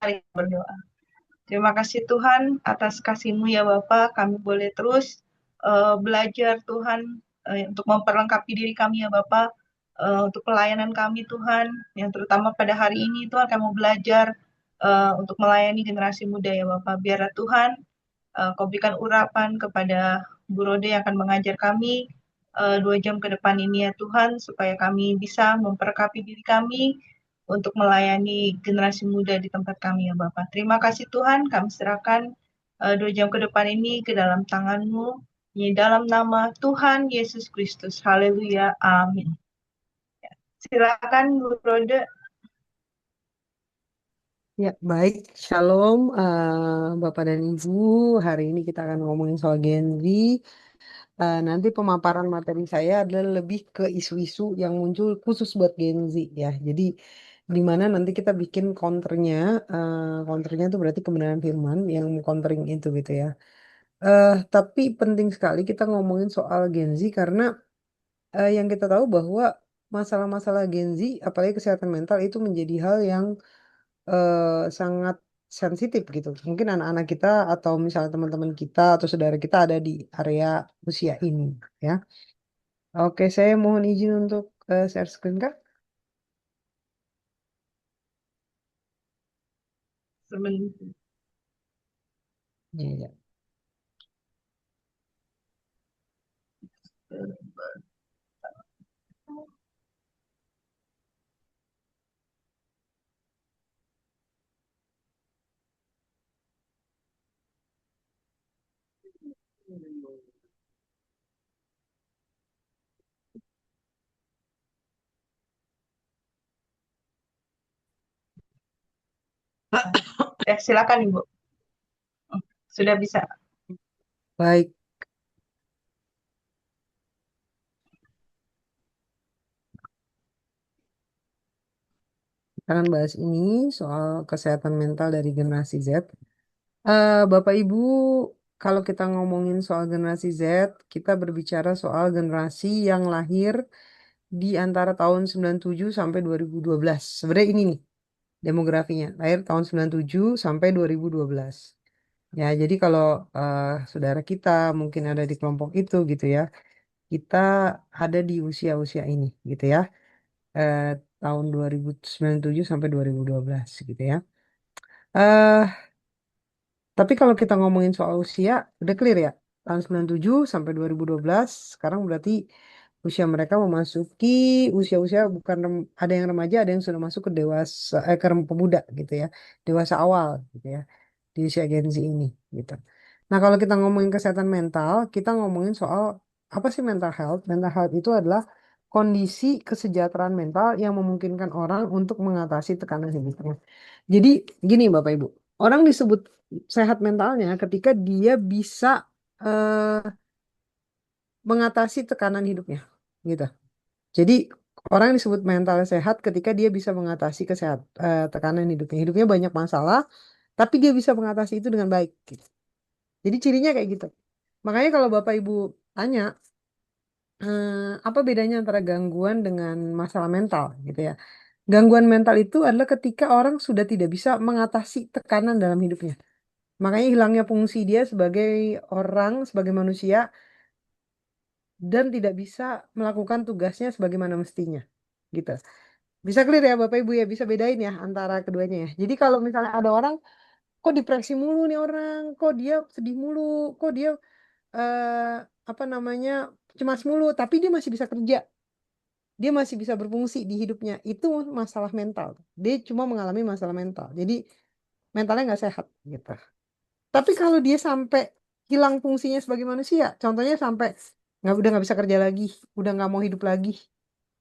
Mari berdoa. Terima kasih Tuhan atas kasih-Mu ya Bapa, kami boleh terus belajar Tuhan untuk memperlengkapi diri kami ya Bapa, untuk pelayanan kami Tuhan, yang terutama pada hari ini Tuhan kami mau belajar untuk melayani generasi muda ya Bapa. Biarlah Tuhan Kau berikan urapan kepada Bu Rode yang akan mengajar kami 2 jam ke depan ini ya Tuhan, supaya kami bisa memperlengkapi diri kami untuk melayani generasi muda di tempat kami ya Bapak. Terima kasih Tuhan, kami serahkan 2 jam ke depan ini ke dalam tangan-Mu. Di dalam nama Tuhan Yesus Kristus. Haleluya. Amin. Silakan Bu Rode. Ya, baik. Shalom, Bapak dan Ibu. Hari ini kita akan ngomongin soal Gen Z. Nanti pemaparan materi saya adalah lebih ke isu-isu yang muncul khusus buat Gen Z ya. Jadi di mana nanti kita bikin counternya itu berarti kebenaran firman yang countering itu gitu ya. Tapi penting sekali kita ngomongin soal Gen Z karena yang kita tahu bahwa masalah-masalah Gen Z, apalagi kesehatan mental itu menjadi hal yang sangat sensitif gitu. Mungkin anak-anak kita atau misalnya teman-teman kita atau saudara kita ada di area usia ini ya. Oke, saya mohon izin untuk share screen Kak. Sebentar. Iya, iya. Ya, silakan Ibu. Sudah bisa. Baik, kita akan bahas ini soal kesehatan mental dari generasi Z. Bapak Ibu, kalau kita ngomongin soal generasi Z, kita berbicara soal generasi yang lahir di antara tahun 97 sampai 2012. Sebenarnya ini nih demografinya, lahir tahun 97 sampai 2012. Ya, jadi kalau saudara kita mungkin ada di kelompok itu gitu ya, kita ada di usia-usia ini gitu ya, eh, tahun 2097 sampai 2012 gitu ya. eh tapi kalau kita ngomongin soal usia, udah clear ya, tahun 97 sampai 2012, sekarang berarti usia mereka memasuki usia-usia bukan ada yang remaja, ada yang sudah masuk ke dewasa, pemuda gitu ya, dewasa awal gitu ya di usia Gen Z ini gitu. Nah, kalau kita ngomongin kesehatan mental, kita ngomongin soal apa sih mental health? Mental health itu adalah kondisi kesejahteraan mental yang memungkinkan orang untuk mengatasi tekanan hidupnya. Jadi gini Bapak Ibu, orang disebut sehat mentalnya ketika dia bisa eh, mengatasi tekanan hidupnya, gitu. Jadi orang disebut mental sehat ketika dia bisa mengatasi tekanan hidupnya. Hidupnya banyak masalah, tapi dia bisa mengatasi itu dengan baik, gitu. Jadi cirinya kayak gitu. Makanya kalau Bapak Ibu tanya, apa bedanya antara gangguan dengan masalah mental gitu ya. Gangguan mental itu adalah ketika orang sudah tidak bisa mengatasi tekanan dalam hidupnya. Makanya hilangnya fungsi dia sebagai orang, sebagai manusia, dan tidak bisa melakukan tugasnya sebagaimana mestinya. Gitu. Bisa clear ya Bapak Ibu ya, bisa bedain ya antara keduanya ya. Jadi kalau misalnya ada orang, kok depresi mulu nih orang, kok dia sedih mulu, kok dia apa namanya cemas mulu, tapi dia masih bisa kerja, dia masih bisa berfungsi di hidupnya. Itu masalah mental. Dia cuma mengalami masalah mental. Jadi mentalnya nggak sehat gitu. Tapi kalau dia sampai hilang fungsinya sebagai manusia, contohnya sampai udah nggak bisa kerja lagi, udah nggak mau hidup lagi,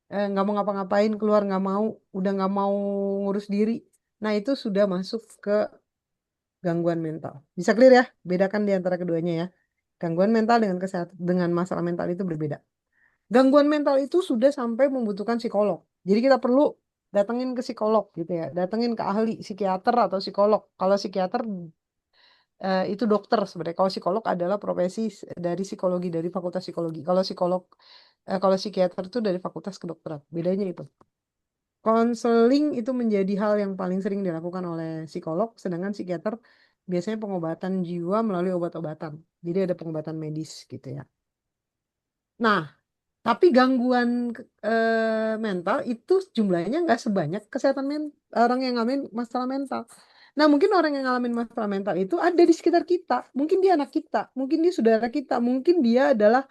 nggak mau ngapa-ngapain, keluar nggak mau, udah nggak mau ngurus diri. Nah itu sudah masuk ke gangguan mental. Bisa clear ya? Bedakan di antara keduanya ya. Gangguan mental dengan kesehatan dengan masalah mental itu berbeda. Gangguan mental itu sudah sampai membutuhkan psikolog. Jadi kita perlu datengin ke psikolog gitu ya, datengin ke ahli psikiater atau psikolog. Kalau psikiater itu dokter sebenarnya. Kalau psikolog adalah profesi dari psikologi, dari fakultas psikologi. Kalau psikiater itu dari fakultas kedokteran. Bedanya itu. Konseling itu menjadi hal yang paling sering dilakukan oleh psikolog, sedangkan psikiater biasanya pengobatan jiwa melalui obat-obatan. Jadi ada pengobatan medis gitu ya. Nah, tapi gangguan mental itu jumlahnya nggak sebanyak kesehatan orang yang ngalamin masalah mental. Nah, mungkin orang yang ngalamin masalah mental itu ada di sekitar kita. Mungkin dia anak kita, mungkin dia saudara kita, mungkin dia adalah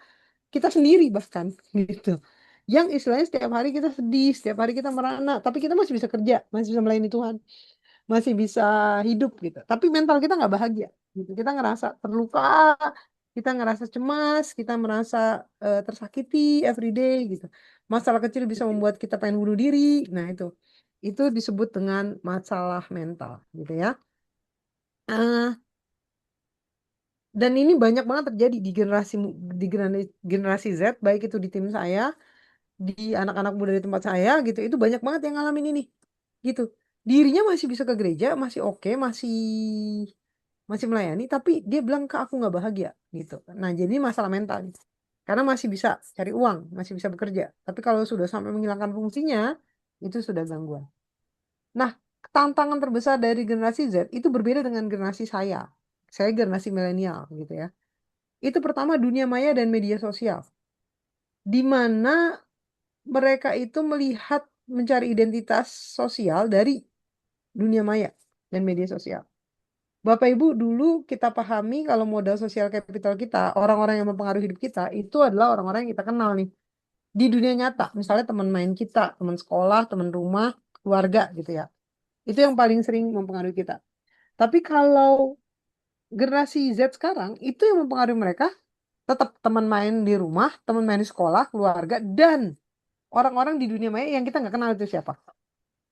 kita sendiri bahkan gitu. Yang istilahnya setiap hari kita sedih, setiap hari kita merana, tapi kita masih bisa kerja, masih bisa melayani Tuhan, masih bisa hidup gitu. Tapi mental kita nggak bahagia gitu. Kita ngerasa terluka, kita ngerasa cemas, kita merasa tersakiti every day gitu. Masalah kecil bisa membuat kita pengen bunuh diri. Nah, itu disebut dengan masalah mental gitu ya. Eh, dan ini banyak banget terjadi di generasi Z, baik itu di tim saya, di anak-anak muda di tempat saya gitu, itu banyak banget yang ngalamin ini gitu. Dirinya masih bisa ke gereja, masih oke, masih melayani, tapi dia bilang ke aku nggak bahagia gitu. Nah, jadi masalah mental nih. Karena masih bisa cari uang, masih bisa bekerja, tapi kalau sudah sampai menghilangkan fungsinya, itu sudah gangguan. Nah, tantangan terbesar dari generasi Z itu berbeda dengan generasi saya. Saya generasi milenial gitu ya. Itu pertama dunia maya dan media sosial, di mana mereka itu melihat mencari identitas sosial dari dunia maya dan media sosial. Bapak Ibu, dulu kita pahami kalau modal sosial kapital kita, orang-orang yang mempengaruhi hidup kita, itu adalah orang-orang yang kita kenal nih. Di dunia nyata, misalnya teman main kita, teman sekolah, teman rumah, keluarga gitu ya. Itu yang paling sering mempengaruhi kita. Tapi kalau generasi Z sekarang, itu yang mempengaruhi mereka tetap teman main di rumah, teman main di sekolah, keluarga, dan orang-orang di dunia maya yang kita nggak kenal itu siapa.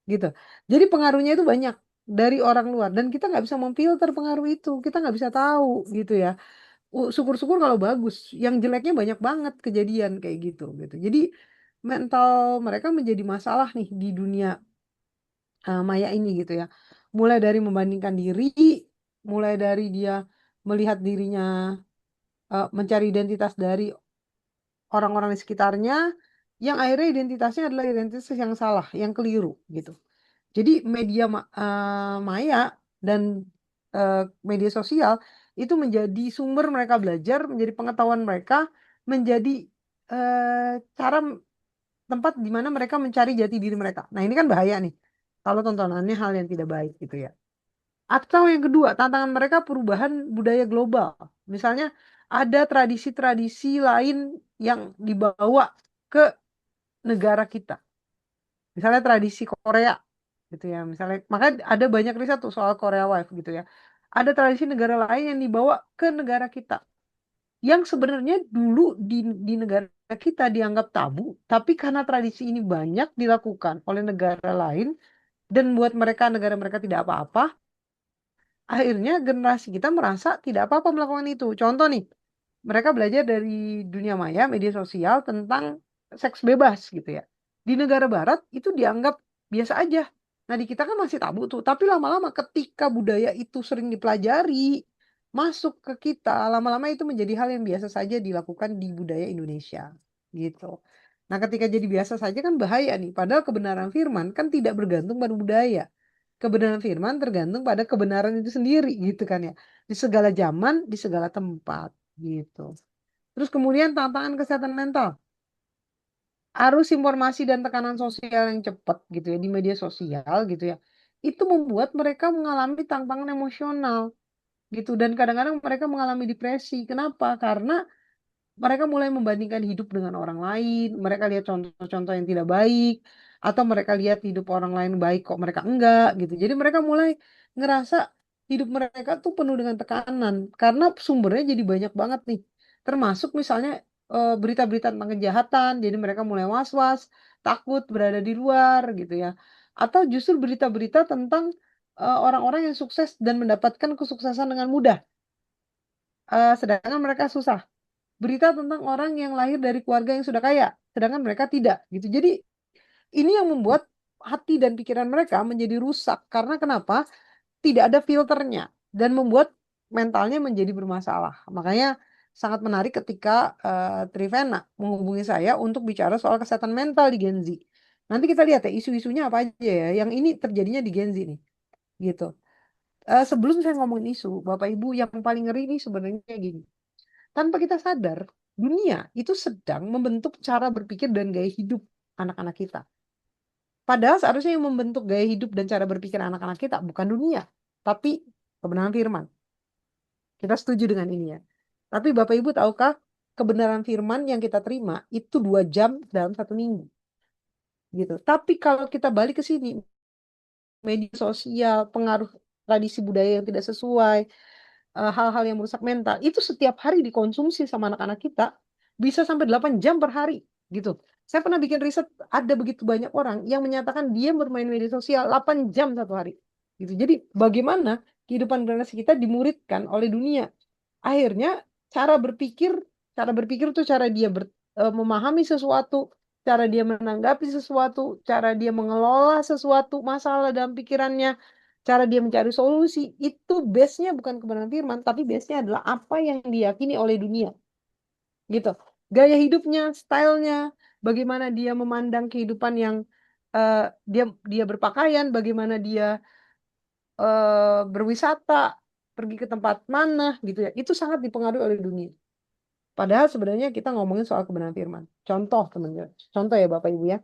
Gitu. Jadi pengaruhnya itu banyak dari orang luar dan kita nggak bisa memfilter pengaruh itu, kita nggak bisa tahu gitu ya. Syukur-syukur kalau bagus, yang jeleknya banyak banget kejadian kayak gitu gitu. Jadi mental mereka menjadi masalah nih di dunia maya ini gitu ya. Mulai dari membandingkan diri, mulai dari dia melihat dirinya mencari identitas dari orang-orang di sekitarnya, yang akhirnya identitasnya adalah identitas yang salah, yang keliru gitu. Jadi media maya dan eh, media sosial itu menjadi sumber mereka belajar, menjadi pengetahuan mereka, menjadi cara tempat di mana mereka mencari jati diri mereka. Nah, ini kan bahaya nih. Kalau tontonannya hal yang tidak baik gitu ya. Atau yang kedua, tantangan mereka perubahan budaya global. Misalnya ada tradisi-tradisi lain yang dibawa ke negara kita. Misalnya tradisi Korea gitu ya. Misalnya maka ada banyak riset tuh soal Korea Wife gitu ya. Ada tradisi negara lain yang dibawa ke negara kita yang sebenarnya dulu di negara kita dianggap tabu, tapi karena tradisi ini banyak dilakukan oleh negara lain dan buat mereka negara mereka tidak apa-apa, akhirnya generasi kita merasa tidak apa-apa melakukan itu. Contoh nih, mereka belajar dari dunia maya, media sosial tentang seks bebas gitu ya. Di negara barat itu dianggap biasa aja. Nah, di kita kan masih tabu tuh. Tapi lama-lama ketika budaya itu sering dipelajari, masuk ke kita, lama-lama itu menjadi hal yang biasa saja dilakukan di budaya Indonesia. Gitu. Nah, ketika jadi biasa saja kan bahaya nih. Padahal kebenaran firman kan tidak bergantung pada budaya. Kebenaran firman tergantung pada kebenaran itu sendiri gitu kan ya. Di segala zaman, di segala tempat gitu. Terus kemudian tantangan kesehatan mental. Arus informasi dan tekanan sosial yang cepat gitu ya di media sosial gitu ya. Itu membuat mereka mengalami tantangan emosional gitu dan kadang-kadang mereka mengalami depresi. Kenapa? Karena mereka mulai membandingkan hidup dengan orang lain, mereka lihat contoh-contoh yang tidak baik, atau mereka lihat hidup orang lain baik kok mereka enggak gitu. Jadi mereka mulai ngerasa hidup mereka tuh penuh dengan tekanan karena sumbernya jadi banyak banget nih. Termasuk misalnya berita-berita tentang kejahatan, jadi mereka mulai was-was, takut berada di luar gitu ya. Atau justru berita-berita tentang orang-orang yang sukses dan mendapatkan kesuksesan dengan mudah, sedangkan mereka susah berita tentang orang yang lahir dari keluarga yang sudah kaya, sedangkan mereka tidak, gitu. Jadi ini yang membuat hati dan pikiran mereka menjadi rusak. Karena kenapa? Tidak ada filternya dan membuat mentalnya menjadi bermasalah. Makanya sangat menarik ketika Trivena menghubungi saya untuk bicara soal kesehatan mental di Gen Z. Nanti kita lihat ya isu-isunya apa aja ya. Yang ini terjadinya di Gen Z nih, gitu. Sebelum saya ngomongin isu, Bapak Ibu, yang paling ngeri ini sebenarnya gini. Tanpa kita sadar, dunia itu sedang membentuk cara berpikir dan gaya hidup anak-anak kita. Padahal seharusnya yang membentuk gaya hidup dan cara berpikir anak-anak kita bukan dunia, tapi kebenaran firman. Kita setuju dengan ini ya. Tapi Bapak Ibu tahukah kebenaran firman yang kita terima itu 2 jam dalam 1 minggu, gitu. Tapi kalau kita balik ke sini, media sosial, pengaruh tradisi budaya yang tidak sesuai, hal-hal yang merusak mental, itu setiap hari dikonsumsi sama anak-anak kita bisa sampai 8 jam per hari, gitu. Saya pernah bikin riset, ada begitu banyak orang yang menyatakan dia bermain media sosial 8 jam satu hari. Gitu. Jadi bagaimana kehidupan generasi kita dimuridkan oleh dunia. Akhirnya cara berpikir, cara berpikir tuh cara dia memahami sesuatu, cara dia menanggapi sesuatu, cara dia mengelola sesuatu masalah dalam pikirannya, cara dia mencari solusi, itu base-nya bukan kebenaran firman, tapi base-nya adalah apa yang diyakini oleh dunia. Gitu. Gaya hidupnya, stylenya, bagaimana dia memandang kehidupan yang eh, dia dia berpakaian, bagaimana dia berwisata, pergi ke tempat mana gitu ya. Itu sangat dipengaruhi oleh dunia. Padahal sebenarnya kita ngomongin soal kebenaran firman. Contoh teman-teman, contoh ya Bapak Ibu ya.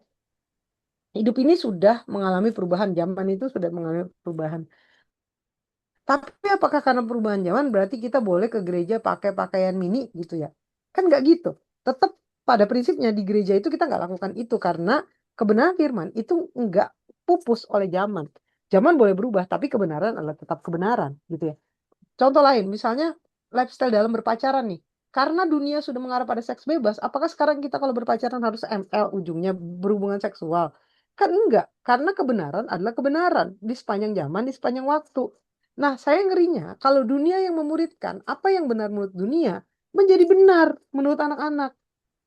Hidup ini sudah mengalami perubahan, zaman itu sudah mengalami perubahan. Tapi apakah karena perubahan zaman berarti kita boleh ke gereja pakai pakaian mini gitu ya? Kan nggak gitu. Tetap pada prinsipnya di gereja itu kita nggak lakukan itu karena kebenaran firman itu nggak pupus oleh zaman. Zaman boleh berubah, tapi kebenaran adalah tetap kebenaran gitu ya. Contoh lain, misalnya lifestyle dalam berpacaran nih. Karena dunia sudah mengarah pada seks bebas, apakah sekarang kita kalau berpacaran harus ML ujungnya berhubungan seksual? Kan enggak, karena kebenaran adalah kebenaran di sepanjang zaman, di sepanjang waktu. Nah, saya ngerinya kalau dunia yang memuridkan apa yang benar menurut dunia menjadi benar menurut anak-anak.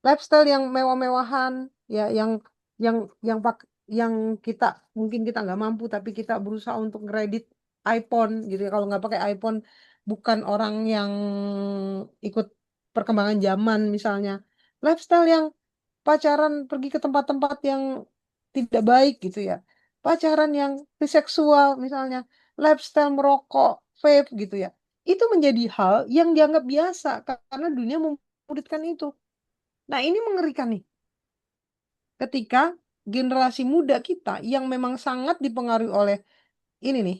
Lifestyle yang mewah-mewahan, ya yang yang pak yang kita mungkin kita nggak mampu tapi kita berusaha untuk kredit iPhone gitu ya. Kalau nggak pakai iPhone bukan orang yang ikut perkembangan zaman misalnya. Lifestyle yang pacaran pergi ke tempat-tempat yang tidak baik gitu ya. Pacaran yang biseksual misalnya, lifestyle merokok, vape gitu ya. Itu menjadi hal yang dianggap biasa karena dunia memuridkan itu. Nah, ini mengerikan nih. Ketika generasi muda kita yang memang sangat dipengaruhi oleh ini nih,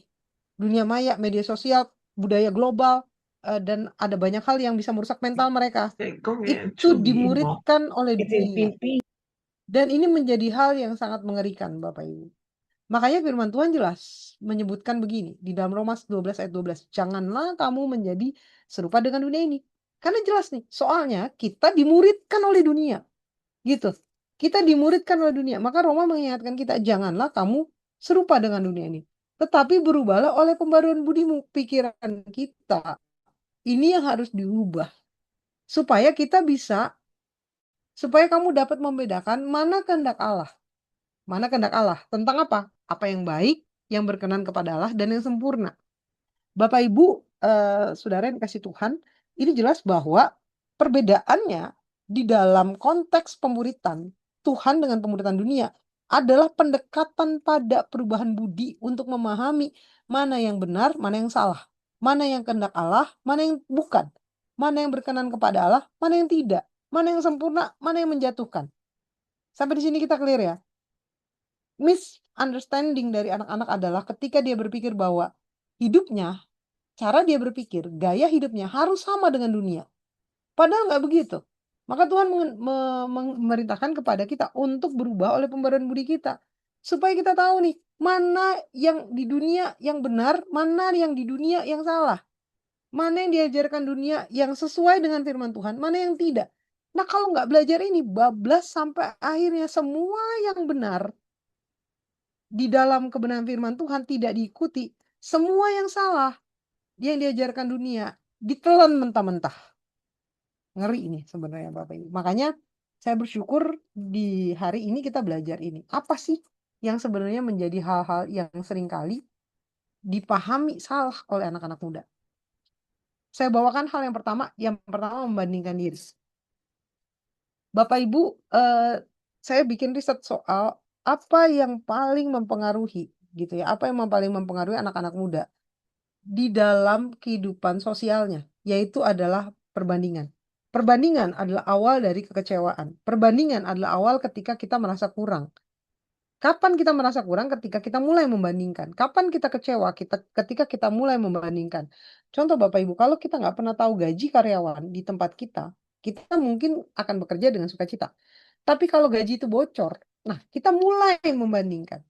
dunia maya, media sosial, budaya global, dan ada banyak hal yang bisa merusak mental mereka. Itu dimuridkan oleh dunia. Dan ini menjadi hal yang sangat mengerikan, Bapak Ibu. Makanya firman Tuhan jelas menyebutkan begini di dalam Roma 12 ayat 12. Janganlah kamu menjadi serupa dengan dunia ini. Karena jelas nih, soalnya kita dimuridkan oleh dunia. Gitu. Kita dimuridkan oleh dunia. Maka Roma mengingatkan kita, janganlah kamu serupa dengan dunia ini. Tetapi berubahlah oleh pembaruan budimu. Pikiran kita. Ini yang harus diubah. Supaya kita bisa, supaya kamu dapat membedakan mana kehendak Allah. Mana kehendak Allah. Tentang apa? Apa yang baik, yang berkenan kepada Allah, dan yang sempurna. Bapak Ibu, saudara yang dikasih Tuhan, ini jelas bahwa perbedaannya di dalam konteks pemuritan Tuhan dengan pemuritan dunia adalah pendekatan pada perubahan budi untuk memahami mana yang benar, mana yang salah, mana yang kehendak Allah, mana yang bukan, mana yang berkenan kepada Allah, mana yang tidak, mana yang sempurna, mana yang menjatuhkan. Sampai di sini kita clear ya. Misunderstanding dari anak-anak adalah ketika dia berpikir bahwa hidupnya, cara dia berpikir, gaya hidupnya harus sama dengan dunia. Padahal nggak begitu. Maka Tuhan memerintahkan kepada kita untuk berubah oleh pembaruan budi kita. Supaya kita tahu nih, mana yang di dunia yang benar, mana yang di dunia yang salah. Mana yang diajarkan dunia yang sesuai dengan firman Tuhan, mana yang tidak. Nah kalau nggak belajar ini, bablas sampai akhirnya semua yang benar di dalam kebenaran firman Tuhan tidak diikuti. Semua yang salah yang diajarkan dunia ditelan mentah-mentah. Ngeri ini sebenarnya Bapak Ibu. Makanya saya bersyukur di hari ini kita belajar ini. Apa sih yang sebenarnya menjadi hal-hal yang seringkali dipahami salah oleh anak-anak muda? Saya bawakan hal yang pertama membandingkan diri. Bapak Ibu, saya bikin riset soal apa yang paling mempengaruhi gitu ya? Apa yang paling mempengaruhi anak-anak muda di dalam kehidupan sosialnya, yaitu adalah perbandingan. Perbandingan adalah awal dari kekecewaan. Perbandingan adalah awal ketika kita merasa kurang. Kapan kita merasa kurang? Ketika kita mulai membandingkan. Kapan kita kecewa? Ketika kita mulai membandingkan. Contoh Bapak Ibu, kalau kita nggak pernah tahu gaji karyawan di tempat kita mungkin akan bekerja dengan sukacita. Tapi kalau gaji itu bocor, nah kita mulai membandingkan.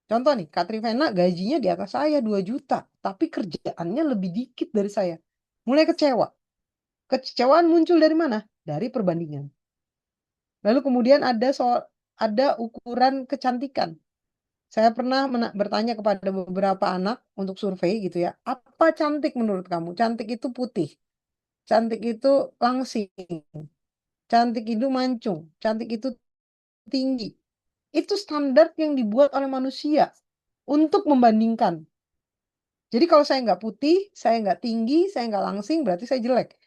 Contoh nih, Kak Trivena gajinya di atas saya 2 juta, tapi kerjaannya lebih dikit dari saya. Mulai kecewa. Kecewaan muncul dari mana? Dari perbandingan. Lalu kemudian ada ukuran kecantikan. Saya pernah bertanya kepada beberapa anak untuk survei gitu ya. Apa cantik menurut kamu? Cantik itu putih. Cantik itu langsing. Cantik itu mancung. Cantik itu tinggi. Itu standar yang dibuat oleh manusia untuk membandingkan. Jadi kalau saya nggak putih, saya nggak tinggi, saya nggak langsing, berarti saya jelek.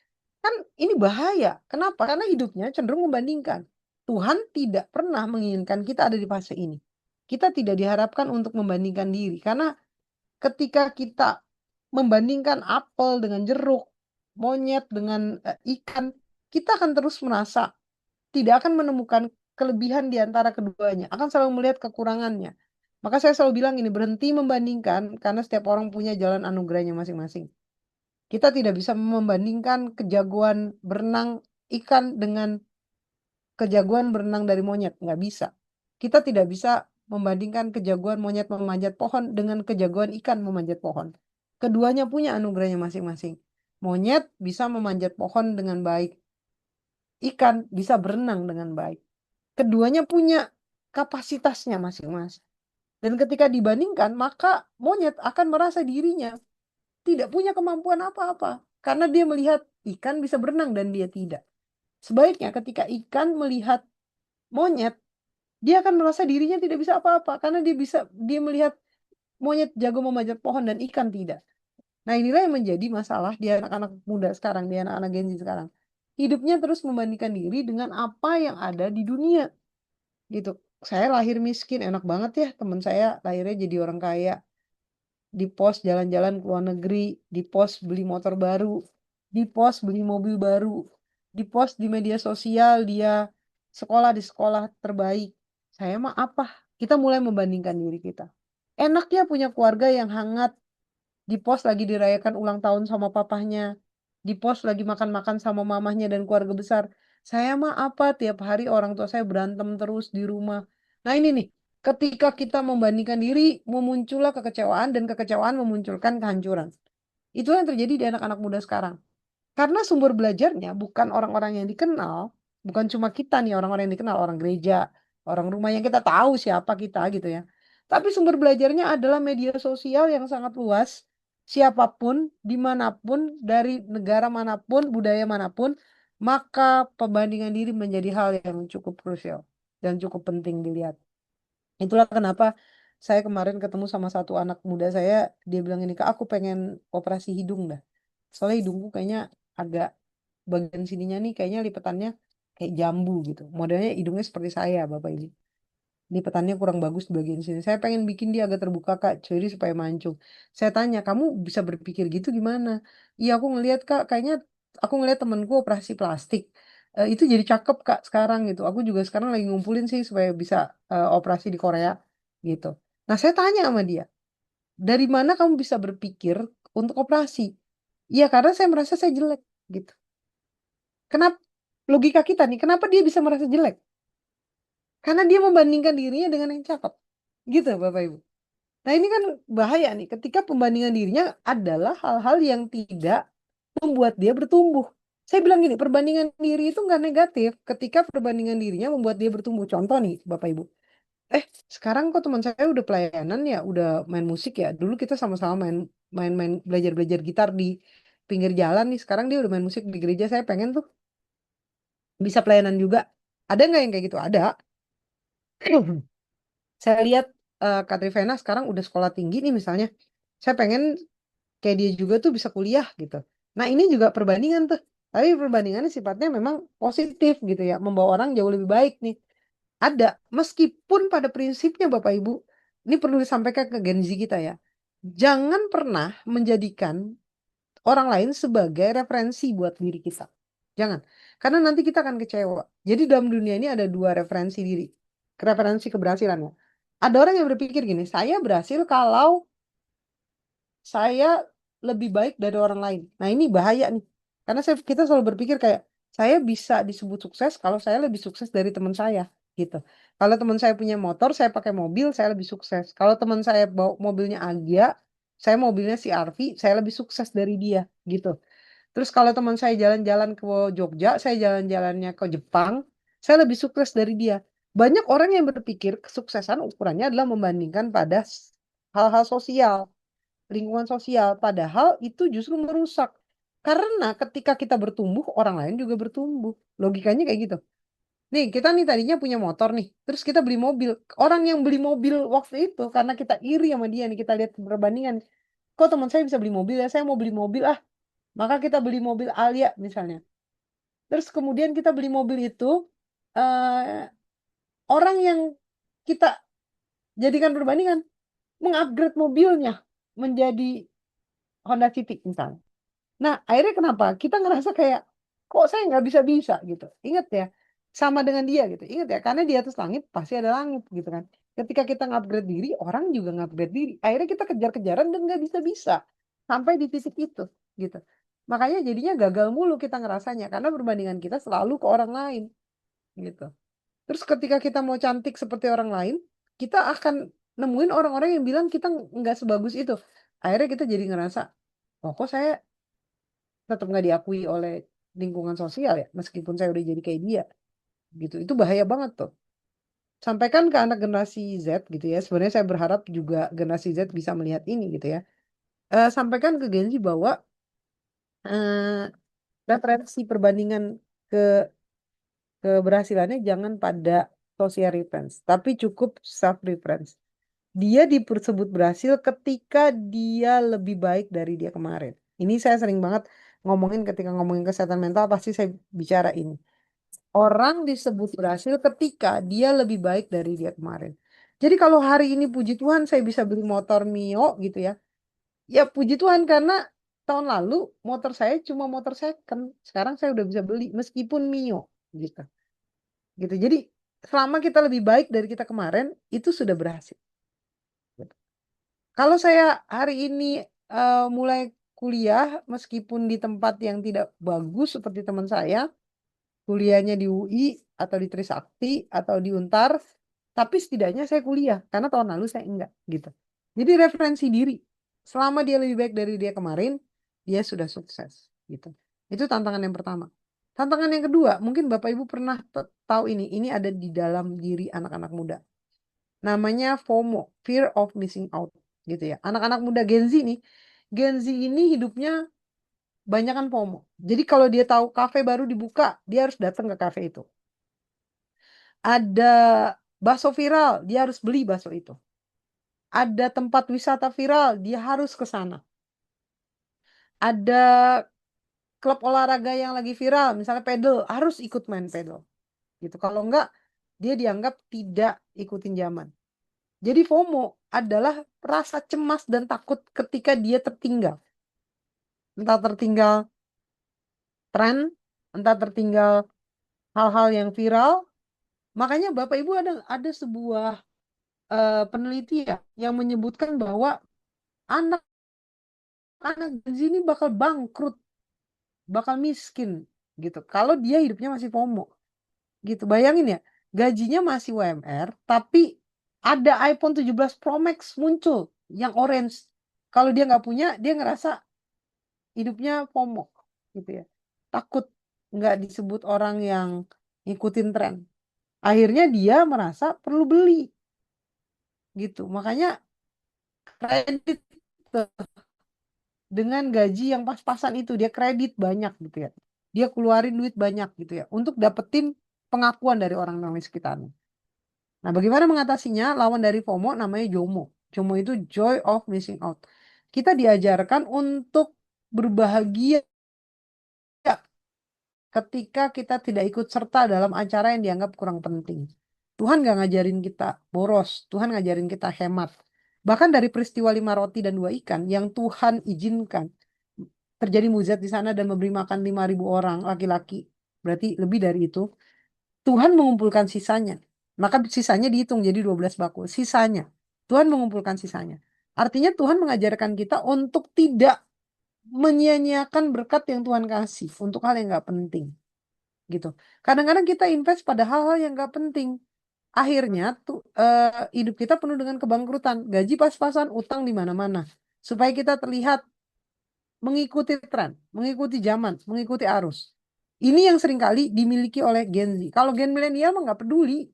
Kan ini bahaya. Kenapa? Karena hidupnya cenderung membandingkan. Tuhan tidak pernah menginginkan kita ada di fase ini. Kita tidak diharapkan untuk membandingkan diri. Karena ketika kita membandingkan apel dengan jeruk, monyet dengan ikan, kita akan terus merasa tidak akan menemukan kelebihan di antara keduanya, akan selalu melihat kekurangannya. Maka saya selalu bilang ini, berhenti membandingkan karena setiap orang punya jalan anugerahnya masing-masing. Kita tidak bisa membandingkan kejagoan berenang ikan dengan kejagoan berenang dari monyet, nggak bisa. Kita tidak bisa membandingkan kejagoan monyet memanjat pohon dengan kejagoan ikan memanjat pohon. Keduanya punya anugerahnya masing-masing. Monyet bisa memanjat pohon dengan baik, ikan bisa berenang dengan baik. Keduanya punya kapasitasnya masing-masing. Dan ketika dibandingkan, maka monyet akan merasa dirinya tidak punya kemampuan apa-apa. Karena dia melihat ikan bisa berenang dan dia tidak. Sebaliknya ketika ikan melihat monyet, dia akan merasa dirinya tidak bisa apa-apa. Karena dia melihat monyet jago memanjat pohon dan ikan tidak. Nah inilah yang menjadi masalah di anak-anak muda sekarang, di anak-anak Gen Z sekarang. Hidupnya terus membandingkan diri dengan apa yang ada di dunia. Gitu. Saya lahir miskin, enak banget ya teman saya lahirnya jadi orang kaya. Di pos jalan-jalan ke luar negeri, di pos beli motor baru, di pos beli mobil baru, di pos di media sosial dia sekolah di sekolah terbaik. Saya mah apa? Kita mulai membandingkan diri kita. Enaknya punya keluarga yang hangat, di pos lagi dirayakan ulang tahun sama papahnya, di pos lagi makan-makan sama mamahnya dan keluarga besar. Saya mah apa? Tiap hari orang tua saya berantem terus di rumah. Nah ini nih, ketika kita membandingkan diri, memuncullah kekecewaan dan kekecewaan memunculkan kehancuran. Itulah yang terjadi di anak-anak muda sekarang. Karena sumber belajarnya bukan orang-orang yang dikenal, bukan cuma kita nih orang-orang yang dikenal, orang gereja, orang rumah yang kita tahu siapa kita gitu ya. Tapi sumber belajarnya adalah media sosial yang sangat luas, siapapun, dimanapun, dari negara manapun, budaya manapun, maka perbandingan diri menjadi hal yang cukup krusial dan cukup penting dilihat. Itulah kenapa saya kemarin ketemu sama satu anak muda saya, dia bilang ini, Kak, aku pengen operasi hidung dah. Soalnya hidungku kayaknya agak bagian sininya nih kayaknya lipetannya kayak jambu gitu. Modelnya hidungnya seperti saya, Bapak ini. Lipetannya kurang bagus di bagian sini. Saya pengen bikin dia agak terbuka, Kak, jadi supaya mancung. Saya tanya, kamu bisa berpikir gitu gimana? Iya, aku ngelihat, Kak, kayaknya aku ngelihat temanku operasi plastik. Itu jadi cakep, Kak, sekarang gitu. Aku juga sekarang lagi ngumpulin sih supaya bisa operasi di Korea gitu. Nah, saya tanya sama dia, dari mana kamu bisa berpikir untuk operasi? Iya, karena saya merasa saya jelek gitu. Kenapa logika kita nih, kenapa dia bisa merasa jelek? Karena dia membandingkan dirinya dengan yang cakep. Gitu, Bapak Ibu. Nah, ini kan bahaya nih ketika pembandingan dirinya adalah hal-hal yang tidak membuat dia bertumbuh. Saya bilang gini, perbandingan diri itu nggak negatif ketika perbandingan dirinya membuat dia bertumbuh. Contoh nih, Bapak Ibu. Sekarang kok teman saya udah pelayanan ya, udah main musik ya. Dulu kita sama-sama main belajar-belajar gitar di pinggir jalan nih. Sekarang dia udah main musik di gereja. Saya pengen tuh bisa pelayanan juga. Ada nggak yang kayak gitu? Ada. Saya lihat Kak Trivena sekarang udah sekolah tinggi nih misalnya. Saya pengen kayak dia juga tuh bisa kuliah gitu. Nah ini juga perbandingan tuh. Tapi perbandingannya sifatnya memang positif gitu ya. Membawa orang jauh lebih baik nih. Ada, meskipun pada prinsipnya Bapak Ibu, ini perlu disampaikan ke Gen Z kita ya. Jangan pernah menjadikan orang lain sebagai referensi buat diri kita. Jangan. Karena nanti kita akan kecewa. Jadi dalam dunia ini ada dua referensi diri. Referensi keberhasilannya. Ada orang yang berpikir gini, saya berhasil kalau saya lebih baik dari orang lain. Nah, ini bahaya nih. Karena kita selalu berpikir kayak saya bisa disebut sukses kalau saya lebih sukses dari teman saya gitu. Kalau teman saya punya motor, saya pakai mobil, saya lebih sukses. Kalau teman saya bawa mobilnya Agya, saya mobilnya CR-V, saya lebih sukses dari dia gitu. Terus kalau teman saya jalan-jalan ke Jogja, saya jalan-jalannya ke Jepang, saya lebih sukses dari dia. Banyak orang yang berpikir kesuksesan ukurannya adalah membandingkan pada hal-hal sosial, lingkungan sosial. Padahal itu justru merusak. Karena ketika kita bertumbuh, orang lain juga bertumbuh. Logikanya kayak gitu. Nih, kita nih tadinya punya motor nih. Terus kita beli mobil. Orang yang beli mobil waktu itu, karena kita iri sama dia nih, kita lihat perbandingan. Kok teman saya bisa beli mobil ya? Saya mau beli mobil ah. Maka kita beli mobil Alia misalnya. Terus kemudian kita beli mobil itu, eh, orang yang kita jadikan perbandingan, mengupgrade mobilnya menjadi Honda Civic misalnya. Nah, akhirnya kenapa? Kita ngerasa kayak, kok saya nggak bisa-bisa gitu. Ingat ya, sama dengan dia gitu. Ingat ya, karena di atas langit pasti ada langit gitu kan. Ketika kita ngupgrade diri, orang juga ngupgrade diri. Akhirnya kita kejar-kejaran dan nggak bisa-bisa. Sampai di titik itu gitu. Makanya jadinya gagal mulu kita ngerasanya. Karena perbandingan kita selalu ke orang lain gitu. Terus ketika kita mau cantik seperti orang lain, kita akan nemuin orang-orang yang bilang kita nggak sebagus itu. Akhirnya kita jadi ngerasa, oh kok saya tetap nggak diakui oleh lingkungan sosial ya, meskipun saya udah jadi kayak dia gitu. Itu bahaya banget tuh. Sampaikan ke anak generasi Z gitu ya. Sebenarnya saya berharap juga generasi Z bisa melihat ini gitu ya. Sampaikan ke Gen Z bahwa eh, referensi perbandingan ke keberhasilannya jangan pada social reference, tapi cukup self reference. Dia disebut berhasil ketika dia lebih baik dari dia kemarin. Ini saya sering banget ngomongin ketika ngomongin kesehatan mental, pasti saya bicara ini. Orang disebut berhasil ketika dia lebih baik dari dia kemarin. Jadi kalau hari ini puji Tuhan saya bisa beli motor Mio gitu ya. Ya puji Tuhan karena tahun lalu motor saya cuma motor second. Sekarang saya udah bisa beli meskipun Mio gitu. Gitu. Jadi selama kita lebih baik dari kita kemarin itu sudah berhasil. Gitu. Kalau saya hari ini mulai kuliah meskipun di tempat yang tidak bagus seperti teman saya, kuliahnya di UI atau di Trisakti atau di Untar, tapi setidaknya saya kuliah karena tahun lalu saya enggak gitu. Jadi referensi diri, selama dia lebih baik dari dia kemarin, dia sudah sukses gitu. Itu tantangan yang pertama. Tantangan yang kedua, mungkin Bapak Ibu pernah tahu ini ada di dalam diri anak-anak muda. Namanya FOMO, Fear of Missing Out gitu ya. Anak-anak muda Gen Z nih, Gen Z ini hidupnya banyak kan FOMO. Jadi kalau dia tahu kafe baru dibuka, dia harus datang ke kafe itu. Ada bakso viral, dia harus beli bakso itu. Ada tempat wisata viral, dia harus ke sana. Ada klub olahraga yang lagi viral, misalnya pedal, harus ikut main pedal. Gitu. Kalau enggak, dia dianggap tidak ikutin zaman. Jadi FOMO adalah rasa cemas dan takut ketika dia tertinggal. Entah tertinggal tren, entah tertinggal hal-hal yang viral. Makanya Bapak Ibu ada sebuah penelitian yang menyebutkan bahwa anak-anak Gen Z ini bakal bangkrut, bakal miskin gitu. Kalau dia hidupnya masih FOMO gitu. Bayangin ya, gajinya masih UMR, tapi ada iPhone 17 Pro Max muncul yang orange. Kalau dia nggak punya, dia ngerasa hidupnya FOMO gitu ya. Takut nggak disebut orang yang ngikutin tren. Akhirnya dia merasa perlu beli gitu. Makanya kredit dengan gaji yang pas-pasan itu dia kredit banyak gitu ya. Dia keluarin duit banyak gitu ya untuk dapetin pengakuan dari orang-orang di sekitarnya. Nah, bagaimana mengatasinya? Lawan dari FOMO namanya JOMO. JOMO itu joy of missing out. Kita diajarkan untuk berbahagia ketika kita tidak ikut serta dalam acara yang dianggap kurang penting. Tuhan nggak ngajarin kita boros, Tuhan ngajarin kita hemat. Bahkan dari peristiwa 5 roti dan 2 ikan yang Tuhan izinkan terjadi mujizat di sana dan memberi makan 5.000 orang laki-laki, berarti lebih dari itu. Tuhan mengumpulkan sisanya. Maka sisanya dihitung jadi 12 bakul. Sisanya. Tuhan mengumpulkan sisanya. Artinya Tuhan mengajarkan kita untuk tidak menyia-nyiakan berkat yang Tuhan kasih untuk hal yang nggak penting. Gitu. Kadang-kadang kita invest pada hal-hal yang nggak penting. Akhirnya tuh hidup kita penuh dengan kebangkrutan. Gaji pas-pasan, utang di mana-mana. Supaya kita terlihat mengikuti tren, mengikuti zaman, mengikuti arus. Ini yang seringkali dimiliki oleh Gen Z. Kalau gen milenial mah nggak peduli,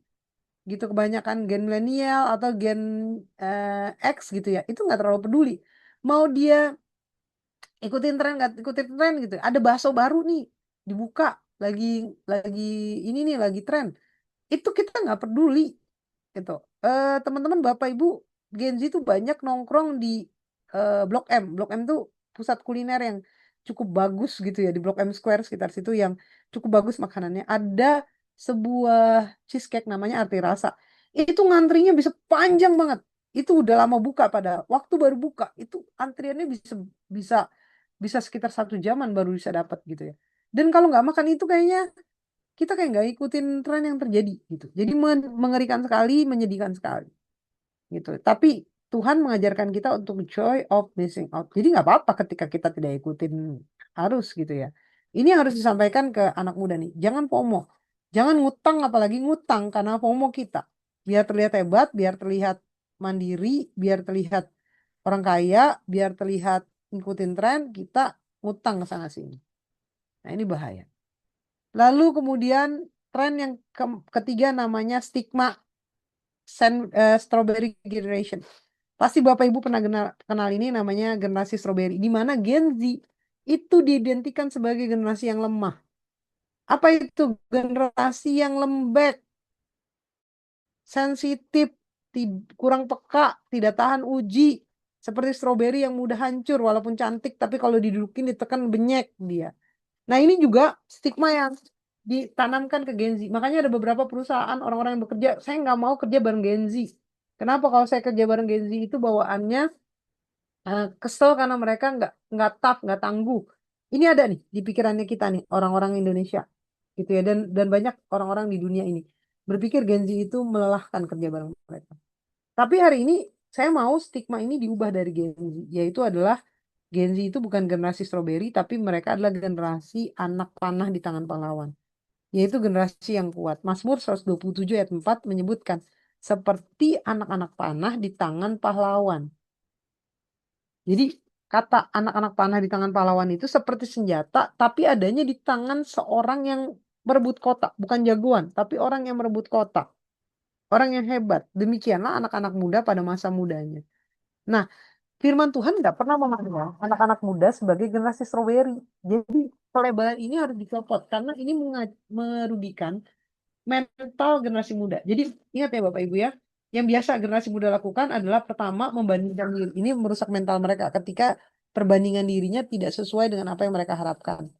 gitu. Kebanyakan gen milenial atau gen X gitu ya, itu nggak terlalu peduli. Mau dia ikutin tren nggak ikutin tren gitu. Ada bakso baru nih dibuka, lagi lagi ini nih lagi tren. Itu kita nggak peduli gitu. Teman-teman Bapak Ibu Gen Z itu banyak nongkrong di Blok M. Blok M tuh pusat kuliner yang cukup bagus gitu ya, di Blok M Square sekitar situ yang cukup bagus makanannya. Ada sebuah cheesecake namanya Arti Rasa. Itu ngantrinya bisa panjang banget. Itu udah lama buka, pada waktu baru buka itu antriannya bisa bisa bisa sekitar 1 jaman baru bisa dapat gitu ya. Dan kalau nggak makan itu kayaknya kita kayak nggak ikutin tren yang terjadi gitu. Jadi mengerikan sekali, menyedihkan sekali gitu. Tapi Tuhan mengajarkan kita untuk joy of missing out. Jadi nggak apa-apa ketika kita tidak ikutin arus gitu ya. Ini yang harus disampaikan ke anak muda nih. Jangan FOMO. Jangan ngutang, apalagi ngutang karena FOMO kita. Biar terlihat hebat, biar terlihat mandiri, biar terlihat orang kaya, biar terlihat ngikutin tren, kita ngutang ke sana sini. Nah, ini bahaya. Lalu kemudian tren yang ketiga namanya stigma strawberry generation. Pasti Bapak Ibu pernah kenal ini, namanya generasi strawberry. Di mana Gen Z itu diidentikan sebagai generasi yang lemah. Apa itu? Generasi yang lembek, sensitif, kurang peka, tidak tahan uji. Seperti strawberry yang mudah hancur walaupun cantik, tapi kalau didudukin ditekan benyek dia. Nah, ini juga stigma yang ditanamkan ke Gen Z. Makanya ada beberapa perusahaan, orang-orang yang bekerja, saya nggak mau kerja bareng Gen Z. Kenapa? Kalau saya kerja bareng Gen Z itu bawaannya kesel karena mereka nggak tough, nggak tangguh. Ini ada nih di pikirannya kita nih, orang-orang Indonesia, gitu ya. Dan banyak orang-orang di dunia ini berpikir Gen Z itu melelahkan kerja bareng mereka. Tapi hari ini saya mau stigma ini diubah dari Gen Z, yaitu adalah Gen Z itu bukan generasi strawberry, tapi mereka adalah generasi anak panah di tangan pahlawan, yaitu generasi yang kuat. Mazmur 127 ayat 4 menyebutkan, seperti anak-anak panah di tangan pahlawan. Jadi kata anak-anak panah di tangan pahlawan itu seperti senjata, tapi adanya di tangan seorang yang merebut kota. Bukan jagoan, tapi orang yang merebut kota. Orang yang hebat. Demikianlah anak-anak muda pada masa mudanya. Nah, firman Tuhan nggak pernah memandang anak-anak muda sebagai generasi strawberry. Jadi pelebaran ini harus dicopot karena ini merugikan mental generasi muda. Jadi ingat ya Bapak Ibu ya, yang biasa generasi muda lakukan adalah pertama membandingkan diri. Ini merusak mental mereka ketika perbandingan dirinya tidak sesuai dengan apa yang mereka harapkan.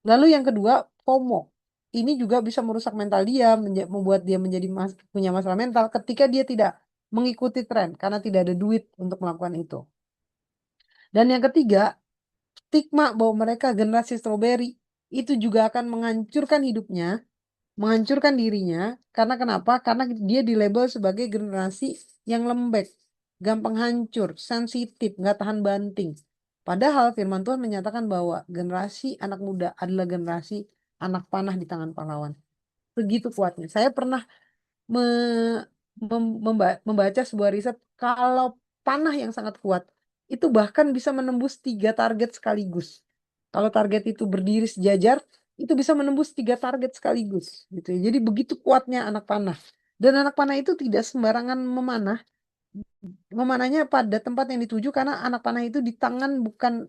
Lalu yang kedua, FOMO. Ini juga bisa merusak mental dia, membuat dia menjadi punya masalah mental ketika dia tidak mengikuti tren karena tidak ada duit untuk melakukan itu. Dan yang ketiga, stigma bahwa mereka generasi strawberry itu juga akan menghancurkan hidupnya, menghancurkan dirinya. Karena kenapa? Karena dia dilabel sebagai generasi yang lembek, gampang hancur, sensitif, nggak tahan banting. Padahal firman Tuhan menyatakan bahwa generasi anak muda adalah generasi anak panah di tangan pahlawan. Begitu kuatnya. Saya pernah membaca sebuah riset, kalau panah yang sangat kuat itu bahkan bisa menembus 3 target sekaligus. Kalau target itu berdiri sejajar, itu bisa menembus 3 target sekaligus, gitu ya. Jadi begitu kuatnya anak panah. Dan anak panah itu tidak sembarangan memanah. Memanahnya pada tempat yang dituju karena anak panah itu di tangan bukan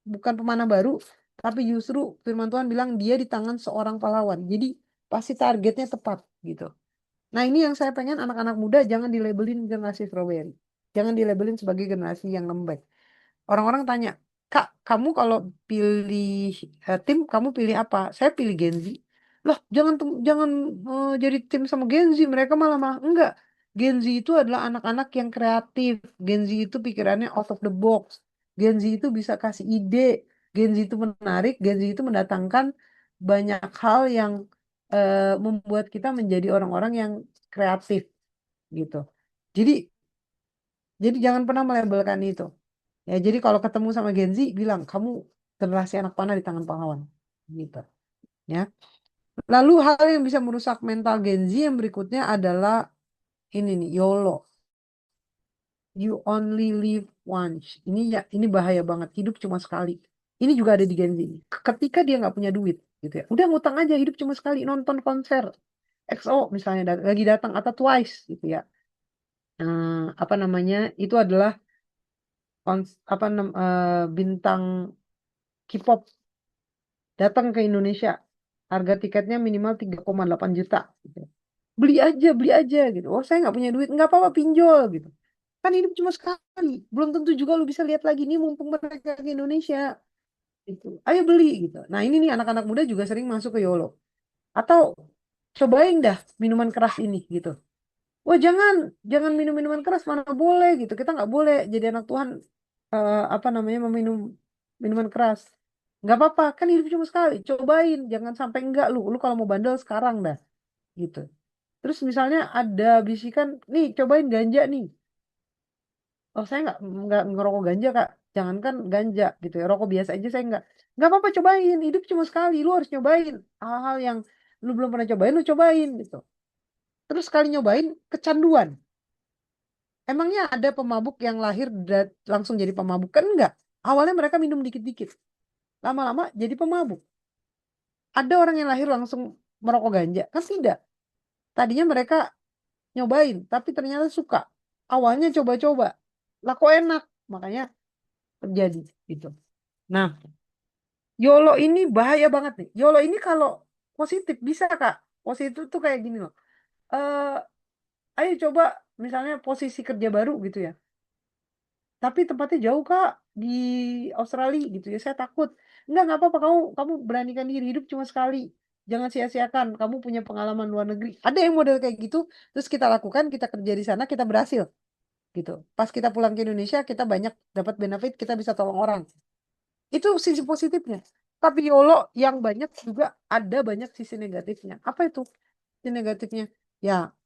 bukan pemanah baru, tapi justru firman Tuhan bilang dia di tangan seorang pahlawan. Jadi pasti targetnya tepat gitu. Nah, ini yang saya pengen anak-anak muda jangan dilabelin generasi strawberry. Jangan dilabelin sebagai generasi yang lembek. Orang-orang tanya, Kak, kamu kalau pilih tim, kamu pilih apa? Saya pilih Gen Z. Loh, jangan jadi tim sama Gen Z. Mereka malah malah enggak. Gen Z itu adalah anak-anak yang kreatif. Gen Z itu pikirannya out of the box. Gen Z itu bisa kasih ide. Gen Z itu menarik. Gen Z itu mendatangkan banyak hal yang membuat kita menjadi orang-orang yang kreatif gitu. Jadi jadi jangan pernah melabelkan itu. Ya, jadi kalau ketemu sama Gen Z, bilang kamu generasi anak panah di tangan pahlawan. Gitu. Ya. Lalu hal yang bisa merusak mental Gen Z yang berikutnya adalah ini nih, YOLO. You only live once. Ini bahaya banget. Hidup cuma sekali. Ini juga ada di Gen Z. Ketika dia nggak punya duit, gitu ya. Udah ngutang aja, hidup cuma sekali. Nonton konser XO misalnya lagi datang atau Twice, gitu ya. Apa namanya? Itu adalah bintang K-pop datang ke Indonesia. Harga tiketnya minimal 3,8 juta. Gitu. Beli aja gitu. Oh, saya nggak punya duit, nggak apa-apa, pinjol gitu. Kan hidup cuma sekali. Belum tentu juga lu bisa lihat lagi nih mumpung mereka ke Indonesia gitu. Ayo beli gitu. Nah, ini nih anak-anak muda juga sering masuk ke YOLO. Atau cobain dah minuman keras ini gitu. Wah, jangan minum minuman keras, mana boleh gitu. Kita nggak boleh jadi anak Tuhan apa namanya meminum minuman keras. Nggak apa-apa, kan hidup cuma sekali. Cobain, jangan sampai enggak lu. Lu kalau mau bandel sekarang dah gitu. Terus misalnya ada bisikan, nih cobain ganja nih. Oh, saya nggak ngerokok ganja, Kak. Jangankan ganja gitu ya, rokok biasa aja saya nggak apa-apa, cobain. Hidup cuma sekali, lu harus nyobain hal-hal yang lu belum pernah cobain, lu cobain gitu. Terus sekali nyobain kecanduan. Emangnya ada pemabuk yang lahir langsung jadi pemabuk? Kan enggak. Awalnya mereka minum dikit-dikit. Lama-lama jadi pemabuk. Ada orang yang lahir langsung merokok ganja? Kan tidak. Tadinya mereka nyobain, tapi ternyata suka. Awalnya coba-coba. Lah kok enak? Makanya terjadi gitu. Nah, YOLO ini bahaya banget nih. YOLO ini kalau positif bisa, Kak. Positif tuh kayak gini loh. Ayo coba misalnya posisi kerja baru gitu ya. Tapi tempatnya jauh, Kak, di Australia gitu ya. Saya takut. Nggak apa-apa, kamu beranikan diri, hidup cuma sekali. Jangan sia-siakan. Kamu punya pengalaman luar negeri. Ada yang model kayak gitu, terus kita lakukan, kita kerja di sana, kita berhasil gitu. Pas kita pulang ke Indonesia, kita banyak dapat benefit, kita bisa tolong orang. Itu sisi positifnya. Tapi YOLO yang banyak juga ada banyak sisi negatifnya. Apa itu sisi negatifnya? Ya,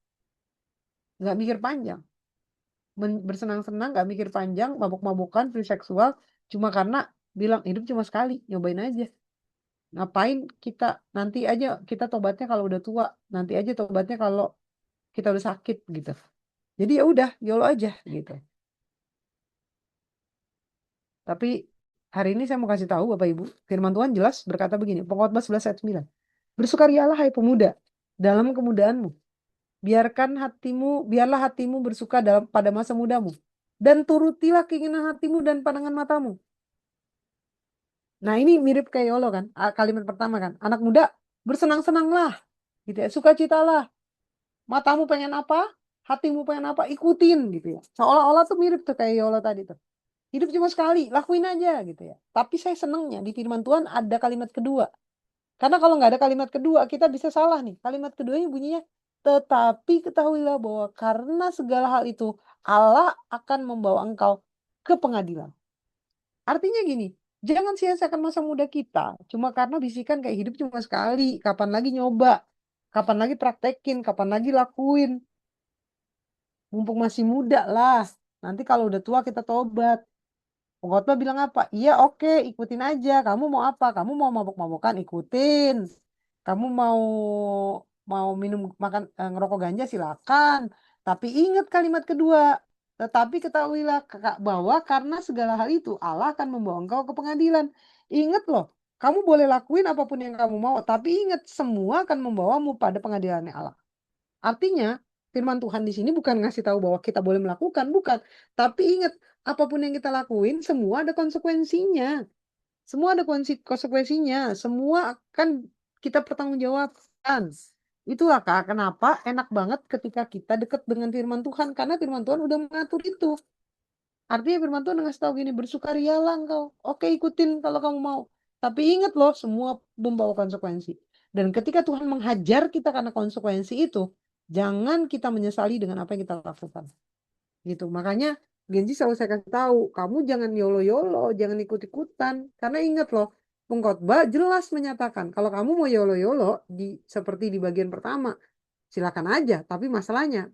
nggak mikir panjang. Bersenang-senang, nggak mikir panjang, mabuk-mabukan, free seksual, cuma karena bilang hidup cuma sekali, nyobain aja. Ngapain kita, nanti aja kita tobatnya kalau udah tua, nanti aja tobatnya kalau kita udah sakit gitu. Jadi ya udah, YOLO aja gitu. Tapi hari ini saya mau kasih tahu Bapak Ibu, firman Tuhan jelas berkata begini, Pengkhotbah 11 ayat 9. Bersukarialah hai pemuda dalam kemudaanmu. Biarlah hatimu bersuka pada masa mudamu. Dan turutilah keinginan hatimu dan pandangan matamu. Nah, ini mirip kayak YOLO kan? Kalimat pertama kan. Anak muda bersenang-senanglah. Gitu ya. Sukacitalah. Matamu pengen apa? Hatimu pengen apa? Ikutin gitu ya. Seolah-olah tuh mirip tuh kayak YOLO tadi tuh. Hidup cuma sekali, lakuin aja gitu ya. Tapi saya senangnya di firman Tuhan ada kalimat kedua. Karena kalau nggak ada kalimat kedua, kita bisa salah nih. Kalimat keduanya bunyinya, tetapi ketahuilah bahwa karena segala hal itu, Allah akan membawa engkau ke pengadilan. Artinya gini, jangan sia-siakan masa muda kita. Cuma karena bisikan kayak hidup cuma sekali. Kapan lagi nyoba? Kapan lagi praktekin? Kapan lagi lakuin? Mumpung masih muda lah. Nanti kalau udah tua kita tobat. Pengkhotbah bilang apa? Iya, oke, ikutin aja. Kamu mau apa? Kamu mau mabuk-mabukan, ikutin. Kamu mau mau minum makan ngerokok ganja silakan. Tapi ingat kalimat kedua. Tetapi ketahuilah bahwa karena segala hal itu Allah akan membawa engkau ke pengadilan. Ingat loh, kamu boleh lakuin apapun yang kamu mau, tapi ingat semua akan membawamu pada pengadilannya Allah. Artinya, firman Tuhan di sini bukan ngasih tahu bahwa kita boleh melakukan, bukan. Tapi ingat, apapun yang kita lakuin, semua ada konsekuensinya. Semua ada konsekuensinya. Semua akan kita pertanggungjawabkan. Itulah Kak, kenapa enak banget ketika kita dekat dengan firman Tuhan. Karena firman Tuhan udah mengatur itu. Artinya firman Tuhan ngasih tahu gini, bersukarialah engkau. Oke, ikutin kalau kamu mau. Tapi ingat loh, semua membawa konsekuensi. Dan ketika Tuhan menghajar kita karena konsekuensi itu, jangan kita menyesali dengan apa yang kita lakukan. Gitu. Makanya Genji selalu saya kasih tahu, kamu jangan yolo-yolo, jangan ikut-ikutan. Karena ingat loh, pengkhotbah jelas menyatakan, kalau kamu mau yolo-yolo seperti di bagian pertama, silakan aja. Tapi masalahnya,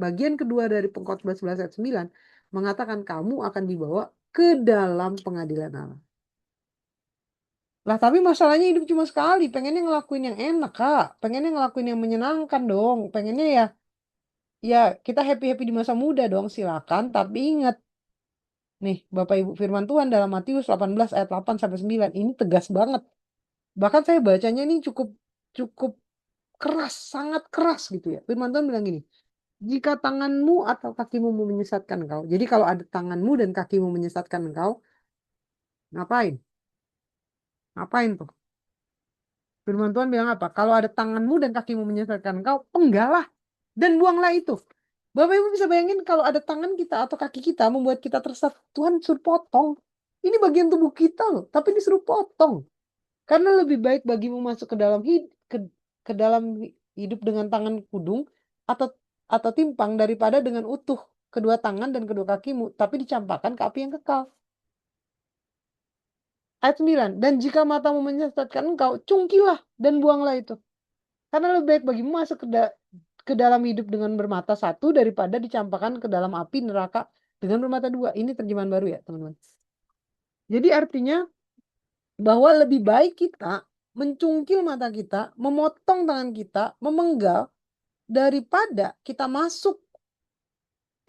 bagian kedua dari pengkhotbah 11 ayat 9 mengatakan kamu akan dibawa ke dalam pengadilan Allah. Lah tapi masalahnya hidup cuma sekali, pengennya ngelakuin yang enak, Kak. Pengennya ngelakuin yang menyenangkan dong. Pengennya ya kita happy-happy di masa muda dong, silakan. Tapi ingat, nih Bapak Ibu firman Tuhan dalam Matius 18 ayat 8 sampai 9 ini tegas banget. Bahkan saya bacanya ini cukup cukup keras, sangat keras gitu ya. Firman Tuhan bilang gini, jika tanganmu atau kakimu mau menyesatkan engkau. Jadi kalau ada tanganmu dan kakimu menyesatkan engkau, ngapain? Ngapain tuh? Firman Tuhan bilang apa? Kalau ada tanganmu dan kakimu menyesatkan engkau, penggalah dan buanglah itu. Bapak Ibu bisa bayangin kalau ada tangan kita atau kaki kita membuat kita tersesat, Tuhan suruh potong. Ini bagian tubuh kita loh, tapi disuruh potong. Karena lebih baik bagimu masuk ke dalam ke dalam hidup dengan tangan kudung atau timpang daripada dengan utuh kedua tangan dan kedua kakimu, tapi dicampakkan ke api yang kekal. Ayat 9. Dan jika matamu menyesatkan engkau, cungkilah dan buanglah itu. Karena lebih baik bagimu masuk ke dalam hidup dengan bermata satu daripada dicampakkan ke dalam api neraka dengan bermata dua. Ini terjemahan baru ya, teman-teman. Jadi artinya bahwa lebih baik kita mencungkil mata kita, memotong tangan kita, memenggal, daripada kita masuk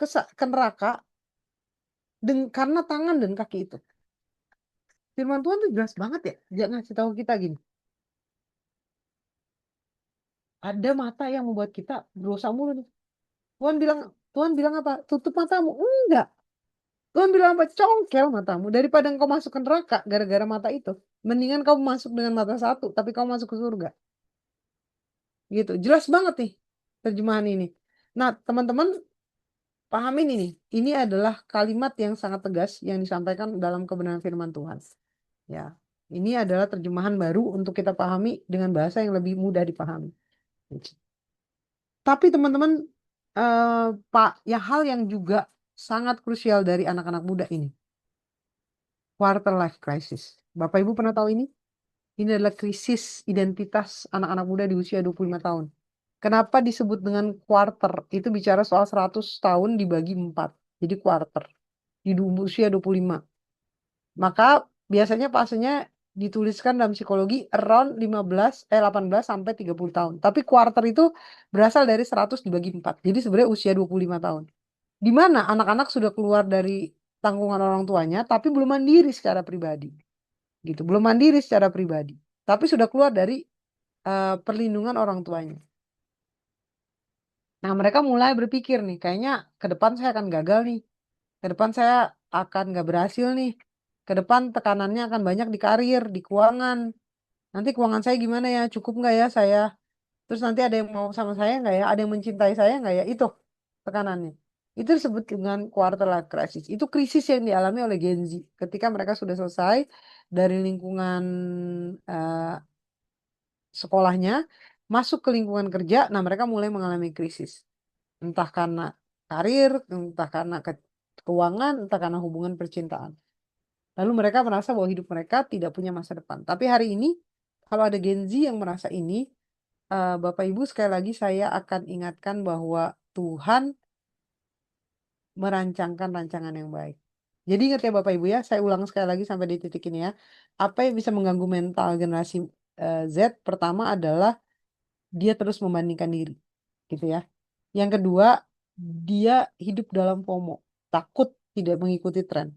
ke neraka karena tangan dan kaki itu. Firman Tuhan tuh jelas banget ya. Jangan ngasih tahu kita gini. Ada mata yang membuat kita berusaha mulu nih. Tuhan bilang apa? Tutup matamu. Enggak. Tuhan bilang apa? Congkel matamu. Daripada engkau masuk ke neraka gara-gara mata itu. Mendingan kau masuk dengan mata satu. Tapi kau masuk ke surga. Gitu. Jelas banget nih terjemahan ini. Nah, teman-teman pahamin ini. Ini adalah kalimat yang sangat tegas yang disampaikan dalam kebenaran firman Tuhan. Ya. Ini adalah terjemahan baru untuk kita pahami dengan bahasa yang lebih mudah dipahami. Tapi teman-teman, Pak, ya hal yang juga sangat krusial dari anak-anak muda ini. Quarter life crisis. Bapak Ibu pernah tahu ini? Ini adalah krisis identitas anak-anak muda di usia 25 tahun. Kenapa disebut dengan quarter? Itu bicara soal 100 tahun dibagi 4. Jadi quarter. Di usia 25. Maka biasanya fasenya dituliskan dalam psikologi around 18 sampai 30 tahun. Tapi quarter itu berasal dari 100 dibagi 4. Jadi sebenarnya usia 25 tahun. Di mana anak-anak sudah keluar dari tanggungan orang tuanya tapi belum mandiri secara pribadi. Gitu, belum mandiri secara pribadi. Tapi sudah keluar dari perlindungan orang tuanya. Nah, mereka mulai berpikir nih, kayaknya ke depan saya akan gagal nih. Ke depan saya akan nggak berhasil nih. Ke depan tekanannya akan banyak di karir, di keuangan. Nanti keuangan saya gimana ya? Cukup nggak ya saya? Terus nanti ada yang mau sama saya nggak ya? Ada yang mencintai saya nggak ya? Itu tekanannya. Itu disebut dengan quarter life crisis. Itu krisis yang dialami oleh Gen Z ketika mereka sudah selesai dari lingkungan eh, sekolahnya, masuk ke lingkungan kerja. Nah, mereka mulai mengalami krisis. Entah karena karir, entah karena keuangan, entah karena hubungan percintaan. Lalu mereka merasa bahwa hidup mereka tidak punya masa depan. Tapi hari ini, kalau ada Gen Z yang merasa ini, Bapak Ibu sekali lagi saya akan ingatkan bahwa Tuhan merancangkan rancangan yang baik. Jadi ingat ya Bapak Ibu ya, saya ulang sekali lagi sampai di titik ini ya. Apa yang bisa mengganggu mental generasi Z? Pertama adalah dia terus membandingkan diri, gitu ya. Yang kedua, dia hidup dalam FOMO, takut tidak mengikuti tren.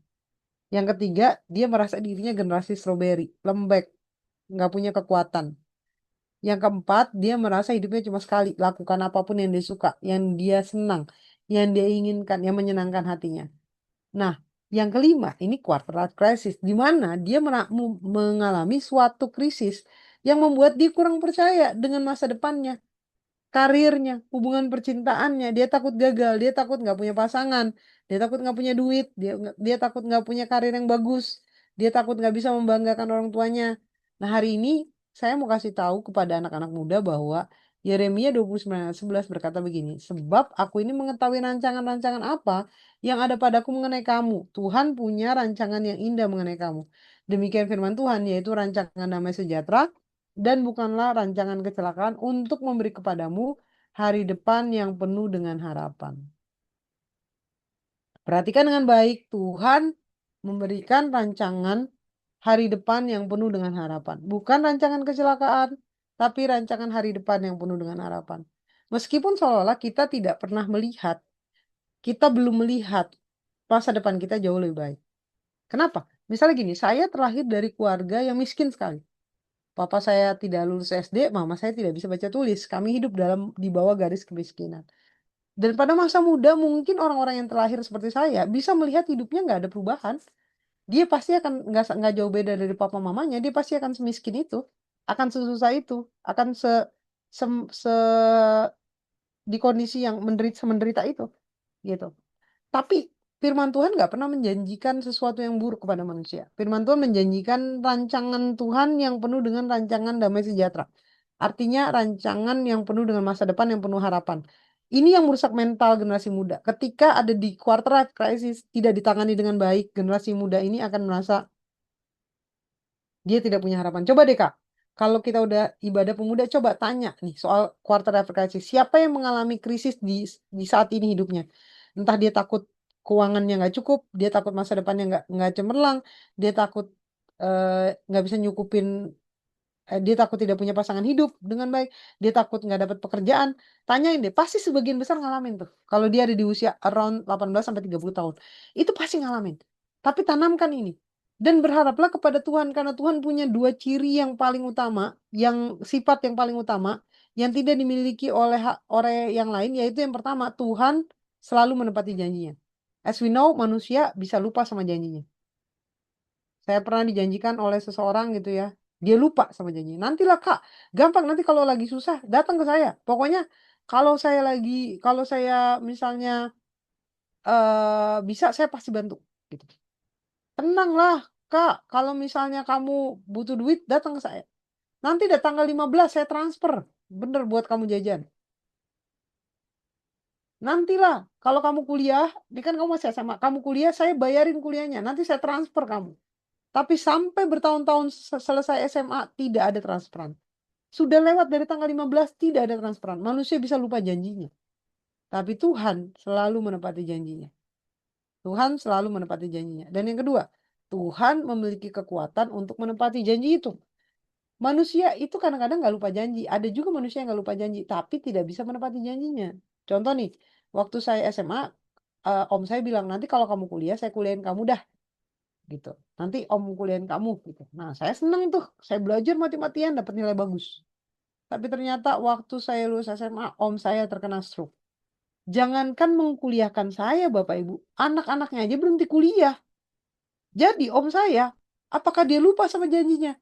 Yang ketiga, dia merasa dirinya generasi strawberry, lembek, nggak punya kekuatan. Yang keempat, dia merasa hidupnya cuma sekali, lakukan apapun yang dia suka, yang dia senang, yang dia inginkan, yang menyenangkan hatinya. Nah, yang kelima, ini quarter life crisis, di mana dia mengalami suatu krisis yang membuat dia kurang percaya dengan masa depannya, karirnya, hubungan percintaannya. Dia takut gagal, dia takut nggak punya pasangan, dia takut nggak punya duit, dia takut nggak punya karir yang bagus, dia takut nggak bisa membanggakan orang tuanya. Nah, hari ini saya mau kasih tahu kepada anak-anak muda bahwa Yeremia 29 ayat 11 berkata begini, sebab aku ini mengetahui rancangan-rancangan apa yang ada padaku mengenai kamu. Tuhan punya rancangan yang indah mengenai kamu. Demikian firman Tuhan, yaitu rancangan damai sejahtera dan bukanlah rancangan kecelakaan untuk memberi kepadamu hari depan yang penuh dengan harapan. Perhatikan dengan baik, Tuhan memberikan rancangan hari depan yang penuh dengan harapan. Bukan rancangan kecelakaan, tapi rancangan hari depan yang penuh dengan harapan. Meskipun seolah-olah kita tidak pernah melihat, kita belum melihat masa depan kita jauh lebih baik. Kenapa? Misalnya gini, saya terlahir dari keluarga yang miskin sekali. Papa saya tidak lulus SD, mama saya tidak bisa baca tulis. Kami hidup di bawah garis kemiskinan. Dan pada masa muda mungkin orang-orang yang terlahir seperti saya bisa melihat hidupnya nggak ada perubahan. Dia pasti akan nggak jauh beda dari papa mamanya. Dia pasti akan semiskin itu, akan sesusah itu, akan se, se di kondisi yang semenderita itu, gitu. Tapi firman Tuhan nggak pernah menjanjikan sesuatu yang buruk kepada manusia. Firman Tuhan menjanjikan rancangan Tuhan yang penuh dengan rancangan damai sejahtera. Artinya rancangan yang penuh dengan masa depan yang penuh harapan. Ini yang merusak mental generasi muda. Ketika ada di quarter life crisis, tidak ditangani dengan baik, generasi muda ini akan merasa dia tidak punya harapan. Coba deh Kak, kalau kita udah ibadah pemuda, coba tanya nih soal quarter life crisis. Siapa yang mengalami krisis di saat ini hidupnya? Entah dia takut keuangannya nggak cukup, dia takut masa depannya nggak cemerlang, dia takut nggak bisa nyukupin, dia takut tidak punya pasangan hidup dengan baik, dia takut nggak dapat pekerjaan. Tanyain deh, pasti sebagian besar ngalamin tuh. Kalau dia ada di usia around 18 sampai 30 tahun, itu pasti ngalamin. Tapi tanamkan ini. Dan berharaplah kepada Tuhan karena Tuhan punya dua ciri yang paling utama, yang sifat yang paling utama yang tidak dimiliki oleh yang lain, yaitu yang pertama, Tuhan selalu menepati janjinya. As we know, manusia bisa lupa sama janjinya. Saya pernah dijanjikan oleh seseorang gitu ya. Dia lupa sama janjinya. Nantilah Kak, gampang nanti kalau lagi susah datang ke saya. Pokoknya kalau saya misalnya bisa saya pasti bantu gitu. Tenanglah, Kak. Kalau misalnya kamu butuh duit, datang ke saya. Nanti deh tanggal 15 saya transfer. Bener buat kamu jajan. Nantilah, kalau kamu kuliah, ini kan kamu masih SMA, kamu kuliah, saya bayarin kuliahnya. Nanti saya transfer kamu. Tapi sampai bertahun-tahun selesai SMA, tidak ada transferan. Sudah lewat dari tanggal 15, tidak ada transferan. Manusia bisa lupa janjinya. Tapi Tuhan selalu menepati janjinya. Tuhan selalu menepati janjinya. Dan yang kedua, Tuhan memiliki kekuatan untuk menepati janji itu. Manusia itu kadang-kadang nggak lupa janji. Ada juga manusia yang nggak lupa janji, tapi tidak bisa menepati janjinya. Contoh nih, waktu saya SMA, om saya bilang, nanti kalau kamu kuliah, saya kuliahin kamu dah. Gitu. Nanti om kuliahin kamu. Gitu. Nah, saya seneng tuh. Saya belajar mati-matian, dapat nilai bagus. Tapi ternyata waktu saya lulus SMA, om saya terkena stroke. Jangankan mengkuliahkan saya, Bapak Ibu. Anak-anaknya aja berhenti kuliah. Jadi om saya, apakah dia lupa sama janjinya?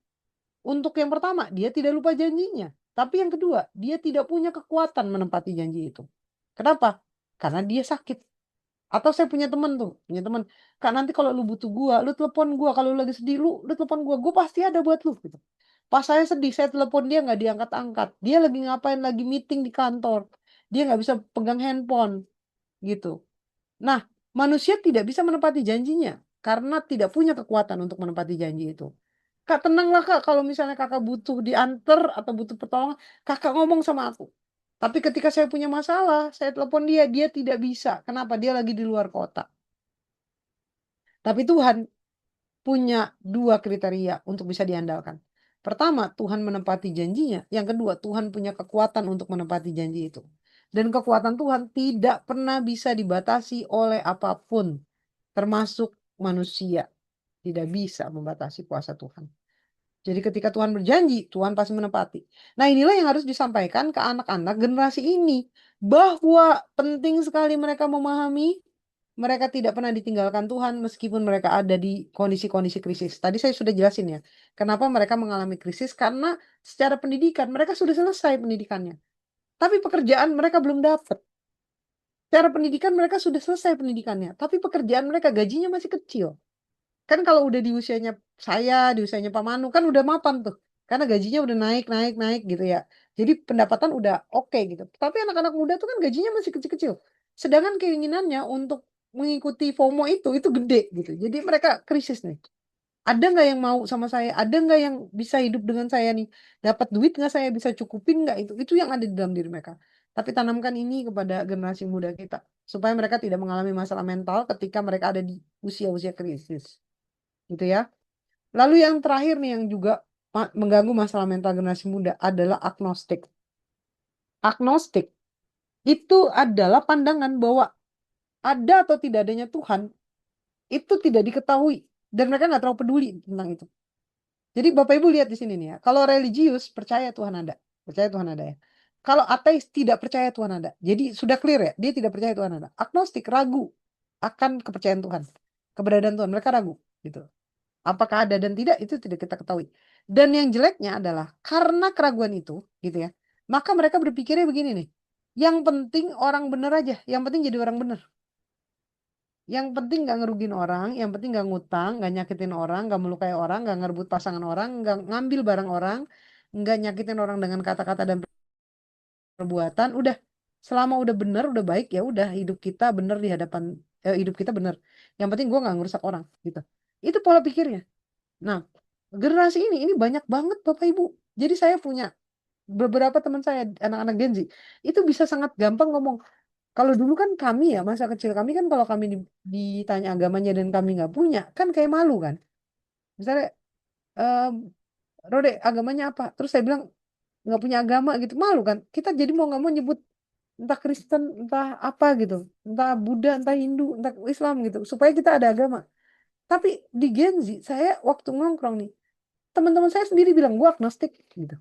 Untuk yang pertama, dia tidak lupa janjinya. Tapi yang kedua, dia tidak punya kekuatan menempati janji itu. Kenapa? Karena dia sakit. Atau saya punya teman tuh, punya teman. Kak nanti kalau lu butuh gua, lu telepon gua. Kalau lu lagi sedih, lu telepon gua. Gua pasti ada buat lu. Gitu. Pas saya sedih, saya telepon dia nggak diangkat-angkat. Dia lagi ngapain? Lagi meeting di kantor. Dia nggak bisa pegang handphone. Gitu. Nah, manusia tidak bisa menepati janjinya karena tidak punya kekuatan untuk menepati janji itu. Kak, tenanglah Kak, kalau misalnya Kakak butuh diantar atau butuh pertolongan, Kakak ngomong sama aku. Tapi ketika saya punya masalah, saya telepon dia, dia tidak bisa. Kenapa? Dia lagi di luar kota. Tapi Tuhan punya dua kriteria untuk bisa diandalkan. Pertama, Tuhan menepati janjinya. Yang kedua, Tuhan punya kekuatan untuk menepati janji itu. Dan kekuatan Tuhan tidak pernah bisa dibatasi oleh apapun, termasuk manusia. Tidak bisa membatasi kuasa Tuhan. Jadi ketika Tuhan berjanji, Tuhan pasti menepati. Nah inilah yang harus disampaikan ke anak-anak generasi ini. Bahwa penting sekali mereka memahami, mereka tidak pernah ditinggalkan Tuhan meskipun mereka ada di kondisi-kondisi krisis. Tadi saya sudah jelasin ya, kenapa mereka mengalami krisis, karena secara pendidikan mereka sudah selesai pendidikannya. Tapi pekerjaan mereka belum dapat. Secara pendidikan mereka sudah selesai pendidikannya, tapi pekerjaan mereka gajinya masih kecil. Kan kalau udah di usianya saya, di usianya Pak Manu, kan udah mapan tuh. karena gajinya udah naik naik naik gitu ya. Jadi pendapatan udah oke gitu. Tapi anak-anak muda tuh kan gajinya masih kecil-kecil. Sedangkan keinginannya untuk mengikuti FOMO itu gede gitu. Jadi mereka krisis nih. Ada nggak yang mau sama saya? Ada nggak yang bisa hidup dengan saya nih? Dapat duit nggak, saya bisa cukupin nggak itu? Itu yang ada di dalam diri mereka. Tapi tanamkan ini kepada generasi muda kita supaya mereka tidak mengalami masalah mental ketika mereka ada di usia-usia krisis, gitu ya. Lalu yang terakhir nih yang juga mengganggu masalah mental generasi muda adalah agnostik. Agnostik itu adalah pandangan bahwa ada atau tidak adanya Tuhan itu tidak diketahui dan mereka nggak terlalu peduli tentang itu. Jadi Bapak Ibu lihat di sini nih ya. Kalau religius percaya Tuhan ada, percaya Tuhan ada ya. Kalau ateis tidak percaya Tuhan ada. Jadi sudah clear ya, dia tidak percaya Tuhan ada. Agnostik ragu akan kepercayaan Tuhan, keberadaan Tuhan. Mereka ragu gitu. Apakah ada dan tidak itu tidak kita ketahui. Dan yang jeleknya adalah karena keraguan itu, gitu ya. Maka mereka berpikirnya begini nih. Yang penting orang bener aja, yang penting jadi orang bener. Yang penting nggak ngerugin orang, yang penting nggak ngutang, nggak nyakitin orang, nggak melukai orang, nggak ngerebut pasangan orang, nggak ngambil barang orang, nggak nyakitin orang dengan kata-kata dan perbuatan. Udah, selama udah bener, udah baik ya udah hidup kita bener di hadapan hidup kita bener. Yang penting gue nggak ngerusak orang gitu. Itu pola pikirnya. Nah, generasi ini banyak banget Bapak Ibu. Jadi saya punya beberapa teman saya anak-anak Gen Z itu bisa sangat gampang ngomong. Kalau dulu kan kami ya masa kecil kami kan kalau kami ditanya agamanya dan kami nggak punya kan kayak malu kan. Misalnya ehm, Rode agamanya apa? Terus saya bilang nggak punya agama gitu malu kan. Kita jadi mau nggak mau nyebut entah Kristen entah apa gitu, entah Buddha entah Hindu entah Islam gitu supaya kita ada agama. Tapi di Gen Z saya waktu nongkrong nih teman-teman saya sendiri bilang gua agnostik gitu.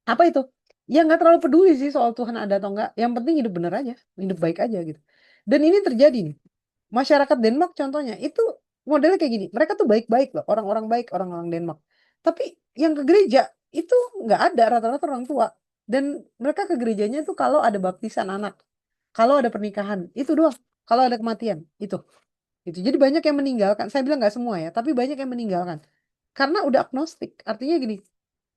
Apa itu? Ya nggak terlalu peduli sih soal Tuhan ada atau enggak. Yang penting hidup bener aja, hidup baik aja gitu. Dan ini terjadi nih. Masyarakat Denmark contohnya itu modelnya kayak gini. Mereka tuh baik-baik loh, orang-orang baik, orang-orang Denmark. Tapi yang ke gereja itu nggak ada rata-rata orang tua. Dan mereka ke gerejanya tuh kalau ada baptisan anak, kalau ada pernikahan, itu doang. Kalau ada kematian, itu. Itu. Jadi banyak yang meninggalkan. Saya bilang nggak semua ya, tapi banyak yang meninggalkan. Karena udah agnostik. Artinya gini,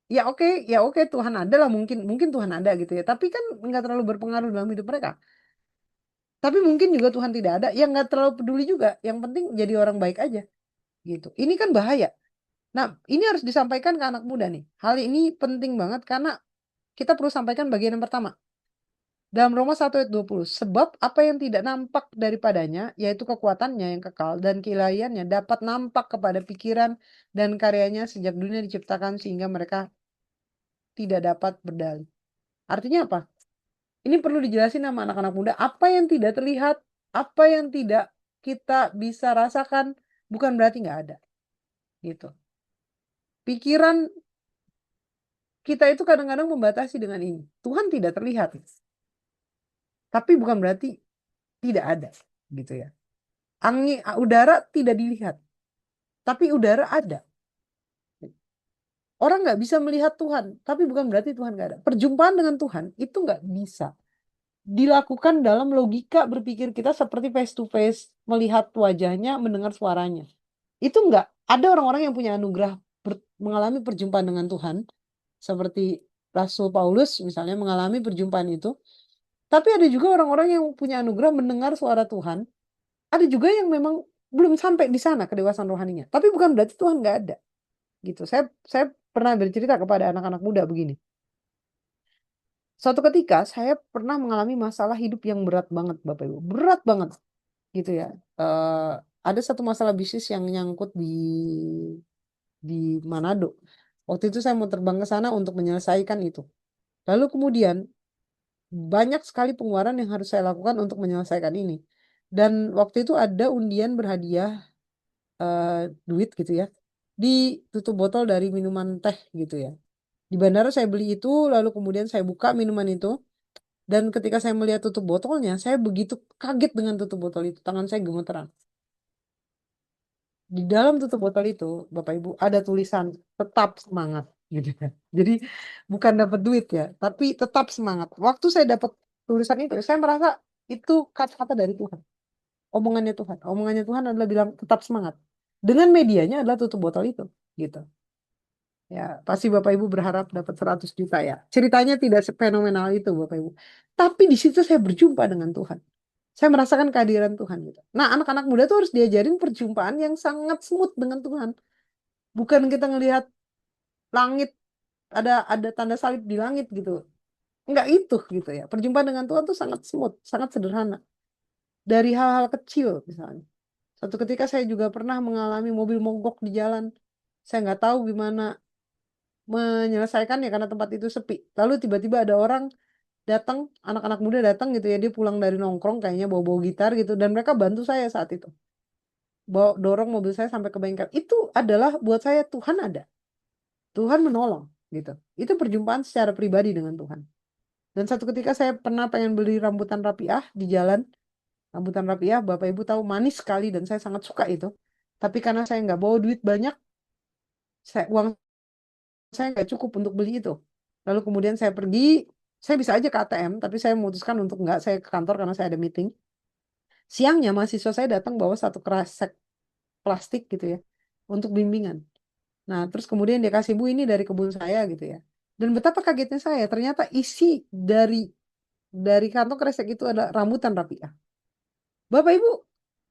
ya oke Tuhan ada lah mungkin mungkin Tuhan ada gitu ya. Tapi kan nggak terlalu berpengaruh dalam hidup mereka. Tapi mungkin juga Tuhan tidak ada, yang nggak terlalu peduli juga. Yang penting jadi orang baik aja gitu. Ini kan bahaya. Nah, ini harus disampaikan ke anak muda nih. Hal ini penting banget karena kita perlu sampaikan bagian yang pertama. Dalam Roma 1 ayat 20. Sebab apa yang tidak nampak daripadanya, yaitu kekuatannya yang kekal dan keilahiannya dapat nampak kepada pikiran dan karyanya sejak dunia diciptakan sehingga mereka tidak dapat berdalih. Artinya apa? Ini perlu dijelasin sama anak-anak muda. Apa yang tidak terlihat, apa yang tidak kita bisa rasakan, bukan berarti nggak ada. Gitu. Pikiran kita itu kadang-kadang membatasi dengan ini. Tuhan tidak terlihat. Tapi bukan berarti tidak ada. Gitu ya. Angin, udara tidak dilihat. Tapi udara ada. Orang nggak bisa melihat Tuhan. Tapi bukan berarti Tuhan nggak ada. Perjumpaan dengan Tuhan itu nggak bisa dilakukan dalam logika berpikir kita seperti face to face, melihat wajahnya, mendengar suaranya. Itu enggak. Ada orang-orang yang punya anugerah mengalami perjumpaan dengan Tuhan, seperti Rasul Paulus misalnya mengalami perjumpaan itu. Tapi ada juga orang-orang yang punya anugerah mendengar suara Tuhan. Ada juga yang memang belum sampai di sana kedewasaan rohaninya. Tapi bukan berarti Tuhan nggak ada. Gitu. Saya pernah bercerita kepada anak-anak muda begini. Suatu ketika saya pernah mengalami masalah hidup yang berat banget, Bapak Ibu. Berat banget gitu ya. Eh, ada satu masalah bisnis yang nyangkut di Manado. Waktu itu saya mau terbang ke sana untuk menyelesaikan itu. Lalu kemudian banyak sekali pengeluaran yang harus saya lakukan untuk menyelesaikan ini. Dan waktu itu ada undian berhadiah eh, duit gitu ya. Di tutup botol dari minuman teh gitu ya. Di bandara saya beli itu, lalu kemudian saya buka minuman itu. Dan ketika saya melihat tutup botolnya, saya begitu kaget dengan tutup botol itu. Tangan saya gemeteran. Di dalam tutup botol itu, Bapak Ibu, ada tulisan tetap semangat gitu ya. Jadi bukan dapat duit ya, tapi tetap semangat. Waktu saya dapat tulisan itu, saya merasa itu kata-kata dari Tuhan. Omongannya Tuhan. Omongannya Tuhan adalah bilang tetap semangat. Dengan medianya adalah tutup botol itu, gitu. Ya, pasti Bapak Ibu berharap dapat 100 juta ya. Ceritanya tidak fenomenal itu Bapak Ibu. Tapi di situ saya berjumpa dengan Tuhan. Saya merasakan kehadiran Tuhan gitu. Nah, anak-anak muda tuh harus diajarin perjumpaan yang sangat smooth dengan Tuhan. Bukan kita ngelihat langit ada tanda salib di langit gitu. Enggak itu gitu ya. Perjumpaan dengan Tuhan tuh sangat smooth, sangat sederhana. Dari hal-hal kecil misalnya. Satu ketika saya juga pernah mengalami mobil mogok di jalan. Saya nggak tahu gimana menyelesaikannya karena tempat itu sepi. Lalu tiba-tiba ada orang datang, anak-anak muda datang gitu ya, dia pulang dari nongkrong kayaknya bawa-bawa gitar gitu dan mereka bantu saya saat itu. Bawa dorong mobil saya sampai ke bengkel. Itu adalah buat saya Tuhan ada. Tuhan menolong gitu. Itu perjumpaan secara pribadi dengan Tuhan. Dan satu ketika saya pernah pengen beli rambutan rapiah di jalan, rambutan rapiah, Bapak Ibu tahu manis sekali dan saya sangat suka itu. Tapi karena saya nggak bawa duit banyak, uang saya nggak cukup untuk beli itu. Lalu kemudian saya pergi, saya bisa aja ke ATM, tapi saya memutuskan untuk nggak, saya ke kantor karena saya ada meeting. Siangnya mahasiswa saya datang bawa satu kresek plastik gitu ya, untuk bimbingan. Nah, terus kemudian dia kasih, Bu, ini dari kebun saya gitu ya. Dan betapa kagetnya saya, ternyata isi dari kantong kresek itu ada rambutan rapiah. Bapak Ibu,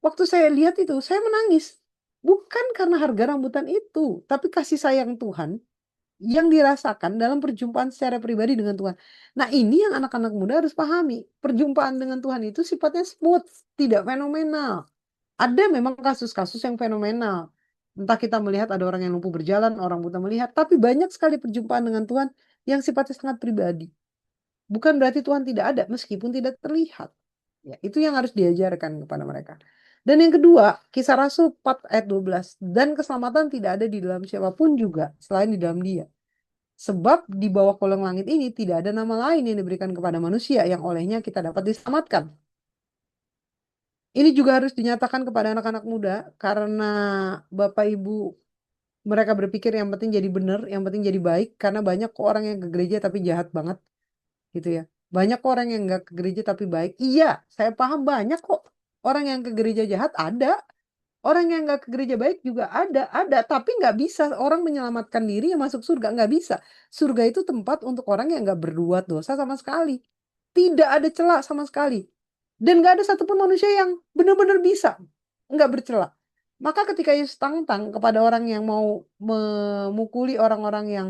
waktu saya lihat itu, saya menangis. Bukan karena harga rambutan itu, tapi kasih sayang Tuhan yang dirasakan dalam perjumpaan secara pribadi dengan Tuhan. Nah, ini yang anak-anak muda harus pahami. Perjumpaan dengan Tuhan itu sifatnya smooth, tidak fenomenal. Ada memang kasus-kasus yang fenomenal. Entah kita melihat ada orang yang lumpuh berjalan, orang buta melihat, tapi banyak sekali perjumpaan dengan Tuhan yang sifatnya sangat pribadi. Bukan berarti Tuhan tidak ada, meskipun tidak terlihat. Ya, itu yang harus diajarkan kepada mereka. Dan yang kedua, Kisah Rasul 4 ayat 12. Dan keselamatan tidak ada di dalam siapapun juga, selain di dalam Dia. Sebab di bawah kolong langit ini tidak ada nama lain yang diberikan kepada manusia yang olehnya kita dapat diselamatkan. Ini juga harus dinyatakan kepada anak-anak muda karena Bapak Ibu mereka berpikir yang penting jadi benar, yang penting jadi baik karena banyak kok orang yang ke gereja tapi jahat banget gitu ya. Banyak kok orang yang nggak ke gereja tapi baik. Iya, saya paham banyak kok orang yang ke gereja jahat ada. Orang yang nggak ke gereja baik juga ada, tapi nggak bisa orang menyelamatkan diri yang masuk surga, nggak bisa. Surga itu tempat untuk orang yang nggak berbuat dosa sama sekali. Tidak ada celah sama sekali. Dan nggak ada satupun manusia yang benar-benar bisa, nggak bercela. Maka ketika Yesus tantang kepada orang yang mau memukuli orang-orang yang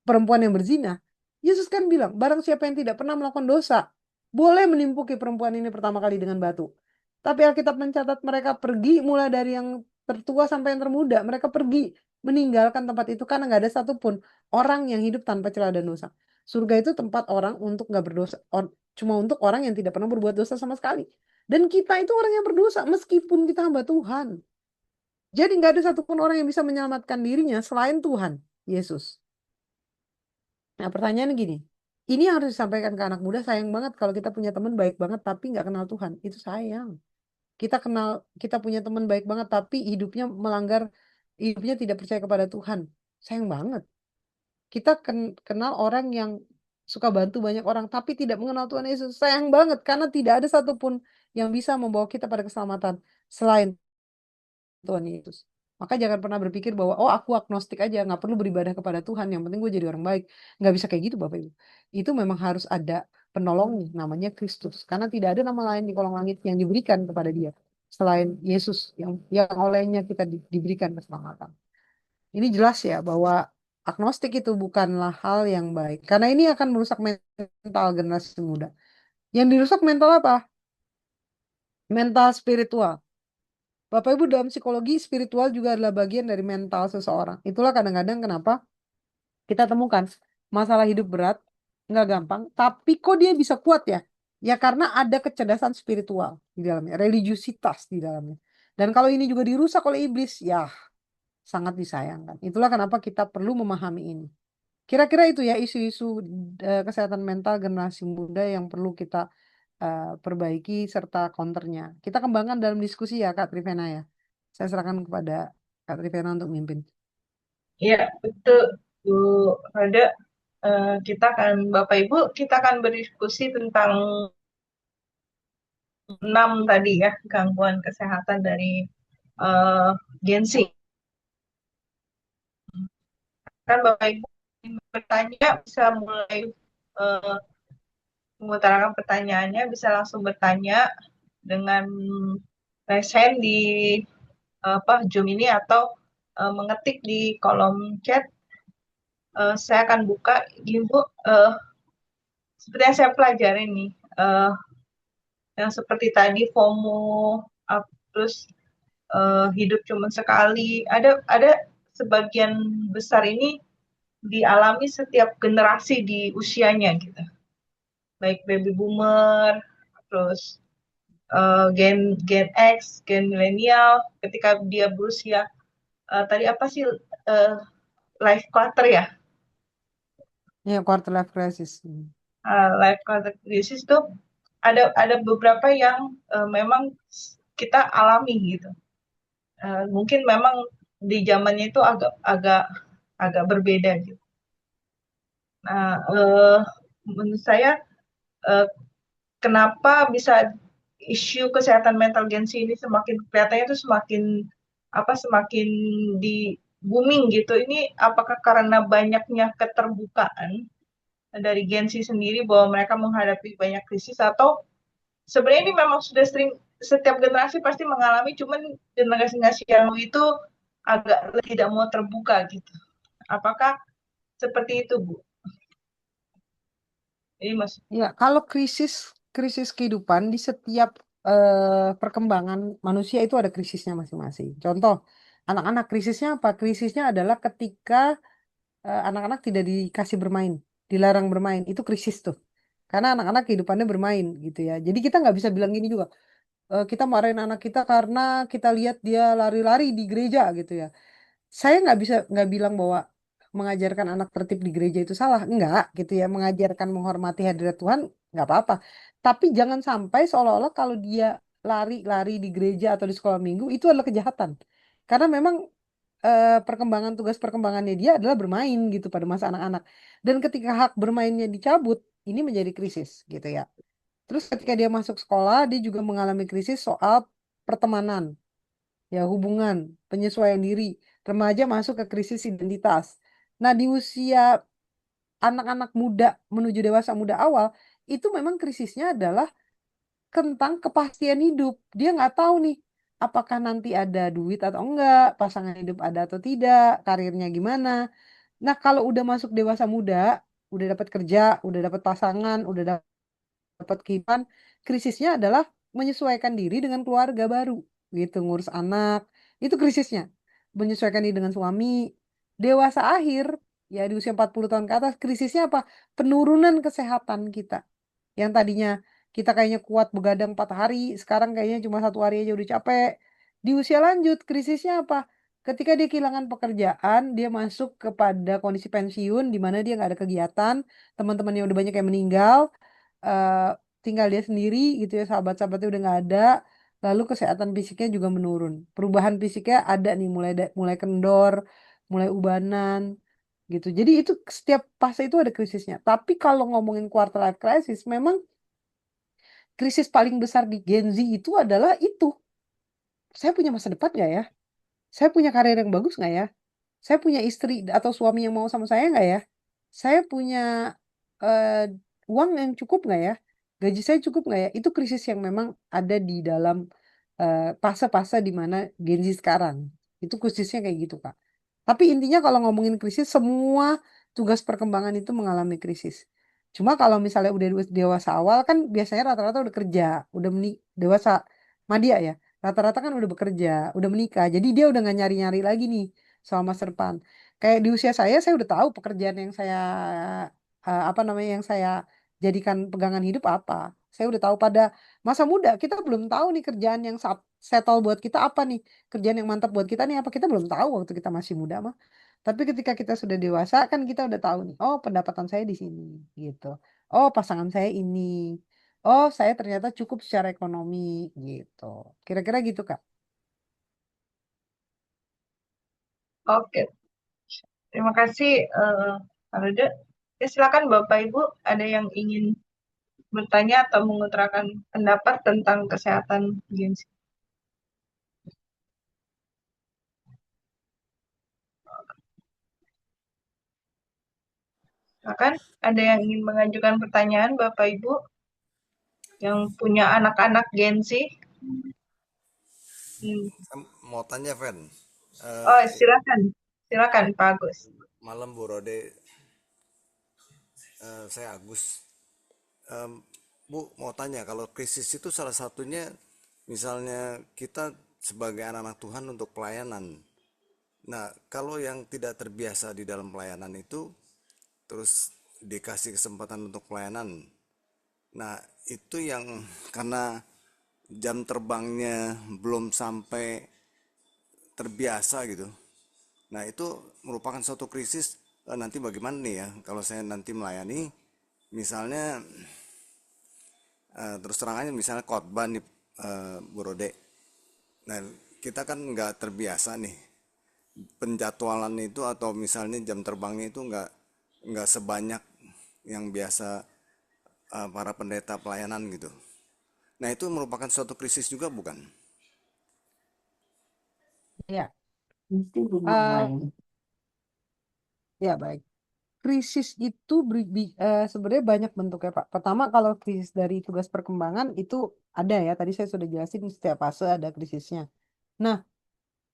perempuan yang berzina, Yesus kan bilang, barang siapa yang tidak pernah melakukan dosa, boleh menimpuki perempuan ini pertama kali dengan batu. Tapi Alkitab mencatat mereka pergi mulai dari yang tertua sampai yang termuda. Mereka pergi meninggalkan tempat itu karena nggak ada satupun orang yang hidup tanpa celah dan dosa. Surga itu tempat orang untuk nggak berdosa, cuma untuk orang yang tidak pernah berbuat dosa sama sekali. Dan kita itu orang yang berdosa meskipun kita hamba Tuhan. Jadi nggak ada satupun orang yang bisa menyelamatkan dirinya selain Tuhan, Yesus. Nah, pertanyaannya gini, ini yang harus disampaikan ke anak muda, sayang banget kalau kita punya teman baik banget tapi nggak kenal Tuhan. Itu sayang. Kita kenal, kita punya teman baik banget tapi hidupnya tidak percaya kepada Tuhan. Sayang banget. Kita kenal orang yang suka bantu banyak orang tapi tidak mengenal Tuhan Yesus. Sayang banget karena tidak ada satupun yang bisa membawa kita pada keselamatan selain Tuhan Yesus. Maka jangan pernah berpikir bahwa, oh aku agnostik aja, nggak perlu beribadah kepada Tuhan, yang penting gue jadi orang baik. Nggak bisa kayak gitu Bapak Ibu. Itu memang harus ada penolong namanya Kristus. Karena tidak ada nama lain di kolong langit yang diberikan kepada dia. Selain Yesus yang olehnya kita diberikan keselamatan. Ini jelas ya bahwa agnostik itu bukanlah hal yang baik. Karena ini akan merusak mental generasi muda. Yang dirusak mental apa? Mental spiritual. Bapak Ibu dalam psikologi spiritual juga adalah bagian dari mental seseorang. Itulah kadang-kadang kenapa kita temukan masalah hidup berat, nggak gampang, tapi kok dia bisa kuat ya? Ya karena ada kecerdasan spiritual di dalamnya, religiusitas di dalamnya. Dan kalau ini juga dirusak oleh iblis, ya sangat disayangkan. Itulah kenapa kita perlu memahami ini. Kira-kira itu ya isu-isu kesehatan mental generasi muda yang perlu kita perbaiki serta counternya. Kita kembangkan dalam diskusi ya Kak Trivena ya. Saya serahkan kepada Kak Trivena untuk mimpin. Iya, betul, Bu Roda. Kita akan, Bapak Ibu, kita akan berdiskusi tentang 6 tadi ya, gangguan kesehatan dari Gen Z. Kan Bapak Ibu bertanya bisa mulai uh, mengutarakan pertanyaannya, bisa langsung bertanya dengan raise hand di Zoom ini atau mengetik di kolom chat. Saya akan buka, Ibu. Seperti yang saya pelajari nih, yang seperti tadi FOMO, terus hidup cuma sekali. Ada sebagian besar ini dialami setiap generasi di usianya gitu. Baik baby boomer, terus gen gen X, gen milenial, ketika dia berusia tadi apa sih life quarter ya? Ya, quarter life crisis. Life quarter crisis tuh ada beberapa yang memang kita alami gitu. Mungkin memang di zamannya itu agak agak agak berbeda gitu. Nah, menurut saya eh, kenapa bisa isu kesehatan mental Gen Z ini semakin kelihatannya itu semakin semakin di booming gitu. Ini apakah karena banyaknya keterbukaan dari Gen Z sendiri bahwa mereka menghadapi banyak krisis atau sebenarnya ini memang sudah sering setiap generasi pasti mengalami, cuman generasi yang itu agak tidak mau terbuka gitu. Apakah seperti itu, Bu? Ini Mas. Ya, kalau krisis krisis kehidupan di setiap perkembangan manusia itu ada krisisnya masing-masing. Contoh, anak-anak krisisnya apa? Krisisnya adalah ketika anak-anak tidak dikasih bermain, dilarang bermain, itu krisis tuh. Karena anak-anak kehidupannya bermain gitu ya. Jadi kita nggak bisa bilang gini juga, kita marahin anak kita karena kita lihat dia lari-lari di gereja gitu ya. Saya nggak bilang bahwa mengajarkan anak tertib di gereja itu salah, enggak gitu ya. Mengajarkan menghormati hadirat Tuhan nggak apa-apa. Tapi jangan sampai seolah-olah kalau dia lari-lari di gereja atau di sekolah minggu itu adalah kejahatan. Karena memang perkembangan tugas perkembangannya dia adalah bermain gitu pada masa anak-anak. Dan ketika hak bermainnya dicabut, ini menjadi krisis gitu ya. Terus ketika dia masuk sekolah, dia juga mengalami krisis soal pertemanan, ya hubungan, penyesuaian diri. Remaja masuk ke krisis identitas. Nah, di usia anak-anak muda menuju dewasa muda awal, itu memang krisisnya adalah tentang kepastian hidup. Dia nggak tahu nih, apakah nanti ada duit atau enggak, pasangan hidup ada atau tidak, karirnya gimana. Nah, kalau udah masuk dewasa muda, udah dapat kerja, udah dapat pasangan, udah dapat kehidupan, krisisnya adalah menyesuaikan diri dengan keluarga baru, gitu, ngurus anak, itu krisisnya. Menyesuaikan diri dengan suami. Dewasa akhir, ya di usia 40 tahun ke atas, krisisnya apa? Penurunan kesehatan kita. Yang tadinya kita kayaknya kuat begadang 4 hari, sekarang kayaknya cuma 1 hari aja udah capek. Di usia lanjut, krisisnya apa? Ketika dia kehilangan pekerjaan, dia masuk kepada kondisi pensiun, di mana dia nggak ada kegiatan, teman-temannya udah banyak yang meninggal, eh, tinggal dia sendiri gitu ya, sahabat-sahabatnya udah nggak ada, lalu kesehatan fisiknya juga menurun. Perubahan fisiknya ada nih, mulai kendor, mulai ubanan gitu. Jadi itu setiap fase itu ada krisisnya. Tapi kalau ngomongin quarter life crisis, memang krisis paling besar di Gen Z itu adalah itu. Saya punya masa depan nggak ya? Saya punya karir yang bagus nggak ya? Saya punya istri atau suami yang mau sama saya nggak ya? Saya punya eh, uang yang cukup nggak ya? Gaji saya cukup nggak ya? Itu krisis yang memang ada di dalam fase-fase di mana Gen Z sekarang. Itu krisisnya kayak gitu, Kak. Tapi intinya kalau ngomongin krisis, semua tugas perkembangan itu mengalami krisis. Cuma kalau misalnya udah dewasa awal kan biasanya rata-rata udah kerja, udah dewasa madya ya. Rata-rata kan udah bekerja, udah menikah. Jadi dia udah nggak nyari-nyari lagi nih soal masa depan. Kayak di usia saya udah tahu pekerjaan yang saya apa namanya yang saya jadikan pegangan hidup apa. Saya udah tahu pada masa muda kita belum tahu nih kerjaan yang settle buat kita apa nih. Kerjaan yang mantap buat kita nih apa kita belum tahu waktu kita masih muda mah. Tapi ketika kita sudah dewasa kan kita udah tahu nih, oh pendapatan saya di sini gitu. Oh pasangan saya ini. Oh saya ternyata cukup secara ekonomi gitu. Kira-kira gitu Kak. Oke, terima kasih Pak Rude. Ya, silakan Bapak Ibu, ada yang ingin bertanya atau mengutarakan pendapat tentang kesehatan gizi. Silakan, ada yang ingin mengajukan pertanyaan, Bapak Ibu, yang punya anak-anak Gen Z? Hmm. Mau tanya, Ven. Oh, Eh, silakan. Silakan, Pak Agus. Malam Bu Rode. Saya Agus. Bu, mau tanya, kalau krisis itu salah satunya, misalnya kita sebagai anak-anak Tuhan untuk pelayanan. Nah, kalau yang tidak terbiasa di dalam pelayanan itu, terus dikasih kesempatan untuk pelayanan. Nah, itu yang karena jam terbangnya belum sampai terbiasa gitu. Nah, itu merupakan suatu krisis. Nanti bagaimana nih ya kalau saya nanti melayani, misalnya terus terang aja misalnya khotbah nih, Bu Rode. Nah, kita kan nggak terbiasa nih penjadwalan itu, atau misalnya jam terbangnya itu nggak sebanyak yang biasa para pendeta pelayanan gitu. Nah, itu merupakan suatu krisis juga bukan? Ya, eh, ya baik. Krisis itu sebenarnya banyak bentuknya, Pak. Pertama, kalau krisis dari tugas perkembangan itu ada ya. Tadi saya sudah jelasin setiap fase ada krisisnya. Nah,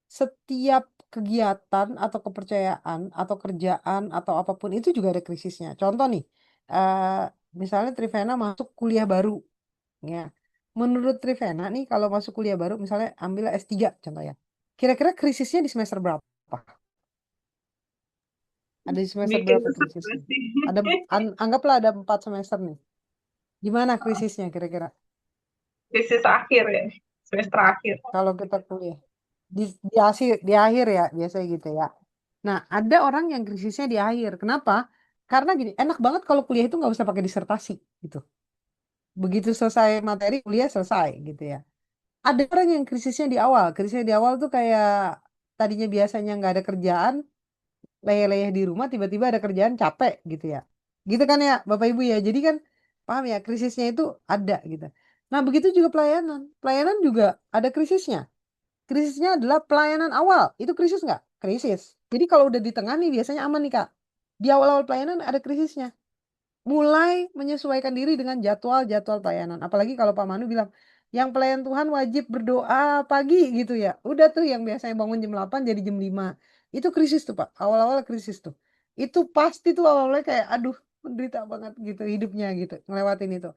setiap kegiatan atau kepercayaan atau kerjaan atau apapun itu juga ada krisisnya. Contoh nih, eh, misalnya Trivena masuk kuliah baru, ya. Menurut Trivena nih, kalau masuk kuliah baru, misalnya ambil S3 contoh ya. Kira-kira krisisnya di semester berapa? Ada di semester Bikin berapa kesel krisisnya? pasti. Anggaplah ada 4 semester nih. Gimana krisisnya kira-kira? Krisis akhir ya, semester akhir. Kalau kita kuliah di akhir ya biasanya gitu ya. Nah, ada orang yang krisisnya di akhir. Kenapa? Karena gini, enak banget kalau kuliah itu nggak usah pakai disertasi gitu. Begitu selesai materi kuliah selesai gitu ya. Ada orang yang krisisnya di awal. Krisisnya di awal tuh kayak tadinya biasanya nggak ada kerjaan, leyeh-leyeh di rumah, tiba-tiba ada kerjaan capek gitu ya. Gitu kan ya, Bapak Ibu ya. Jadi kan paham ya, krisisnya itu ada gitu. Nah, begitu juga pelayanan. Pelayanan juga ada krisisnya. Krisisnya adalah pelayanan awal. Itu krisis nggak? Krisis. Jadi kalau udah di tengah nih biasanya aman nih Kak. Di awal-awal pelayanan ada krisisnya. Mulai menyesuaikan diri dengan jadwal-jadwal pelayanan. Apalagi kalau Pak Manu bilang, yang pelayan Tuhan wajib berdoa pagi gitu ya. Udah tuh yang biasanya bangun jam 8 jadi jam 5. Itu krisis tuh Pak. Awal-awal krisis tuh. Itu pasti tuh awalnya kayak aduh menderita banget gitu hidupnya gitu. Ngelewatin itu.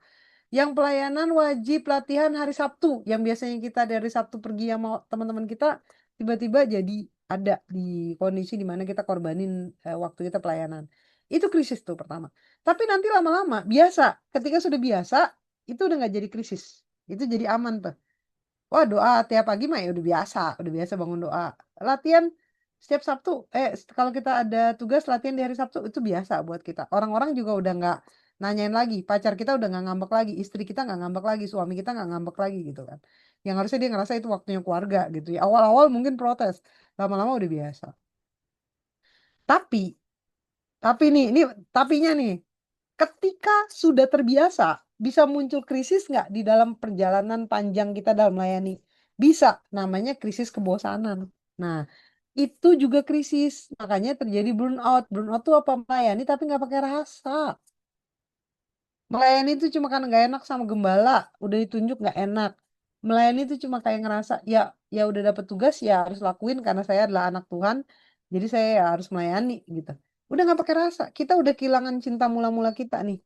Yang pelayanan wajib latihan hari Sabtu, yang biasanya kita dari Sabtu pergi sama teman-teman kita, tiba-tiba jadi ada di kondisi di mana kita korbanin waktu kita pelayanan. Itu krisis tuh pertama. Tapi nanti lama-lama biasa, ketika sudah biasa, itu udah nggak jadi krisis. Itu jadi aman tuh. Wah, doa tiap pagi mah ya udah biasa bangun doa. Latihan setiap Sabtu, kalau kita ada tugas latihan di hari Sabtu itu biasa buat kita. Orang-orang juga udah nggak nanyain lagi, pacar kita udah nggak ngambek lagi, istri kita nggak ngambek lagi, suami kita nggak ngambek lagi gitu kan. Yang harusnya dia ngerasa itu waktunya keluarga gitu ya. Awal-awal mungkin protes, lama-lama udah biasa. Tapi, ini tapinya nih, ketika sudah terbiasa, bisa muncul krisis nggak di dalam perjalanan panjang kita dalam melayani? Bisa, namanya krisis kebosanan. Nah, itu juga krisis. Makanya terjadi burnout. Burnout tuh apa? Melayani tapi nggak pakai rasa. Melayani itu cuma karena nggak enak sama gembala, udah ditunjuk nggak enak. Melayani itu cuma kayak ngerasa, ya ya udah dapet tugas ya harus lakuin karena saya adalah anak Tuhan, jadi saya ya harus melayani gitu. Udah nggak pakai rasa. Kita udah kehilangan cinta mula-mula kita nih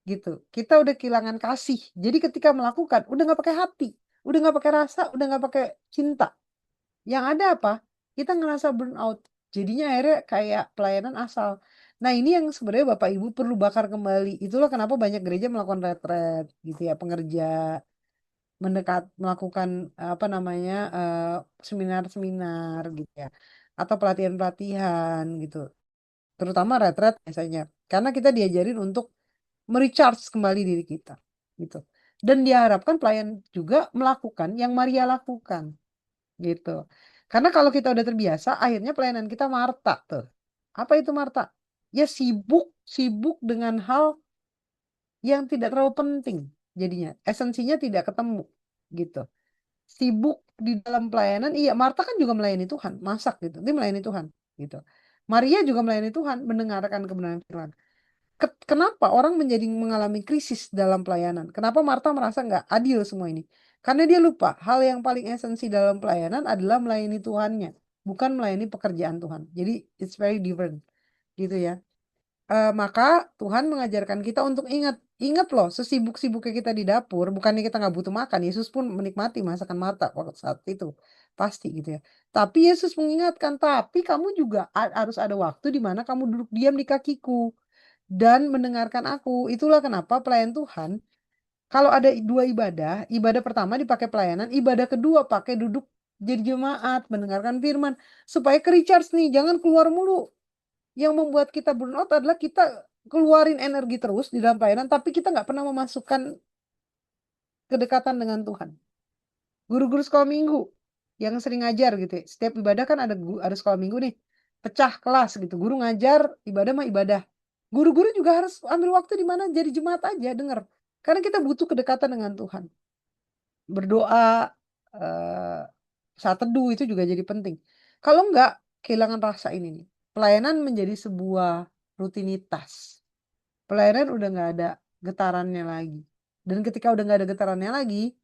gitu. Kita udah kehilangan kasih. Jadi ketika melakukan, udah nggak pakai hati, udah nggak pakai rasa, udah nggak pakai cinta. Yang ada apa? Kita ngerasa burnout. Jadinya akhirnya kayak pelayanan asal. Nah ini yang sebenarnya Bapak Ibu perlu bakar kembali. Itulah kenapa banyak gereja melakukan retret gitu ya, pengerja melakukan apa namanya seminar-seminar gitu ya, atau pelatihan-pelatihan gitu. Terutama retret biasanya, karena kita diajarin untuk merecharge kembali diri kita gitu. Dan diharapkan pelayan juga melakukan yang Maria lakukan gitu. Karena kalau kita udah terbiasa, akhirnya pelayanan kita Marta tuh. Apa itu Marta? Ya sibuk, sibuk dengan hal yang tidak terlalu penting jadinya. Esensinya tidak ketemu gitu. Sibuk di dalam pelayanan, iya Marta kan juga melayani Tuhan, masak gitu. Dia melayani Tuhan gitu. Maria juga melayani Tuhan, mendengarkan kebenaran firman. Kenapa orang menjadi mengalami krisis dalam pelayanan? Kenapa Marta merasa nggak adil semua ini? Karena dia lupa hal yang paling esensi dalam pelayanan adalah melayani Tuhannya, bukan melayani pekerjaan Tuhan. Jadi it's very different, gitu ya. Maka Tuhan mengajarkan kita untuk ingat loh, sesibuk-sibuknya kita di dapur, bukannya kita nggak butuh makan. Yesus pun menikmati masakan Marta waktu saat itu, pasti gitu ya. Tapi Yesus mengingatkan, tapi kamu juga harus ada waktu di mana kamu duduk diam di kakiku dan mendengarkan aku. Itulah kenapa pelayan Tuhan, kalau ada dua ibadah, ibadah pertama dipakai pelayanan, ibadah kedua pakai duduk jadi jemaat, mendengarkan firman, supaya ke recharge nih, jangan keluar mulu. Yang membuat kita burn out adalah kita keluarin energi terus di dalam pelayanan, tapi kita nggak pernah memasukkan kedekatan dengan Tuhan. Guru-guru sekolah minggu yang sering ngajar gitu ya. Setiap ibadah kan ada sekolah minggu nih. Pecah kelas gitu. Guru ngajar, ibadah mah ibadah. Guru-guru juga harus ambil waktu di mana jadi jemaat aja, denger. Karena kita butuh kedekatan dengan Tuhan. Berdoa, eh, saat teduh itu juga jadi penting. Kalau enggak, kehilangan rasa ini nih. Pelayanan menjadi sebuah rutinitas. Pelayanan udah nggak ada getarannya lagi. Dan ketika udah nggak ada getarannya lagi,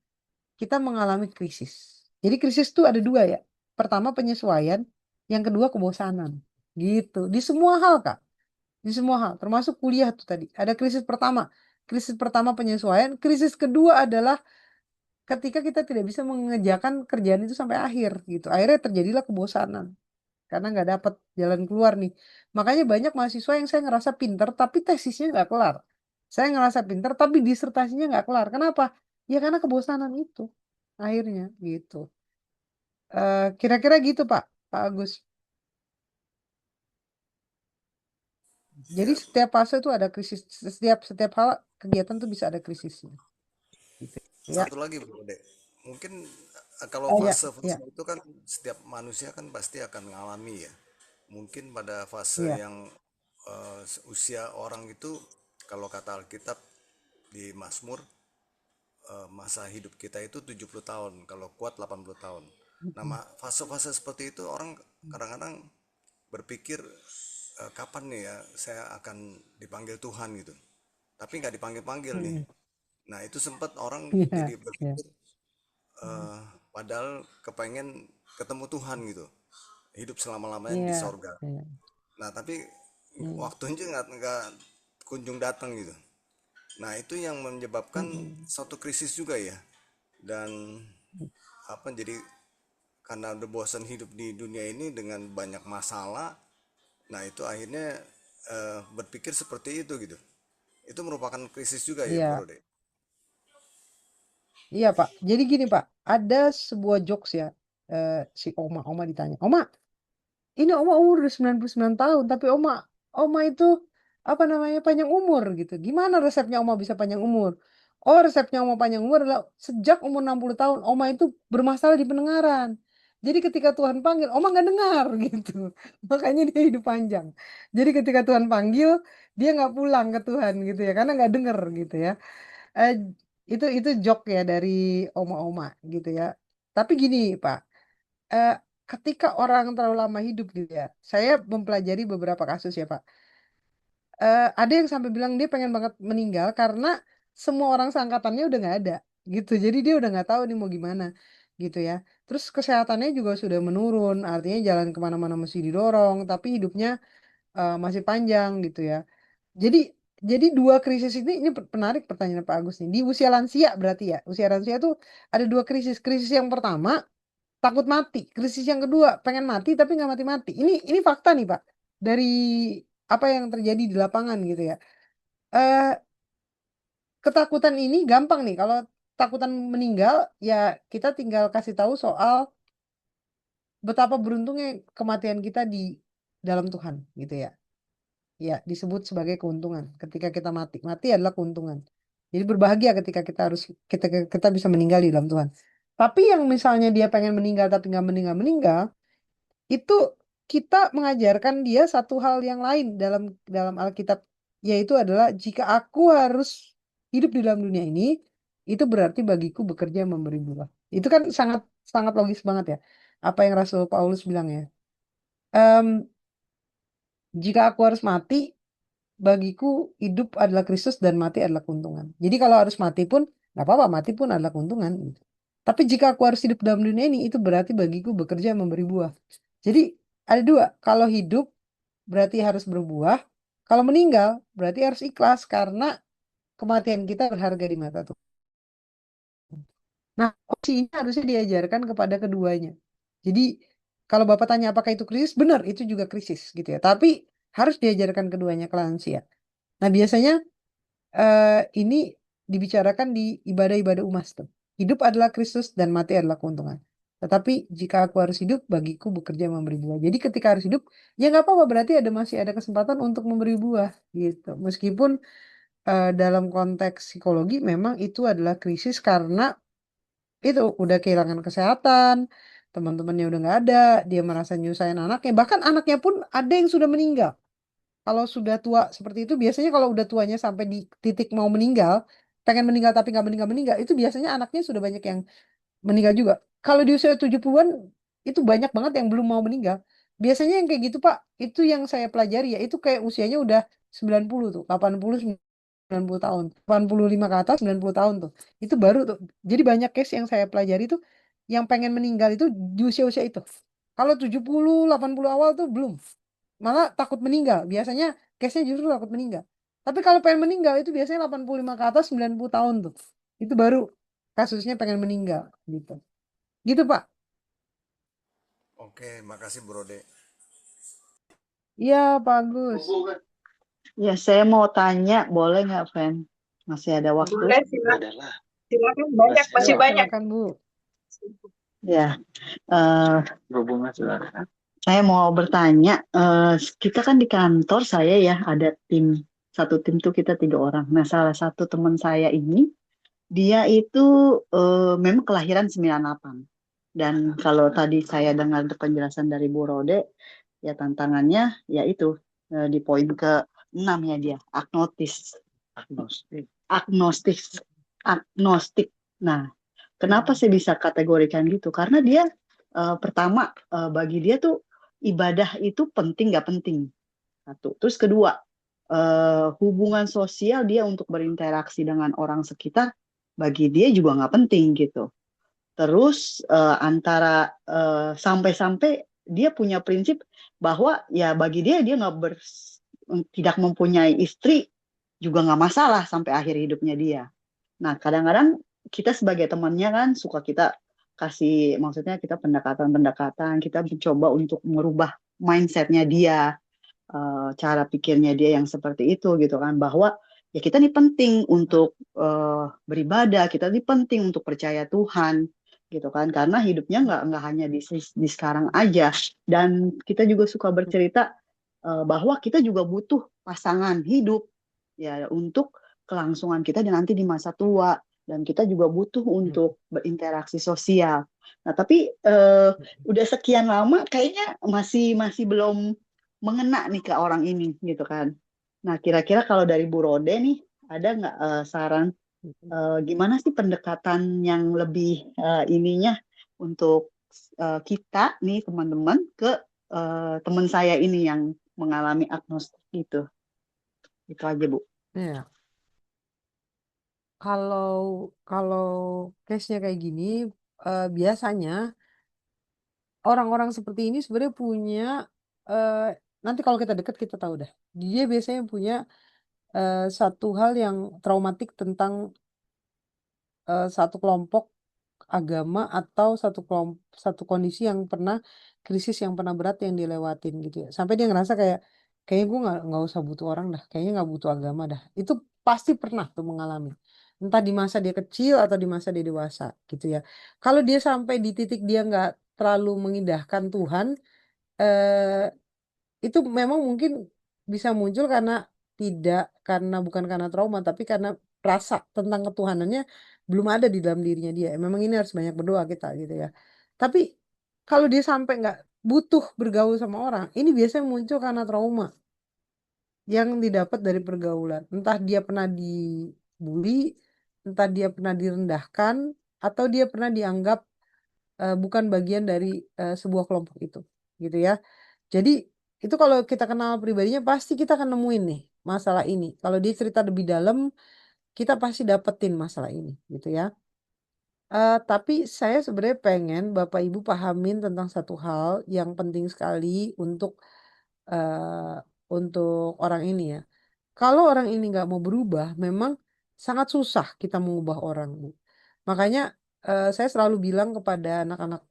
kita mengalami krisis. Jadi krisis tuh ada dua ya. Pertama penyesuaian, yang kedua kebosanan. Gitu. Di semua hal, Kak. Di semua hal, termasuk kuliah tuh tadi. Ada krisis pertama. Krisis pertama penyesuaian, krisis kedua adalah ketika kita tidak bisa mengerjakan kerjaan itu sampai akhir gitu. Akhirnya terjadilah kebosanan karena nggak dapat jalan keluar nih. Makanya banyak mahasiswa yang saya ngerasa pinter tapi tesisnya nggak kelar. Saya ngerasa pinter tapi disertasinya nggak kelar. Kenapa? Ya karena kebosanan itu akhirnya gitu. Kira-kira gitu Pak Agus. Jadi Ya, setiap fase itu ada krisis, setiap hal kegiatan tuh bisa ada krisisnya. Gitu. Ya, satu lagi Bro Dek. Mungkin kalau ya, fase-fase ya, itu kan setiap manusia kan pasti akan mengalami ya. Mungkin pada fase ya, yang usia orang itu kalau kata Alkitab di Mazmur masa hidup kita itu 70 tahun, kalau kuat 80 tahun. Nah, fase-fase seperti itu orang kadang-kadang berpikir kapan nih ya saya akan dipanggil Tuhan gitu. Tapi nggak dipanggil-panggil nih. Mm, Nah, itu sempat orang jadi ya, ya, berpikir eh, padahal kepengen ketemu Tuhan gitu. Hidup selama-lamanya di ya, sorga. ya, Nah, tapi mm, waktunya nggak kunjung datang gitu. Nah, itu yang menyebabkan mm, satu krisis juga ya. Dan mm. apa jadi karena udah bosan hidup di dunia ini dengan banyak masalah, nah itu akhirnya berpikir seperti itu gitu. Itu merupakan krisis juga ya, Bro Iya, deh. iya Pak. Jadi gini Pak, ada sebuah jokes ya. Si Oma ditanya, Oma, ini Oma umur udah 99 tahun, tapi Oma itu apa namanya panjang umur gitu. Gimana resepnya Oma bisa panjang umur? Oh, resepnya Oma panjang umur adalah sejak umur 60 tahun Oma itu bermasalah di pendengaran. Jadi ketika Tuhan panggil, Oma nggak dengar gitu. Makanya dia hidup panjang. Jadi ketika Tuhan panggil, dia nggak pulang ke Tuhan gitu ya, karena nggak denger gitu ya. Eh, itu joke ya dari oma-oma gitu ya. Tapi gini Pak, eh, ketika orang terlalu lama hidup gitu ya, saya mempelajari beberapa kasus ya Pak. Ada yang sampai bilang dia pengen banget meninggal karena semua orang seangkatannya udah nggak ada gitu. Jadi dia udah nggak tahu nih mau gimana gitu ya. Terus kesehatannya juga sudah menurun, artinya jalan kemana-mana mesti didorong, tapi hidupnya masih panjang gitu ya. Jadi jadi dua krisis ini menarik pertanyaan Pak Agus nih. Di usia lansia berarti ya. Usia lansia tuh ada dua krisis. Krisis yang pertama takut mati. Krisis yang kedua pengen mati tapi nggak mati-mati. Ini fakta nih Pak. Dari apa yang terjadi di lapangan gitu ya. Eh Ketakutan ini gampang nih. Kalau takutan meninggal ya kita tinggal kasih tahu soal betapa beruntungnya kematian kita di dalam Tuhan gitu ya. Ya, disebut sebagai keuntungan. Ketika kita mati, mati adalah keuntungan. Jadi berbahagia ketika kita bisa meninggal di dalam Tuhan. Tapi yang misalnya dia pengen meninggal tapi nggak meninggal, itu kita mengajarkan dia satu hal yang lain dalam dalam Alkitab, yaitu adalah jika aku harus hidup di dalam dunia ini, itu berarti bagiku bekerja memberi buah. Itu kan sangat sangat logis banget ya. Apa yang Rasul Paulus bilang ya. Em, Jika aku harus mati, bagiku hidup adalah Kristus dan mati adalah keuntungan. Jadi kalau harus mati pun nggak apa-apa, mati pun adalah keuntungan gitu. Tapi jika aku harus hidup dalam dunia ini, itu berarti bagiku bekerja memberi buah. Jadi ada dua, kalau hidup berarti harus berbuah, kalau meninggal berarti harus ikhlas karena kematian kita berharga di mata Tuhan. Nah, opsi ini harusnya diajarkan kepada keduanya. Jadi, kalau Bapak tanya apakah itu krisis, benar, itu juga krisis gitu ya. Tapi harus diajarkan keduanya ke lansia. Nah, biasanya ini dibicarakan di ibadah-ibadah umas tuh. Hidup adalah Kristus dan mati adalah keuntungan. Tetapi jika aku harus hidup, bagiku bekerja memberi buah. Jadi ketika harus hidup, ya nggak apa-apa, berarti masih ada kesempatan untuk memberi buah gitu. Meskipun dalam konteks psikologi memang itu adalah krisis karena itu udah kehilangan kesehatan, teman-temannya udah nggak ada, dia merasa nyusahin anaknya, bahkan anaknya pun ada yang sudah meninggal. Kalau sudah tua seperti itu, biasanya kalau udah tuanya sampai di titik mau meninggal, pengen meninggal tapi nggak meninggal-meninggal, itu biasanya anaknya sudah banyak yang meninggal juga. Kalau di usia 70-an, itu banyak banget yang belum mau meninggal. Biasanya yang kayak gitu, Pak, itu yang saya pelajari ya, itu kayak usianya udah 90 tuh, 80, 90 tahun. 85 ke atas, 90 tahun tuh. Itu baru tuh. Jadi banyak case yang saya pelajari tuh, yang pengen meninggal itu di usia-usia itu. Kalau 70, 80 awal tuh belum. Malah takut meninggal. Biasanya case-nya justru takut meninggal. Tapi kalau pengen meninggal itu biasanya 85 ke atas, 90 tahun tuh. Itu baru kasusnya pengen meninggal gitu. Gitu, Pak. Oke, makasih Brode. Iya, Pak Agus. Ya, saya mau tanya, boleh nggak, Fen? Masih ada waktu? Boleh, silakan. Banyak, masih Ya, banyak. silakan, Bu. Ya, eh, saya mau bertanya. Kita kan di kantor saya ya ada tim, satu tim tuh kita 3 orang. Nah, salah satu teman saya ini, dia itu memang kelahiran 98. Dan kalau tadi saya dengar penjelasan dari Bu Rode, ya tantangannya ya itu di poin ke-6 ya dia agnostis. Agnostik. Agnostik. Nah, kenapa saya bisa kategorikan gitu? Karena dia pertama bagi dia tuh ibadah itu penting nggak penting. Satu. Terus kedua, hubungan sosial dia untuk berinteraksi dengan orang sekitar bagi dia juga nggak penting gitu. Terus antara sampai-sampai dia punya prinsip bahwa ya bagi dia tidak mempunyai istri juga nggak masalah sampai akhir hidupnya dia. Nah, kadang-kadang kita sebagai temannya kan suka kita kasih, maksudnya kita pendekatan-pendekatan, kita mencoba untuk merubah mindsetnya dia, cara pikirnya dia yang seperti itu gitu kan, bahwa ya kita ini penting untuk beribadah, kita ini penting untuk percaya Tuhan gitu kan, karena hidupnya nggak hanya di sekarang aja, dan kita juga suka bercerita bahwa kita juga butuh pasangan hidup ya untuk kelangsungan kita dan nanti di masa tua, dan kita juga butuh untuk berinteraksi sosial. Nah, tapi udah sekian lama kayaknya masih masih belum mengena nih ke orang ini gitu kan. Nah, kira-kira kalau dari Bu Rode nih ada nggak saran gimana sih pendekatan yang lebih ininya untuk kita nih teman-teman ke teman saya ini yang mengalami agnostik gitu. Itu aja, Bu. Ya, kalau kalau case-nya kayak gini, biasanya orang-orang seperti ini sebenarnya punya eh, nanti kalau kita dekat kita tahu dah. Dia biasanya punya satu hal yang traumatik tentang satu kelompok agama atau satu kondisi yang pernah krisis yang pernah berat yang dilewatin gitu ya. Sampai dia ngerasa kayak kayaknya gue nggak usah butuh orang dah, kayaknya nggak butuh agama dah. Itu pasti pernah tuh mengalami. Entah di masa dia kecil atau di masa dia dewasa gitu ya. Kalau dia sampai di titik dia nggak terlalu mengindahkan Tuhan, eh, itu memang mungkin bisa muncul karena bukan karena trauma, tapi karena rasa tentang ketuhanannya belum ada di dalam dirinya dia. Memang ini harus banyak berdoa kita gitu ya. Tapi kalau dia sampai nggak butuh bergaul sama orang, ini biasanya muncul karena trauma yang didapat dari pergaulan. Entah dia pernah dibully, entah dia pernah direndahkan, atau dia pernah dianggap bukan bagian dari sebuah kelompok itu, gitu ya. Jadi Itu kalau kita kenal pribadinya pasti kita akan nemuin nih masalah ini. Kalau dia cerita lebih dalam, kita pasti dapetin masalah ini, gitu ya. Tapi saya sebenarnya pengen Bapak Ibu pahamin tentang satu hal yang penting sekali eh, untuk orang ini ya. Kalau orang ini nggak mau berubah, memang sangat susah kita mengubah orang, Bu. Makanya saya selalu bilang kepada anak-anak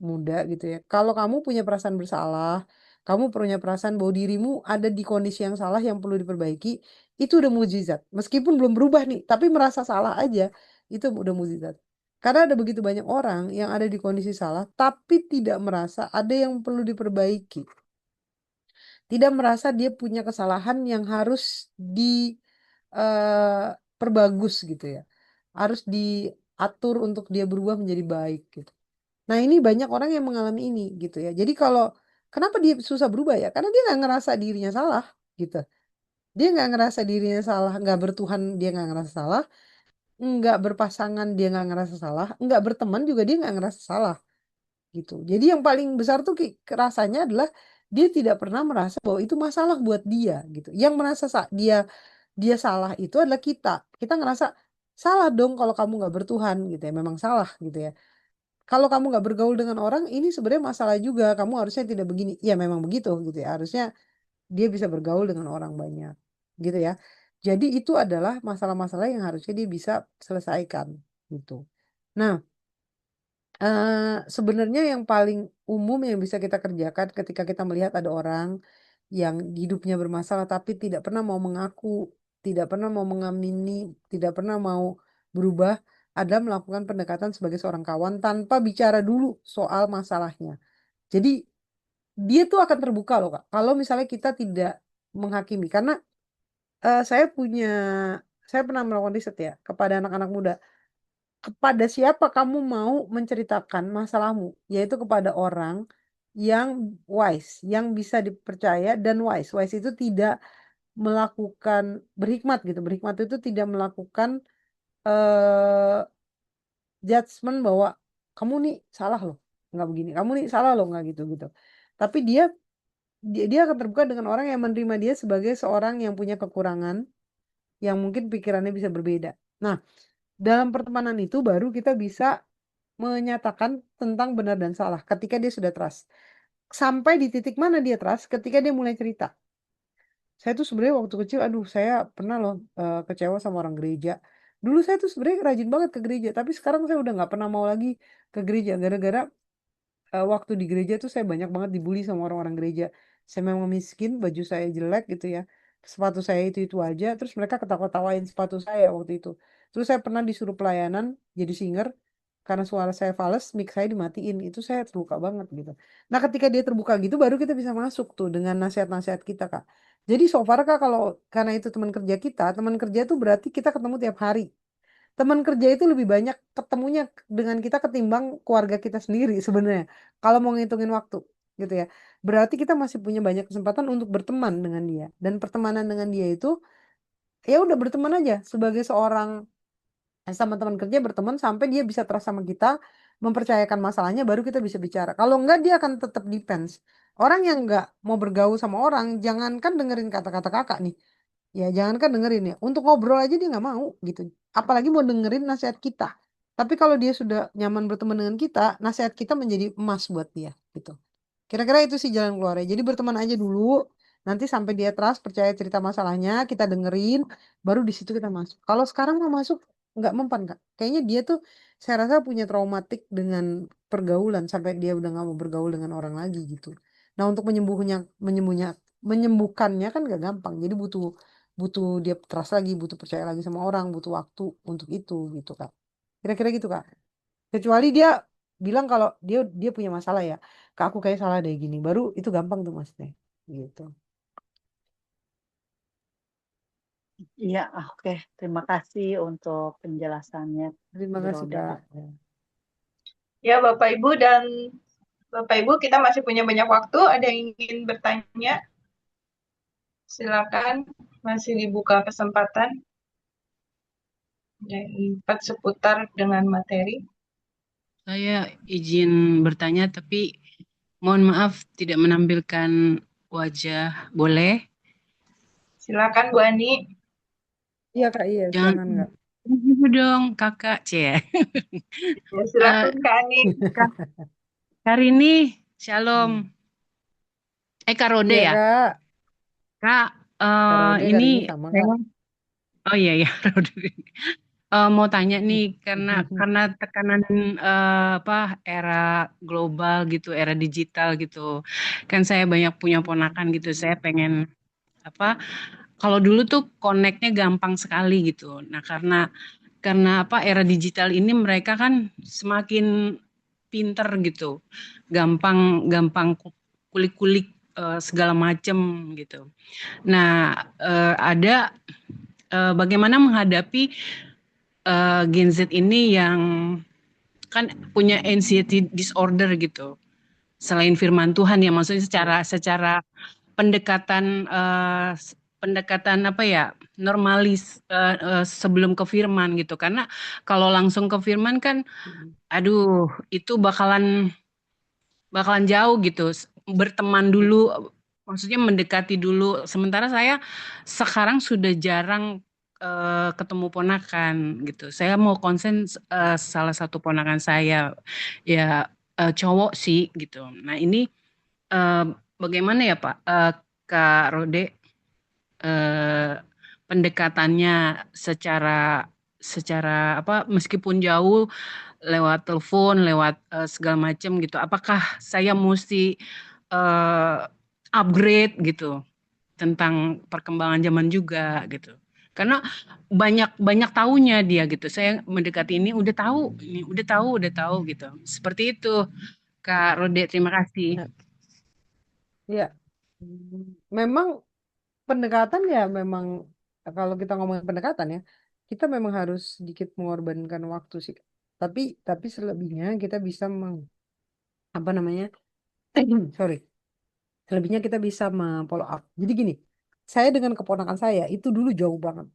muda gitu ya. Kalau kamu punya perasaan bersalah, kamu punya perasaan bahwa dirimu ada di kondisi yang salah yang perlu diperbaiki, itu udah mukjizat. Meskipun belum berubah nih, tapi merasa salah aja, itu udah mukjizat. Karena ada begitu banyak orang yang ada di kondisi salah, tapi tidak merasa ada yang perlu diperbaiki. Tidak merasa dia punya kesalahan yang harus diperbagus gitu ya. Harus diatur untuk dia berubah menjadi baik gitu. Nah, ini banyak orang yang mengalami ini gitu ya. Jadi kalau kenapa dia susah berubah ya? Karena dia nggak ngerasa dirinya salah gitu. Dia nggak ngerasa dirinya salah, nggak bertuhan dia nggak ngerasa salah, nggak berpasangan dia nggak ngerasa salah, nggak berteman juga dia nggak ngerasa salah gitu. Jadi yang paling besar tuh rasanya adalah dia tidak pernah merasa bahwa itu masalah buat dia gitu. Yang merasa dia dia salah itu adalah kita. Kita ngerasa salah dong kalau kamu nggak bertuhan gitu ya. Memang salah gitu ya. Kalau kamu nggak bergaul dengan orang, ini sebenarnya masalah juga. Kamu harusnya tidak begini. Ya memang begitu gitu ya. Harusnya dia bisa bergaul dengan orang banyak, gitu ya. Jadi itu adalah masalah-masalah yang harusnya dia bisa selesaikan, gitu. Nah, sebenarnya yang paling umum yang bisa kita kerjakan ketika kita melihat ada orang yang hidupnya bermasalah tapi tidak pernah mau mengaku, tidak pernah mau mengamini, tidak pernah mau berubah, adalah melakukan pendekatan sebagai seorang kawan tanpa bicara dulu soal masalahnya. Jadi dia tuh akan terbuka loh Kak. Kalau misalnya kita tidak menghakimi, karena eh, saya punya, saya pernah melakukan riset ya kepada anak-anak muda. Kepada siapa kamu mau menceritakan masalahmu, yaitu kepada orang yang wise, yang bisa dipercaya dan wise. Wise itu tidak melakukan berhikmat gitu. Berhikmat itu tidak melakukan eh judgement bahwa kamu nih salah loh, nggak begini. Kamu nih salah loh, nggak gitu gitu. Tapi dia akan terbuka dengan orang yang menerima dia sebagai seorang yang punya kekurangan, yang mungkin pikirannya bisa berbeda. Nah, dalam pertemanan itu baru kita bisa menyatakan tentang benar dan salah ketika dia sudah trust. Sampai di titik mana dia trust ketika dia mulai cerita. Saya tuh sebenarnya waktu kecil, aduh saya pernah loh kecewa sama orang gereja. Dulu saya tuh sebenarnya rajin banget ke gereja, tapi sekarang saya udah nggak pernah mau lagi ke gereja gara-gara waktu di gereja tuh saya banyak banget dibully sama orang-orang gereja. Saya memang miskin, baju saya jelek gitu ya. Sepatu saya itu aja, terus mereka ketawa-tawain sepatu saya waktu itu. Terus saya pernah disuruh pelayanan jadi singer karena suara saya fals, mic saya dimatiin. Itu saya terluka banget gitu. Nah, ketika dia terbuka gitu baru kita bisa masuk tuh dengan nasihat-nasihat kita, Kak. Jadi so far Kak, kalau karena itu teman kerja tuh berarti kita ketemu tiap hari. Teman kerja itu lebih banyak ketemunya dengan kita ketimbang keluarga kita sendiri sebenarnya. Kalau mau ngitungin waktu gitu ya. Berarti kita masih punya banyak kesempatan untuk berteman dengan dia. Dan pertemanan dengan dia itu ya udah berteman aja sebagai seorang sama teman kerja berteman sampai dia bisa trust sama kita, mempercayakan masalahnya baru kita bisa bicara. Kalau enggak dia akan tetap depends. Orang yang enggak mau bergaul sama orang, jangankan dengerin kata-kata kakak nih. Ya, jangankan dengerin ya. Untuk ngobrol aja dia nggak mau gitu. Apalagi mau dengerin nasihat kita. Tapi kalau dia sudah nyaman berteman dengan kita, nasihat kita menjadi emas buat dia gitu. Kira-kira itu sih jalan keluarnya. Jadi berteman aja dulu. Nanti sampai dia trust, percaya cerita masalahnya, kita dengerin, baru di situ kita masuk. Kalau sekarang mau masuk, nggak mempan, Kak. Kayaknya dia tuh, saya rasa punya traumatik dengan pergaulan, sampai dia udah nggak mau bergaul dengan orang lagi gitu. Nah, untuk menyembuhkannya kan nggak gampang. Jadi butuh butuh dia trust lagi, butuh percaya lagi sama orang, butuh waktu untuk itu gitu, Kak. Kira-kira gitu, Kak. Kecuali dia bilang kalau dia punya masalah ya, Kak aku kayak salah deh gini, baru itu gampang tuh maksudnya. Gitu. Iya, oke. Terima kasih untuk penjelasannya, Terima Bu kasih, Roda. Kak. Ya, Bapak Ibu dan Bapak Ibu, kita masih punya banyak waktu. Ada yang ingin bertanya? Silakan, masih dibuka kesempatan. Yang empat seputar dengan materi. Saya izin bertanya, tapi mohon maaf tidak menampilkan wajah. Boleh? Silakan Bu Ani. Iya Kak, iya Jangan silakan Kak. gitu dong, kakak. Ya, Eh, silakan Kak Ani. Kak Karini, shalom. Hmm. Kak Rode Iya ya? Kak, Kak, Kak Rode ini kali ini sama Kak. saya, oh iya ya, Rode. Mau tanya nih, karena tekanan apa era global gitu, era digital gitu, kan saya banyak punya ponakan gitu, saya pengen apa? Kalau dulu tuh connect-nya gampang sekali gitu. Nah, karena apa era digital ini mereka kan semakin pinter gitu, gampang gampang kulik-kulik segala macem gitu. Nah, ada bagaimana menghadapi Gen Z ini yang kan punya anxiety disorder gitu. Selain firman Tuhan ya, maksudnya secara pendekatan pendekatan apa ya normalis sebelum ke firman gitu. Karena kalau langsung ke firman kan, aduh itu bakalan bakalan jauh gitu. Berteman dulu, maksudnya mendekati dulu. Sementara saya sekarang sudah jarang ketemu ponakan gitu. Saya mau konsen salah satu ponakan saya, ya cowok sih gitu. Nah ini eh, bagaimana ya Pak, Kak Rode, eh, pendekatannya secara secara apa meskipun jauh lewat telepon, lewat segala macam gitu. Apakah saya mesti eh, upgrade gitu tentang perkembangan zaman juga gitu. Karena banyak banyak tahunya dia gitu. Saya mendekati ini udah tahu gitu. Seperti itu, Kak Rode. Terima kasih. Ya, iya. Memang pendekatan ya memang kalau kita ngomongin pendekatan ya, kita memang harus sedikit mengorbankan waktu sih. Tapi selebihnya kita bisa apa namanya? Sorry. Selebihnya kita bisa follow up. Jadi gini, saya dengan keponakan saya itu dulu jauh banget,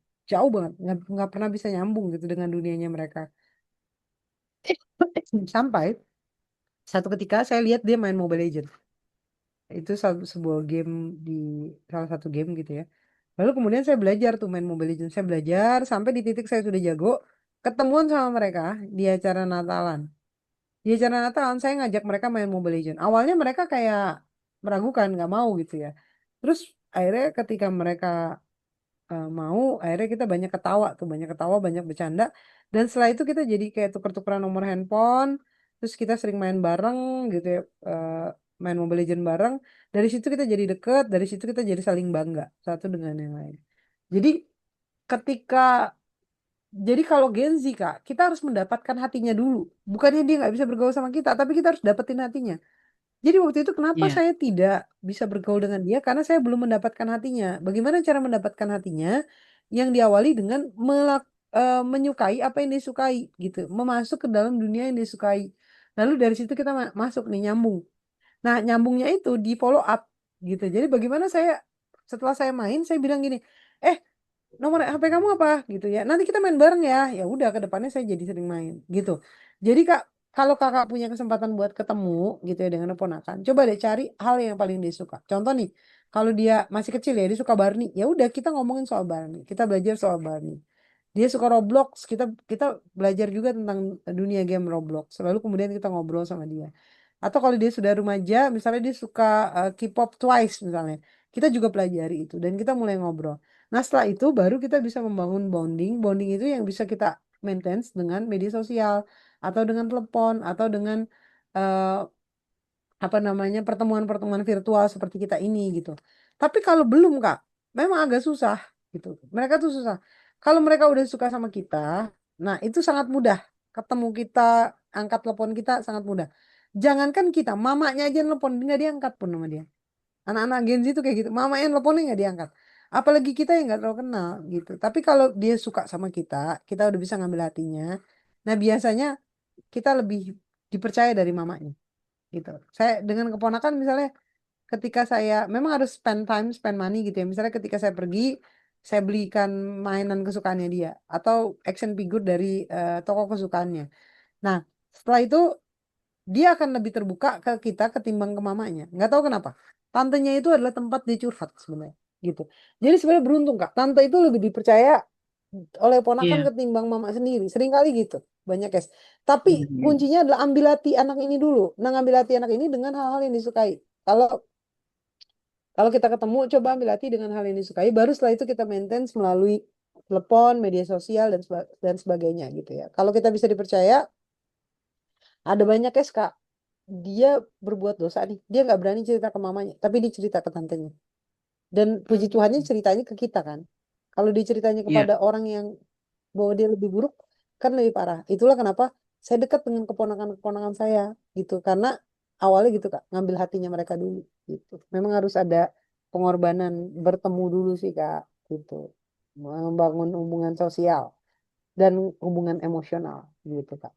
nggak pernah bisa nyambung gitu dengan dunianya mereka. Sampai satu ketika saya lihat dia main Mobile Legends. Itu sebuah game di salah satu game gitu ya. Lalu kemudian saya belajar tuh main Mobile Legends. Saya belajar sampai di titik saya sudah jago. Ketemuan sama mereka di acara Natalan. Di acara Natalan saya ngajak mereka main Mobile Legends. Awalnya mereka kayak meragukan, nggak mau gitu ya. Terus akhirnya ketika mereka mau, akhirnya kita banyak ketawa, banyak bercanda. Dan setelah itu kita jadi kayak tuker-tukeran nomor handphone. Terus kita sering main bareng gitu ya, main Mobile Legends bareng. Dari situ kita jadi deket, dari situ kita jadi saling bangga satu dengan yang lain. Jadi ketika jadi kalau Gen Z Kak, kita harus mendapatkan hatinya dulu. Bukannya dia nggak bisa bergaul sama kita, tapi kita harus dapetin hatinya. Jadi waktu itu kenapa Ya, saya tidak bisa bergaul dengan dia? Karena saya belum mendapatkan hatinya. Bagaimana cara mendapatkan hatinya? Yang diawali dengan menyukai apa yang disukai gitu, memasuk ke dalam dunia yang disukai. Lalu dari situ kita masuk nih nyambung. Nah nyambungnya itu di follow up gitu. Jadi bagaimana saya setelah saya main, saya bilang gini, eh nomor HP kamu apa gitu ya. Nanti kita main bareng ya. Ya udah ke depannya saya jadi sering main gitu. Jadi Kak, kalau Kakak punya kesempatan buat ketemu gitu ya dengan ponakan, coba deh cari hal yang paling dia suka. Contoh nih, kalau dia masih kecil ya dia suka Barney, ya udah kita ngomongin soal Barney. Kita belajar soal Barney. Dia suka Roblox, kita kita belajar juga tentang dunia game Roblox. Lalu kemudian kita ngobrol sama dia. Atau kalau dia sudah remaja, misalnya dia suka K-pop Twice misalnya, kita juga pelajari itu dan kita mulai ngobrol. Nah, setelah itu baru kita bisa membangun bonding. Bonding itu yang bisa kita maintain dengan media sosial atau dengan telepon atau dengan eh, apa namanya pertemuan-pertemuan virtual seperti kita ini gitu. Tapi kalau belum Kak, memang agak susah gitu. Mereka tuh susah. Kalau mereka udah suka sama kita, nah itu sangat mudah. Ketemu kita, angkat telepon kita sangat mudah. Jangankan kita, mamanya aja nelpon nggak diangkat pun sama dia. Anak-anak Gen Z itu kayak gitu. Mamanya nelponnya nggak diangkat. Apalagi kita yang nggak terlalu kenal gitu. Tapi kalau dia suka sama kita udah bisa ngambil hatinya. Nah biasanya kita lebih dipercaya dari mamanya gitu. Saya dengan keponakan misalnya ketika saya memang harus spend time, spend money gitu ya. Misalnya ketika saya pergi, saya belikan mainan kesukaannya dia atau action figure dari toko kesukaannya. Nah, setelah itu dia akan lebih terbuka ke kita ketimbang ke mamanya. Nggak tahu kenapa. Tantenya itu adalah tempat dia curhat sebenarnya, gitu. Jadi sebenarnya beruntung Kak, tante itu lebih dipercaya oleh ponakan Iya. ketimbang mama sendiri. Seringkali gitu, banyak guys. Tapi Iya. kuncinya adalah ambil hati anak ini dulu. Nah, ambil hati anak ini dengan hal-hal yang disukai. Kalau kalau kita ketemu, coba ambil hati dengan hal yang disukai. Baru setelah itu kita maintain melalui telepon, media sosial dan sebagainya gitu ya. Kalau kita bisa dipercaya, ada banyak guys Kak. Dia berbuat dosa nih. Dia nggak berani cerita ke mamanya, tapi dia cerita ke tantenya. Dan puji Tuhannya ceritanya ke kita kan. Kalau diceritanya Iya. kepada orang yang bahwa dia lebih buruk, kan lebih parah. Itulah kenapa saya dekat dengan keponakan-keponakan saya gitu. Karena awalnya gitu Kak, ngambil hatinya mereka dulu gitu. Memang harus ada pengorbanan bertemu dulu sih Kak gitu. Membangun hubungan sosial dan hubungan emosional gitu Kak.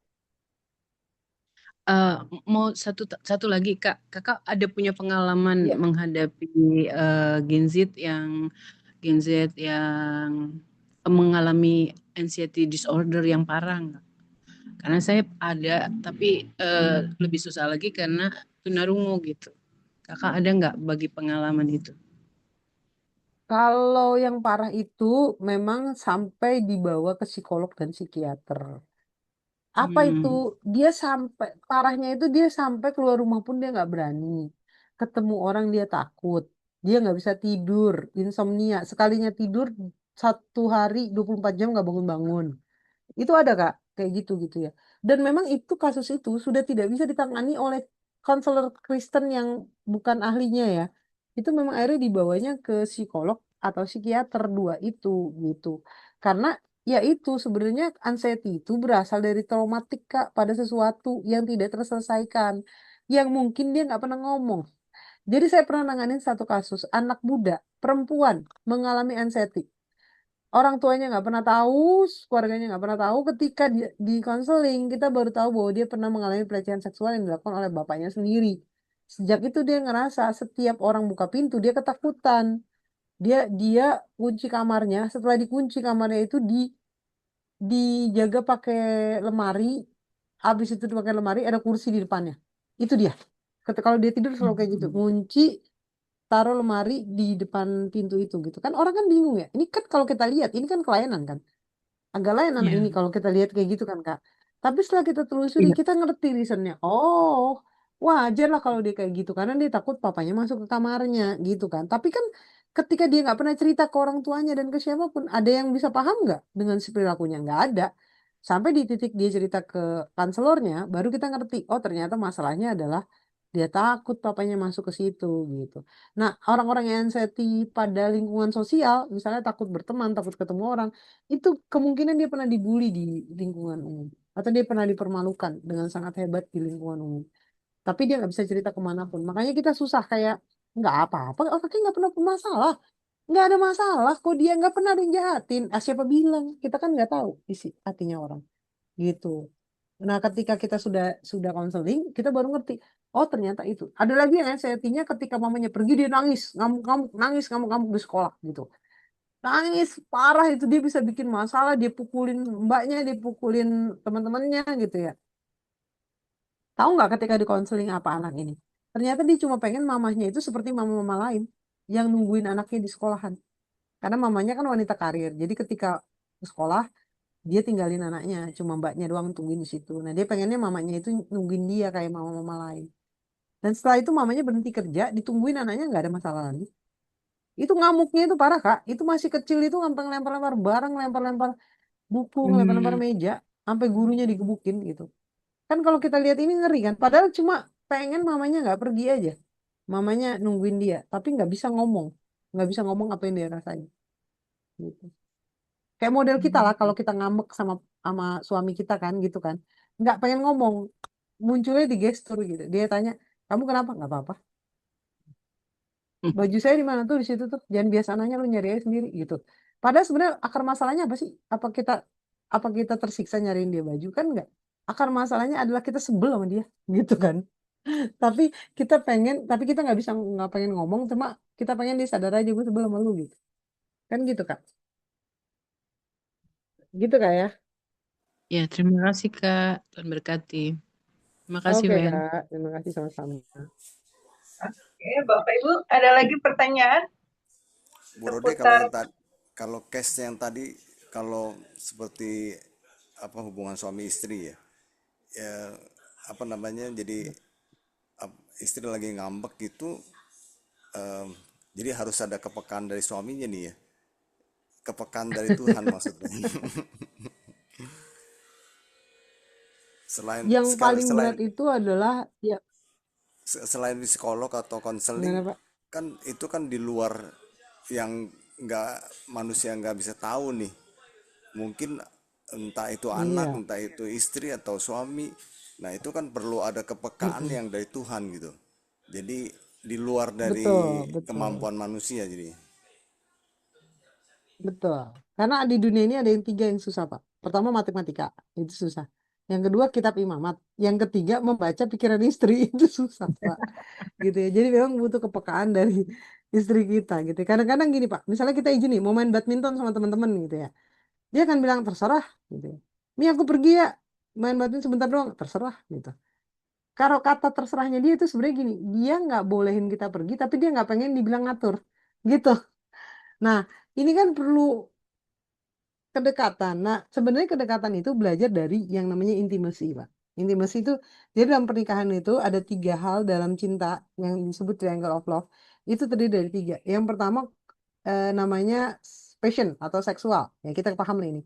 Eh, mau satu lagi Kak, Kakak ada punya pengalaman Iya. menghadapi Gen Z yang mengalami anxiety disorder yang parah nggak? Karena saya ada, tapi lebih susah lagi karena tunarungu gitu. Kakak ada nggak bagi pengalaman itu? Kalau yang parah itu memang sampai dibawa ke psikolog dan psikiater. Apa itu? Hmm. Dia sampai parahnya itu dia sampai keluar rumah pun dia nggak berani. Ketemu orang dia takut. Dia nggak bisa tidur, insomnia. Sekalinya tidur 1 hari 24 jam nggak bangun-bangun. Itu ada Kak, kayak gitu gitu ya. Dan memang itu kasus itu sudah tidak bisa ditangani oleh konselor Kristen yang bukan ahlinya ya. Itu memang akhirnya dibawanya ke psikolog atau psikiater dua itu gitu. Karena ya itu sebenarnya anxiety itu berasal dari traumatik Kak pada sesuatu yang tidak terselesaikan. Yang mungkin dia nggak pernah ngomong. Jadi saya pernah nanganin satu kasus anak muda perempuan mengalami anxiety. Orang tuanya nggak pernah tahu, keluarganya nggak pernah tahu. Ketika di konseling, kita baru tahu bahwa dia pernah mengalami pelecehan seksual yang dilakukan oleh bapaknya sendiri. Sejak itu dia ngerasa setiap orang buka pintu dia ketakutan. Dia kunci kamarnya. Setelah dikunci kamarnya itu dijaga pakai lemari. Habis itu dipakai lemari ada kursi di depannya. Itu dia. Kalau dia tidur selalu kayak gitu. Kunci taruh lemari di depan pintu itu gitu kan orang kan bingung ya ini kan kalau kita lihat ini kan kelainan kan agak lain anak Iya. ini kalau kita lihat kayak gitu kan Kak. Tapi setelah kita telusuri, Iya. kita ngerti reasonnya. Oh, wajar lah kalau dia kayak gitu karena dia takut papanya masuk ke kamarnya gitu kan. Tapi kan ketika dia nggak pernah cerita ke orang tuanya dan ke siapapun, ada yang bisa paham nggak dengan si perilakunya? Nggak ada. Sampai di titik dia cerita ke kanselornya, baru kita ngerti. Oh, ternyata masalahnya adalah dia takut papanya masuk ke situ gitu. Nah, orang-orang yang anxiety pada lingkungan sosial, misalnya takut berteman, takut ketemu orang, itu kemungkinan dia pernah dibully di lingkungan umum atau dia pernah dipermalukan dengan sangat hebat di lingkungan umum tapi dia nggak bisa cerita kemanapun makanya kita susah kayak nggak apa-apa orangnya nggak pernah bermasalah nggak ada masalah kok dia nggak pernah ada yang jahatin siapa bilang kita kan nggak tahu isi hatinya orang gitu. Nah, ketika kita sudah konseling, kita baru ngerti. Oh, ternyata itu. Ada lagi yang anxiety-nya ketika mamanya pergi dia nangis, ngamuk-ngamuk, nangis ngamuk-ngamuk di sekolah gitu. Nangis parah itu dia bisa bikin masalah, dia pukulin mbaknya, dia pukulin teman-temannya gitu ya. Tahu nggak ketika di konseling apa anak ini? Ternyata dia cuma pengen mamahnya itu seperti mama-mama lain yang nungguin anaknya di sekolahan. Karena mamanya kan wanita karir. Jadi ketika ke sekolah dia tinggalin anaknya, cuma mbaknya doang tungguin di situ. Nah dia pengennya mamanya itu nungguin dia kayak mama-mama lain. Dan setelah itu mamanya berhenti kerja, ditungguin anaknya nggak ada masalah lagi. Itu ngamuknya itu parah Kak. Itu masih kecil itu sampai lempar-lempar barang, lempar-lempar buku, lempar-lempar Hmm. meja, sampai gurunya digebukin gitu. Kan kalau kita lihat ini ngeri kan. Padahal cuma pengen mamanya nggak pergi aja. Mamanya nungguin dia, tapi nggak bisa ngomong. Nggak bisa ngomong apa yang dia rasain. Gitu. Kayak model kita lah, kalau kita ngambek sama sama suami kita kan gitu kan. Nggak pengen ngomong. Munculnya di gestur gitu. Dia tanya, kamu kenapa? Nggak apa-apa. Baju saya di mana tuh di situ tuh. Jangan biasa nanya lu nyari aja sendiri gitu. Padahal sebenarnya akar masalahnya apa sih? Apa kita tersiksa nyariin dia baju kan nggak? Akar masalahnya adalah kita sebel sama dia gitu kan. Tapi tapi kita nggak pengen ngomong, cuma kita pengen dia sadar aja gue sebel sama lu gitu. Kan gitu Kak. Gitu Kak ya. Ya, terima kasih Kak. Tuhan berkati. Terima kasih, Oke, Ben. Kak. Terima kasih sama-sama. Oke, Bapak Ibu, ada lagi pertanyaan Bu Rode, seputar kalau case yang tadi, kalau seperti apa hubungan suami istri ya, ya apa namanya, jadi istri lagi ngambek gitu, em, jadi harus ada kepekaan dari suaminya nih ya, kepekaan dari Tuhan maksudnya. Selain Yang sekali paling selain berat itu adalah ya selain psikolog atau konseling, gimana Pak? kan itu kan di luar yang nggak manusia nggak bisa tahu nih, mungkin entah itu anak, Iya, entah itu istri atau suami. Nah, itu kan perlu ada kepekaan mm-mm. yang dari Tuhan gitu. Jadi di luar dari Betul, betul, kemampuan manusia jadi. betul. Karena di dunia ini ada yang tiga yang susah Pak. Pertama matematika, itu susah. Yang kedua kitab imamat. Yang ketiga membaca pikiran istri, itu susah Pak. Gitu ya. Jadi memang butuh kepekaan dari istri kita gitu. Kadang-kadang gini Pak, misalnya kita izin nih mau main badminton sama teman-teman gitu ya. Dia akan bilang terserah gitu ya. Ini aku pergi ya main badminton sebentar doang, terserah gitu. Kalau kata terserahnya dia itu sebenarnya gini, dia nggak bolehin kita pergi, tapi dia nggak pengen dibilang ngatur, gitu. Nah, ini kan perlu kedekatan. Nah, sebenarnya kedekatan itu belajar dari yang namanya intimacy, Pak. Intimacy itu, jadi dalam pernikahan itu ada tiga hal dalam cinta yang disebut triangle of love. Itu terdiri dari tiga. Yang pertama namanya passion atau seksual. Ya, kita paham lah ini.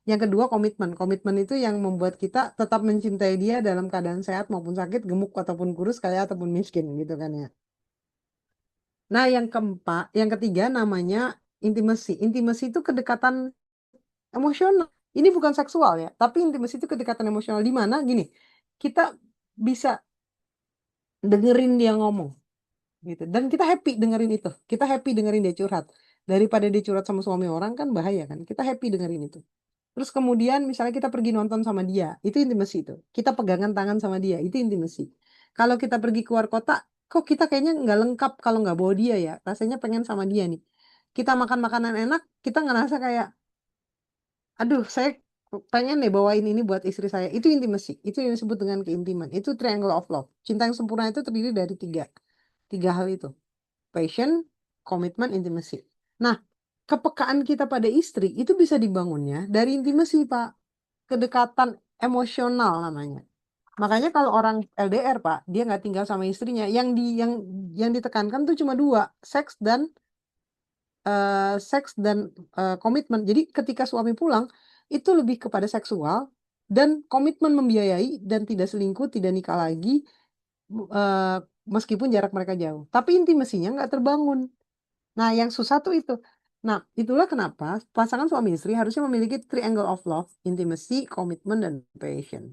Yang kedua komitmen. Komitmen itu yang membuat kita tetap mencintai dia dalam keadaan sehat maupun sakit, gemuk ataupun kurus, kaya ataupun miskin gitu kan ya. Nah, yang keempat, yang ketiga namanya intimacy. Intimacy itu kedekatan emosional. Ini bukan seksual ya, tapi intimacy itu kedekatan emosional di mana gini, kita bisa dengerin dia ngomong gitu. Dan kita happy dengerin itu. Kita happy dengerin dia curhat. Daripada dia curhat sama suami orang kan bahaya kan. Kita happy dengerin itu. Terus kemudian misalnya kita pergi nonton sama dia, itu intimacy itu. Kita pegangan tangan sama dia, itu intimacy. Kalau kita pergi keluar kota, kok kita kayaknya nggak lengkap kalau nggak bawa dia ya. Rasanya pengen sama dia nih. Kita makan makanan enak, kita ngerasa kayak, aduh saya pengen deh bawain ini buat istri saya. Itu intimacy. Itu yang disebut dengan keintiman. Itu triangle of love. Cinta yang sempurna itu terdiri dari tiga hal itu. Passion, komitmen, intimacy. Nah, kepekaan kita pada istri itu bisa dibangunnya dari intimacy, Pak. Kedekatan emosional namanya. Makanya kalau orang LDR, Pak, dia nggak tinggal sama istrinya. Yang ditekankan tuh cuma dua, seks dan komitmen. Jadi ketika suami pulang itu lebih kepada seksual dan komitmen membiayai dan tidak selingkuh, tidak nikah lagi, eh, meskipun jarak mereka jauh. Tapi intimasinya nggak terbangun. Nah, yang susah tuh itu. Nah, itulah kenapa pasangan suami istri harusnya memiliki triangle of love, intimacy, komitmen, dan passion.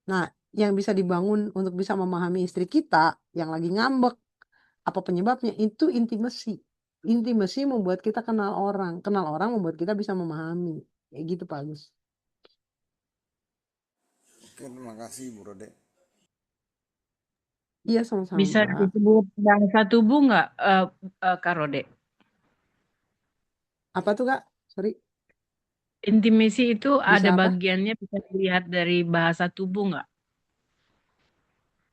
Nah, yang bisa dibangun untuk bisa memahami istri kita yang lagi ngambek, apa penyebabnya, itu intimacy. Intimacy membuat kita kenal orang membuat kita bisa memahami. Kayak gitu, Pak Agus. Oke, terima kasih Bu Rode. Iya, sama-sama, Bisa Pak. disebut bahasa tubuh nggak, Kak Rode? Apa tuh, Kak? Sorry. Intimasi itu ada Bisa apa? bagiannya bisa dilihat dari bahasa tubuh nggak?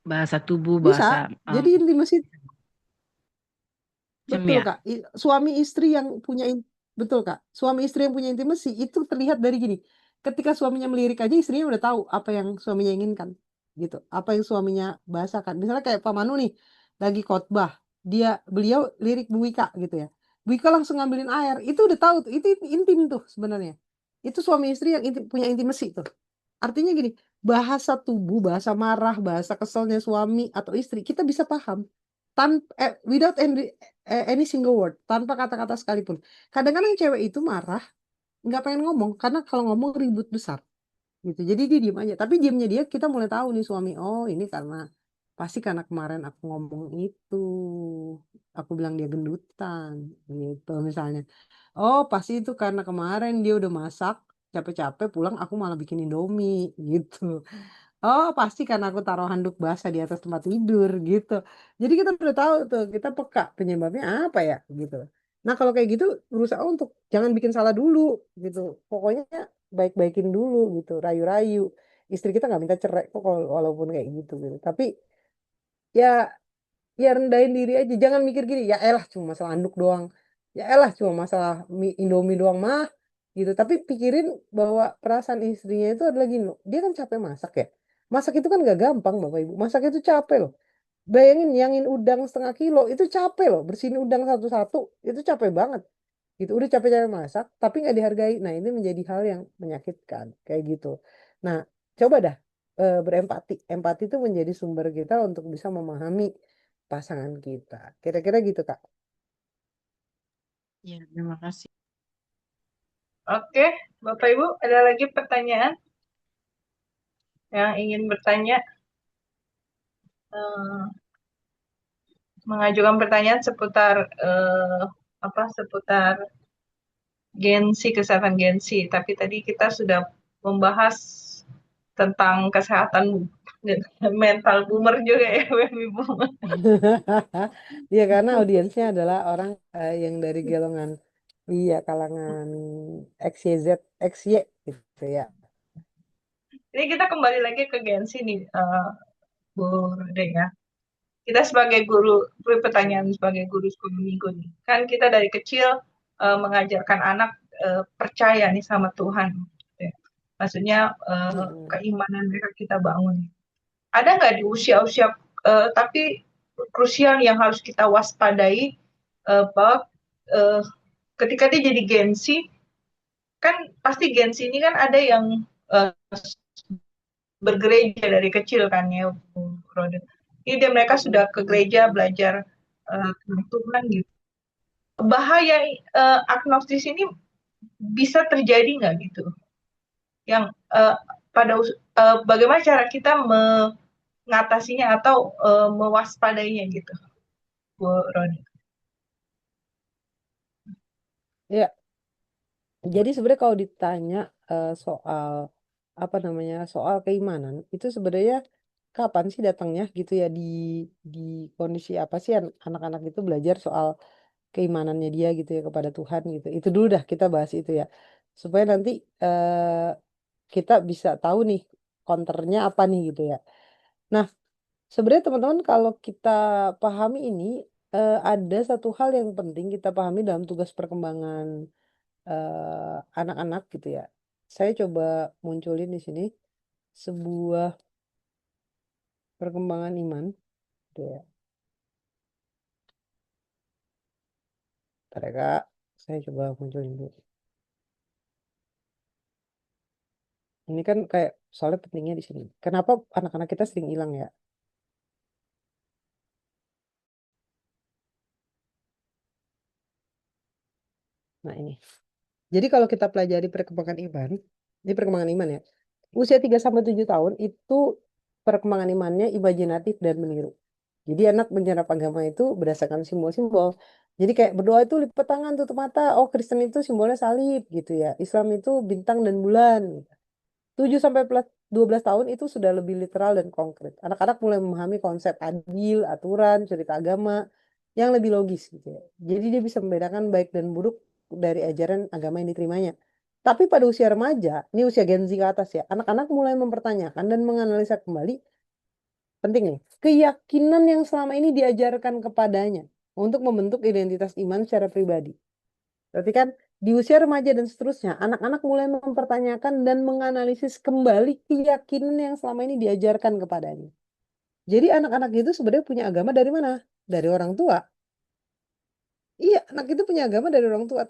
Bahasa tubuh, Bisa. bahasa Jadi intimacy macam betul ya. Kak. Suami istri yang punya betul Kak. Suami istri yang punya intimasi itu terlihat dari gini. Ketika suaminya melirik aja istrinya udah tahu apa yang suaminya inginkan gitu. Apa yang suaminya bahasakan. Misalnya kayak Pak Manu nih lagi khotbah, beliau lirik Bu Wika gitu ya. Bu Wika langsung ngambilin air. Itu udah tahu tuh. Itu intim tuh sebenarnya. Itu suami istri yang punya intimasi tuh. Artinya gini, bahasa tubuh, bahasa marah, bahasa keselnya suami atau istri kita bisa paham without any single word, tanpa kata-kata sekalipun. Kadang-kadang cewek itu marah, nggak pengen ngomong, karena kalau ngomong ribut besar, gitu. Jadi dia diem aja. Tapi diemnya dia, kita mulai tahu nih suami, oh ini pasti karena kemarin aku ngomong itu, aku bilang dia gendutan, gitu misalnya. Oh pasti itu karena kemarin dia udah masak, capek-capek pulang aku malah bikin Indomie, gitu. Oh, pasti karena aku taruh handuk basah di atas tempat tidur gitu. Jadi kita udah tahu tuh, kita peka penyebabnya apa ya gitu. Nah, kalau kayak gitu berusaha untuk jangan bikin salah dulu gitu. Pokoknya baik-baikin dulu gitu, rayu-rayu. Istri kita nggak minta cerai kok kalau walaupun kayak gitu gitu. Tapi ya ya rendahin diri aja. Jangan mikir gini, ya elah cuma masalah anduk doang. Ya elah cuma masalah Indomie doang mah gitu. Tapi pikirin bahwa perasaan istrinya itu adalah gini loh. Dia kan capek masak ya. Masak itu kan gak gampang Bapak Ibu. Masak itu capek loh. Bayangin nyangin udang 1/2 kilo itu capek loh. Bersihin udang satu-satu itu capek banget. Gitu. Udah capek-capek masak tapi nggak dihargai. Nah, ini menjadi hal yang menyakitkan kayak gitu. Nah, coba dah berempati. Empati itu menjadi sumber kita untuk bisa memahami pasangan kita. Kira-kira gitu, Kak. Ya, terima kasih. Oke, Bapak Ibu, ada lagi pertanyaan yang ingin bertanya, eh, mengajukan pertanyaan seputar seputar kesehatan Gensi. Tapi tadi kita sudah membahas tentang kesehatan mental boomer juga ya, baby boomer. Iya, karena audiensnya adalah orang yang dari golongan kalangan XYZ, XY gitu ya. Jadi kita kembali lagi ke Gensi nih, Bu Rode ya. Kita sebagai guru, pertanyaan sebagai guru sekolah minggu nih, kan kita dari kecil mengajarkan anak percaya nih sama Tuhan, gitu ya. Maksudnya keimanan mereka kita bangun. Ada nggak di usia-usia tapi krusial yang harus kita waspadai, bahwa ketika dia jadi Gensi, kan pasti Gensi ini kan ada yang uh, bergereja dari kecil kan ya, Bu Rode. Jadi mereka sudah ke gereja belajar tentang Tuhan gitu. Bahaya agnostis ini bisa terjadi nggak gitu? Yang bagaimana cara kita mengatasinya atau mewaspadainya gitu, Bu Roni? Ya, jadi sebenarnya kalau ditanya soal apa namanya soal keimanan itu sebenarnya kapan sih datangnya gitu ya di kondisi apa sih anak-anak itu belajar soal keimanannya dia gitu ya kepada Tuhan gitu. Itu dulu dah kita bahas itu ya. Supaya nanti kita bisa tahu nih counternya apa nih gitu ya. Nah, sebenarnya teman-teman kalau kita pahami ini ada satu hal yang penting kita pahami dalam tugas perkembangan anak-anak gitu ya. Saya coba munculin di sini sebuah perkembangan iman gitu ya. Bentar ya, Kak, saya coba munculin dulu. Ini kan kayak soalnya pentingnya di sini. Kenapa anak-anak kita sering hilang ya? Nah, ini. Jadi kalau kita pelajari perkembangan iman, ini perkembangan iman ya. Usia 3 sampai 7 tahun itu perkembangan imannya imajinatif dan meniru. Jadi anak menyerap agama itu berdasarkan simbol-simbol. Jadi kayak berdoa itu lipat tangan, tutup mata. Oh, Kristen itu simbolnya salib gitu ya. Islam itu bintang dan bulan. 7 sampai 12 tahun itu sudah lebih literal dan konkret. Anak-anak mulai memahami konsep adil, aturan, cerita agama yang lebih logis gitu ya. Jadi dia bisa membedakan baik dan buruk dari ajaran agama yang diterimanya. Tapi pada usia remaja, ini usia Gen Z ke atas ya, anak-anak mulai mempertanyakan dan menganalisa kembali, penting nih, keyakinan yang selama ini diajarkan kepadanya untuk membentuk identitas iman secara pribadi. Berarti kan di usia remaja dan seterusnya, anak-anak mulai mempertanyakan dan menganalisis kembali keyakinan yang selama ini diajarkan kepadanya. Jadi anak-anak itu sebenarnya punya agama dari mana? Dari orang tua. Iya, anak itu punya agama dari orang tua.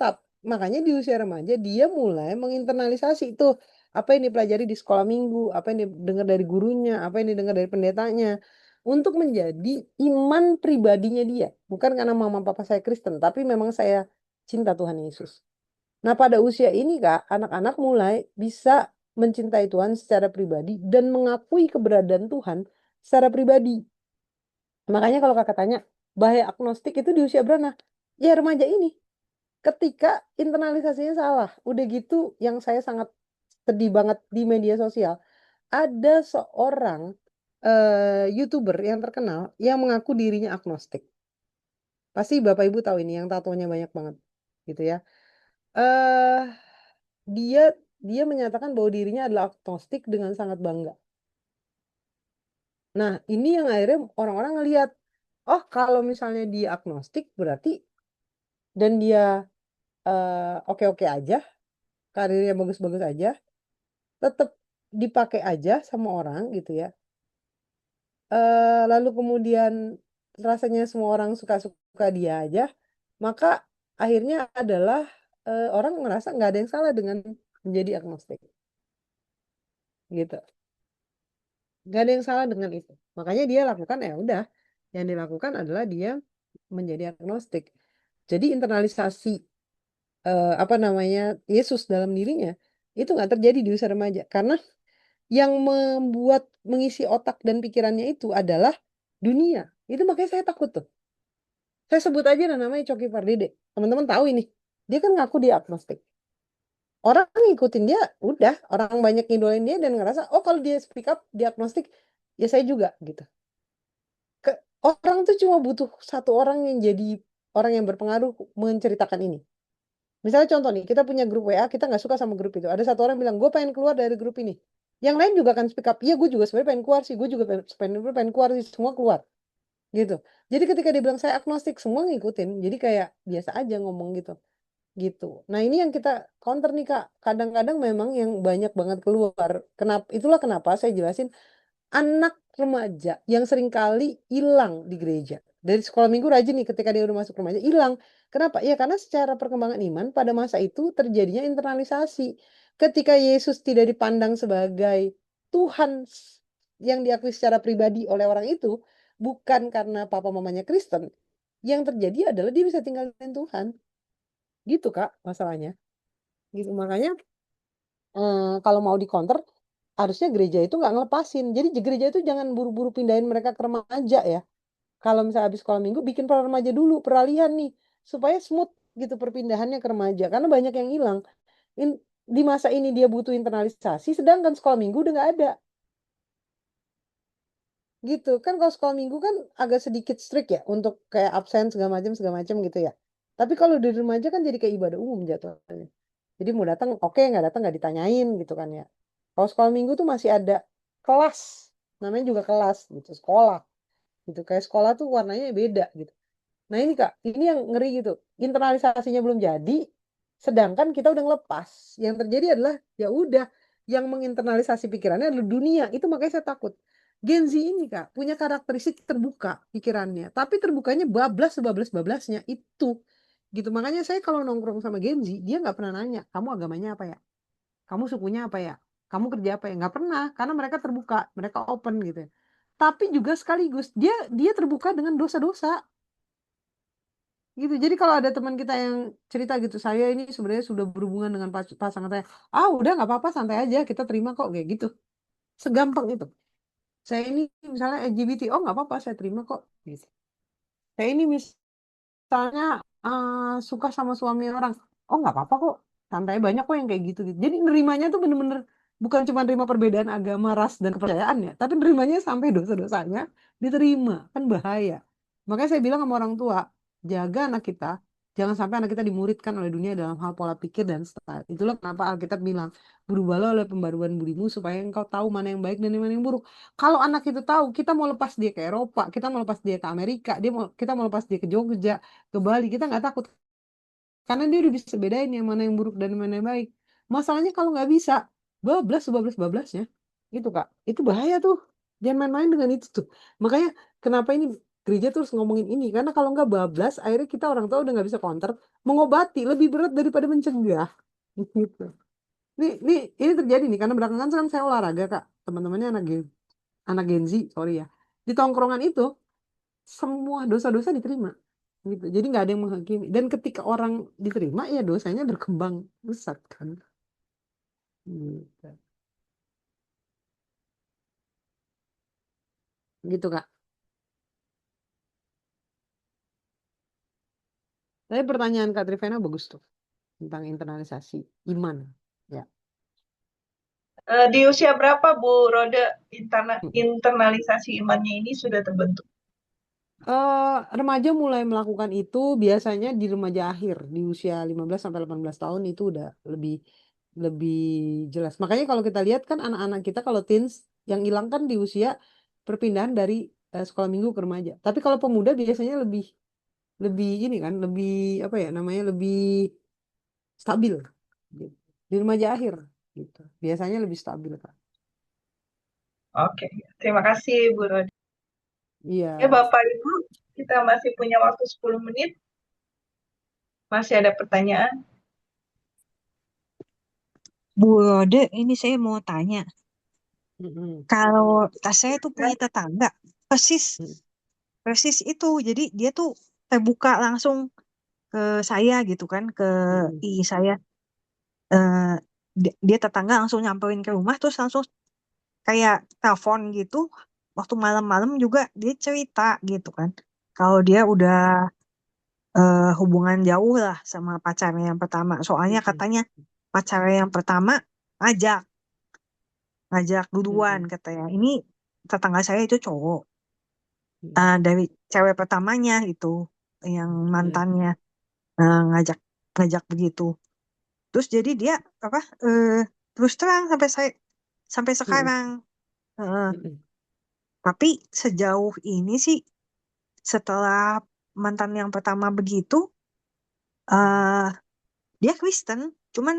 Makanya di usia remaja dia mulai menginternalisasi itu apa yang dipelajari di sekolah minggu, apa yang didengar dari gurunya, apa yang didengar dari pendetanya, untuk menjadi iman pribadinya dia. Bukan karena mama papa saya Kristen, tapi memang saya cinta Tuhan Yesus. Nah, pada usia ini Kak, anak-anak mulai bisa mencintai Tuhan secara pribadi dan mengakui keberadaan Tuhan secara pribadi. Makanya kalau Kakak tanya, bahaya agnostik itu di usia berapa? Ya remaja ini. Ketika internalisasinya salah. Udah gitu yang saya sangat sedih banget di media sosial. Ada seorang YouTuber yang terkenal yang mengaku dirinya agnostik. Pasti Bapak Ibu tahu ini yang tatonya banyak banget gitu ya. eh Dia dia menyatakan bahwa dirinya adalah agnostik dengan sangat bangga. Nah, ini yang akhirnya orang-orang ngelihat, oh kalau misalnya dia agnostik berarti dan dia oke-oke aja, karirnya bagus-bagus aja, tetap dipakai aja sama orang gitu ya. Lalu kemudian rasanya semua orang suka-suka dia aja, maka akhirnya adalah orang merasa nggak ada yang salah dengan menjadi agnostik gitu. Nggak ada yang salah dengan itu. Makanya dia lakukan ya udah, yang dilakukan adalah dia menjadi agnostik. Jadi internalisasi apa namanya Yesus dalam dirinya itu nggak terjadi di usia remaja karena yang membuat mengisi otak dan pikirannya itu adalah dunia. Itu makanya saya takut tuh. Saya sebut aja namanya Coki Pardede. Teman-teman tahu ini. Dia kan ngaku dia agnostik. Orang ngikutin dia, udah. Orang banyak ngidolain dia dan ngerasa, oh kalau dia speak up, dia agnostik, ya saya juga gitu. Orang tuh cuma butuh satu orang yang jadi orang yang berpengaruh menceritakan ini. Misalnya contoh nih, kita punya grup WA, kita nggak suka sama grup itu. Ada satu orang bilang, gue pengen keluar dari grup ini. Yang lain juga akan speak up. Iya, gue juga sebenarnya pengen keluar sih. Gue juga pengen keluar sih. Semua keluar. Gitu. Jadi ketika dia bilang saya agnostik, semua ngikutin. Jadi kayak biasa aja ngomong gitu. Gitu. Nah, ini yang kita counter nih, Kak. Kadang-kadang memang yang banyak banget keluar. Itulah kenapa saya jelasin anak remaja yang seringkali hilang di gereja. Dari sekolah minggu rajin nih ketika dia udah masuk remaja hilang. Kenapa? Ya karena secara perkembangan iman pada masa itu terjadinya internalisasi. Ketika Yesus tidak dipandang sebagai Tuhan yang diakui secara pribadi oleh orang itu, bukan karena papa mamanya Kristen, yang terjadi adalah dia bisa tinggalin Tuhan. Gitu Kak masalahnya. Gitu makanya kalau mau di counter harusnya gereja itu nggak ngelepasin. Jadi gereja itu jangan buru-buru pindahin mereka ke remaja ya. Kalau misalnya habis sekolah minggu bikin para remaja dulu peralihan nih supaya smooth gitu perpindahannya ke remaja karena banyak yang hilang. Di masa ini dia butuh internalisasi sedangkan sekolah minggu udah nggak ada. Gitu kan kalau sekolah minggu kan agak sedikit strict ya untuk kayak absen segala macam gitu ya. Tapi kalau di remaja kan jadi kayak ibadah umum jatuhnya. Jadi mau datang oke, nggak datang nggak ditanyain gitu kan ya. Kalau sekolah minggu tuh masih ada kelas, namanya juga kelas gitu, sekolah gitu. Kayak sekolah tuh warnanya beda gitu. Nah ini Kak, ini yang ngeri gitu. Internalisasinya belum jadi, sedangkan kita udah ngelepas. Yang terjadi adalah ya udah, yang menginternalisasi pikirannya adalah dunia. Itu makanya saya takut. Gen Z ini Kak, punya karakteristik terbuka pikirannya. Tapi terbukanya bablas sebablas-bablasnya itu. Gitu. Makanya saya kalau nongkrong sama Gen Z, dia nggak pernah nanya, kamu agamanya apa ya? Kamu sukunya apa ya? Kamu kerja apa ya? Nggak pernah, karena mereka terbuka, mereka open gitu. Tapi juga sekaligus dia terbuka dengan dosa-dosa gitu. Jadi kalau ada teman kita yang cerita gitu, saya ini sebenarnya sudah berhubungan dengan pasangan saya. Ah udah nggak apa-apa, santai aja, kita terima kok kayak gitu. Segampang itu. Saya ini misalnya LGBT, oh nggak apa-apa, saya terima kok. Gitu. Saya ini misalnya suka sama suami orang, oh nggak apa-apa kok, santai banyak kok yang kayak gitu, gitu. Jadi nerimanya tuh bener-bener bukan cuma nerima perbedaan agama, ras dan kepercayaan ya, tapi nerimanya sampai dosa-dosanya diterima, kan bahaya. Makanya saya bilang sama orang tua, jaga anak kita, jangan sampai anak kita dimuridkan oleh dunia dalam hal pola pikir dan style. Itulah kenapa Alkitab bilang, berubahlah oleh pembaruan budimu supaya engkau tahu mana yang baik dan mana yang buruk. Kalau anak itu tahu, kita mau lepas dia ke Eropa, kita mau lepas dia ke Amerika, kita mau lepas dia ke Jogja, ke Bali, kita nggak takut karena dia udah bisa bedain yang mana yang buruk dan mana yang baik. Masalahnya kalau nggak bisa, bablasnya itu Kak, itu bahaya tuh, jangan main-main dengan itu tuh. Makanya kenapa ini gereja terus ngomongin ini, karena kalau nggak bablas akhirnya kita orang tua udah nggak bisa counter, mengobati lebih berat daripada mencegah gitu. Ini terjadi nih karena belakangan kan saya olahraga Kak, teman-temannya anak Gen Z, sorry ya, di tongkrongan itu semua dosa-dosa diterima gitu. Jadi nggak ada yang menghakimi. Dan ketika orang diterima, ya dosanya berkembang besar kan. Gitu, gitu Kak. Tapi pertanyaan Kak Trivena bagus tuh tentang internalisasi iman. Ya. Di usia berapa Bu Roda internalisasi imannya ini sudah terbentuk? Remaja mulai melakukan itu biasanya di remaja akhir di usia 15 sampai 18 tahun itu udah lebih lebih jelas. Makanya kalau kita lihat kan anak-anak kita kalau teens yang hilang kan di usia perpindahan dari sekolah minggu ke remaja. Tapi kalau pemuda biasanya lebih lebih ini kan lebih apa ya namanya lebih stabil gitu. Di remaja akhir gitu. Biasanya lebih stabil Kak. Oke, terima kasih Bu Rodi. Ya Iya. Bapak Ibu, kita masih punya waktu 10 menit. Masih ada pertanyaan? Bu Rode, ini saya mau tanya. Mm-mm. Kalau saya tuh punya tetangga, persis, Mm-mm. persis itu. Jadi dia tuh terbuka langsung ke saya gitu kan, ke Mm-mm. ii saya. Eh, dia tetangga langsung nyamperin ke rumah, terus langsung kayak telepon gitu. Waktu malam-malam juga dia cerita gitu kan. Kalau dia udah hubungan jauh lah sama pacarnya yang pertama. Soalnya Mm-mm. katanya pacarnya yang pertama ngajak, ngajak duluan Mm-mm. katanya. Ini tetangga saya itu cowok. Mm-mm. Dari cewek pertamanya itu yang Iya. mantannya ngajak ngajak begitu. Terus jadi dia apa terus terang sampai Mm-mm. sekarang. Heeh. Mm-mm. Tapi sejauh ini sih setelah mantan yang pertama begitu eh dia Kristen. Cuman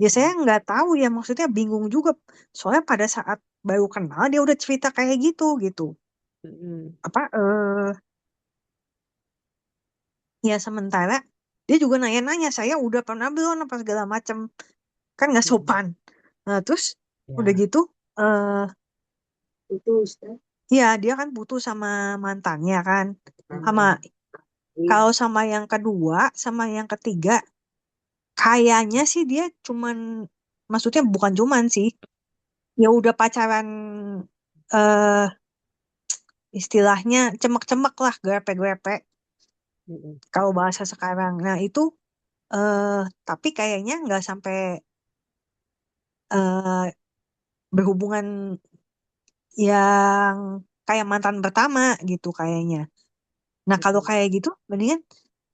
ya saya Mm-mm. nggak tahu ya maksudnya bingung juga. Soalnya pada saat baru kenal dia udah cerita kayak gitu gitu. Mm-mm. Apa ya sementara dia juga nanya-nanya saya udah pernah belum apa segala macam kan nggak Mm-mm. sopan. Nah, terus udah Ya. gitu eh ya dia kan putus sama mantannya kan sama Mm-mm. kalau sama yang kedua sama yang ketiga kayaknya sih dia cuman maksudnya bukan cuman sih ya udah pacaran eh istilahnya cemek-cemek lah grepe-grepe Mm-mm. kalau bahasa sekarang. Nah itu eh tapi kayaknya nggak sampai eh berhubungan yang kayak mantan pertama gitu kayaknya. Nah kalau Mm-mm. kayak gitu mendingan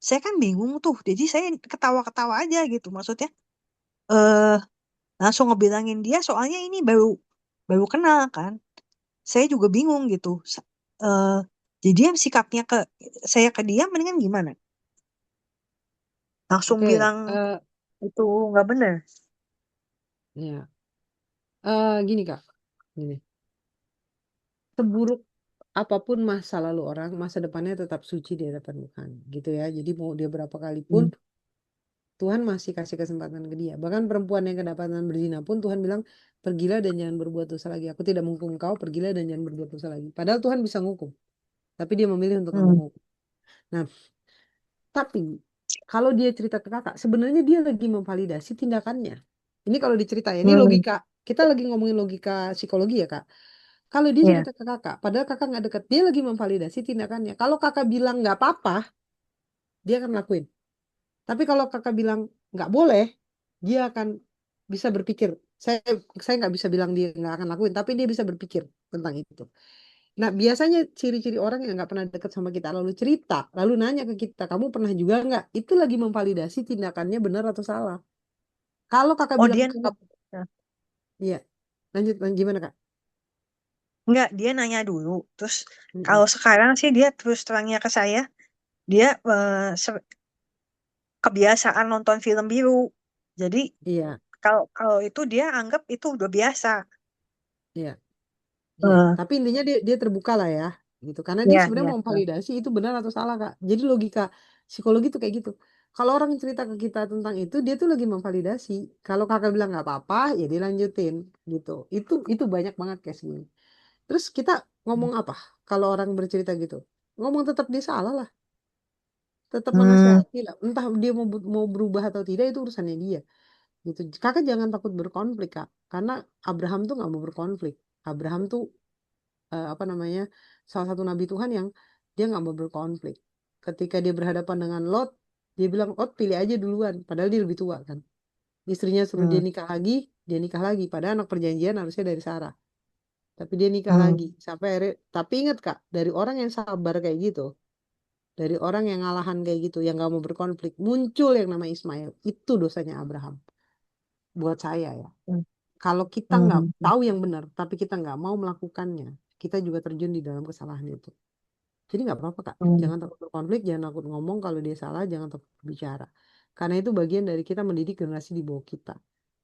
saya kan bingung tuh. Jadi saya ketawa-ketawa aja gitu. Maksudnya eh langsung ngebilangin dia soalnya ini baru baru kenal kan. Saya juga bingung gitu. Eh jadi dia sikapnya ke saya ke dia mendingan gimana? Langsung Oke. bilang itu nggak bener. Ya. Gini Kak. Gini. Seburuk apapun masa lalu orang, masa depannya tetap suci di hadapan Tuhan, gitu ya. Jadi mau dia berapa kali pun Hmm. Tuhan masih kasih kesempatan ke dia. Bahkan perempuan yang kedapatan berzina pun Tuhan bilang, pergilah dan jangan berbuat dosa lagi. Aku tidak menghukum kau, pergilah dan jangan berbuat dosa lagi. Padahal Tuhan bisa menghukum, tapi dia memilih untuk nggak Hmm. menghukum. Nah, tapi kalau dia cerita ke kakak, sebenarnya dia lagi memvalidasi tindakannya. Ini kalau diceritain, ini Hmm. logika. Kita lagi ngomongin logika psikologi ya kak. Kalau dia Iya. cerita ke kakak, padahal kakak nggak deket, dia lagi memvalidasi tindakannya. Kalau kakak bilang nggak apa-apa, dia akan lakuin. Tapi kalau kakak bilang nggak boleh, dia akan bisa berpikir. Saya saya nggak bisa bilang dia nggak akan lakuin, tapi dia bisa berpikir tentang itu. Nah, biasanya ciri-ciri orang yang nggak pernah deket sama kita lalu cerita, lalu nanya ke kita, kamu pernah juga nggak? Itu lagi memvalidasi tindakannya benar atau salah. Kalau kakak Oh bilang, dia nanya. iya, lanjut, gimana kak? Enggak, dia nanya dulu. Terus Mm-mm. kalau sekarang sih dia terus terangnya ke saya, dia kebiasaan nonton film biru. Jadi Iya, kalau kalau itu dia anggap itu udah biasa. iya. Iya, Eh, tapi intinya dia terbuka lah ya, gitu. Karena dia ya, sebenarnya ya. mau validasi itu benar atau salah, Kak. Jadi logika psikologi tuh kayak gitu. Kalau orang cerita ke kita tentang itu, dia tuh lagi memvalidasi. Kalau kakak bilang nggak apa-apa, ya dilanjutin, gitu. Itu banyak banget kayak segini. Terus kita ngomong apa? Kalau orang bercerita gitu, ngomong tetap dia salah lah, tetap Hmm, menasehati lah. Entah dia mau berubah atau tidak itu urusannya dia, gitu. Kakak jangan takut berkonflik, Kak. Karena Abraham tuh nggak mau berkonflik. Abraham tuh apa namanya salah satu nabi Tuhan yang dia nggak mau berkonflik. Ketika dia berhadapan dengan Lot, dia bilang Lot pilih aja duluan, padahal dia lebih tua kan. Istrinya suruh hmm, dia nikah lagi. Padahal anak perjanjian harusnya dari Sarah, tapi dia nikah hmm. lagi sampai tapi ingat kak, dari orang yang sabar kayak gitu, dari orang yang ngalahan kayak gitu, yang nggak mau berkonflik, muncul yang nama Ismail. Itu dosanya Abraham. buat saya ya. Hmm. Kalau kita nggak Hmm. tahu yang benar, tapi kita nggak mau melakukannya, kita juga terjun di dalam kesalahan itu. Jadi nggak apa-apa Kak, Hmm. jangan takut berkonflik, jangan takut ngomong kalau dia salah, jangan takut bicara. Karena itu bagian dari kita mendidik generasi di bawah kita.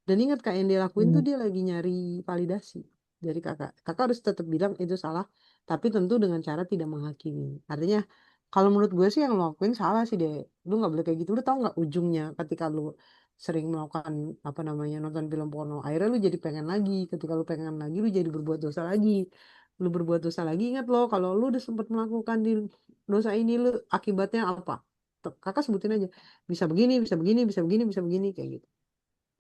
Dan ingat Kak, yang dia lakuin tuh Hmm. dia lagi nyari validasi dari kakak. Kakak harus tetap bilang itu salah, tapi tentu dengan cara tidak menghakimi. Artinya, kalau menurut gue sih yang lo lakuin salah sih deh. Lu nggak boleh kayak gitu. Lu tahu nggak ujungnya ketika lu sering melakukan apa namanya nonton film porno. Akhirnya lu jadi pengen lagi. Ketika lu pengen lagi, lu jadi berbuat dosa lagi. Lu berbuat dosa lagi, ingat loh kalau lu udah sempat melakukan di dosa ini, lu akibatnya apa? Kakak sebutin aja. Bisa begini, bisa begini, bisa begini, bisa begini kayak gitu.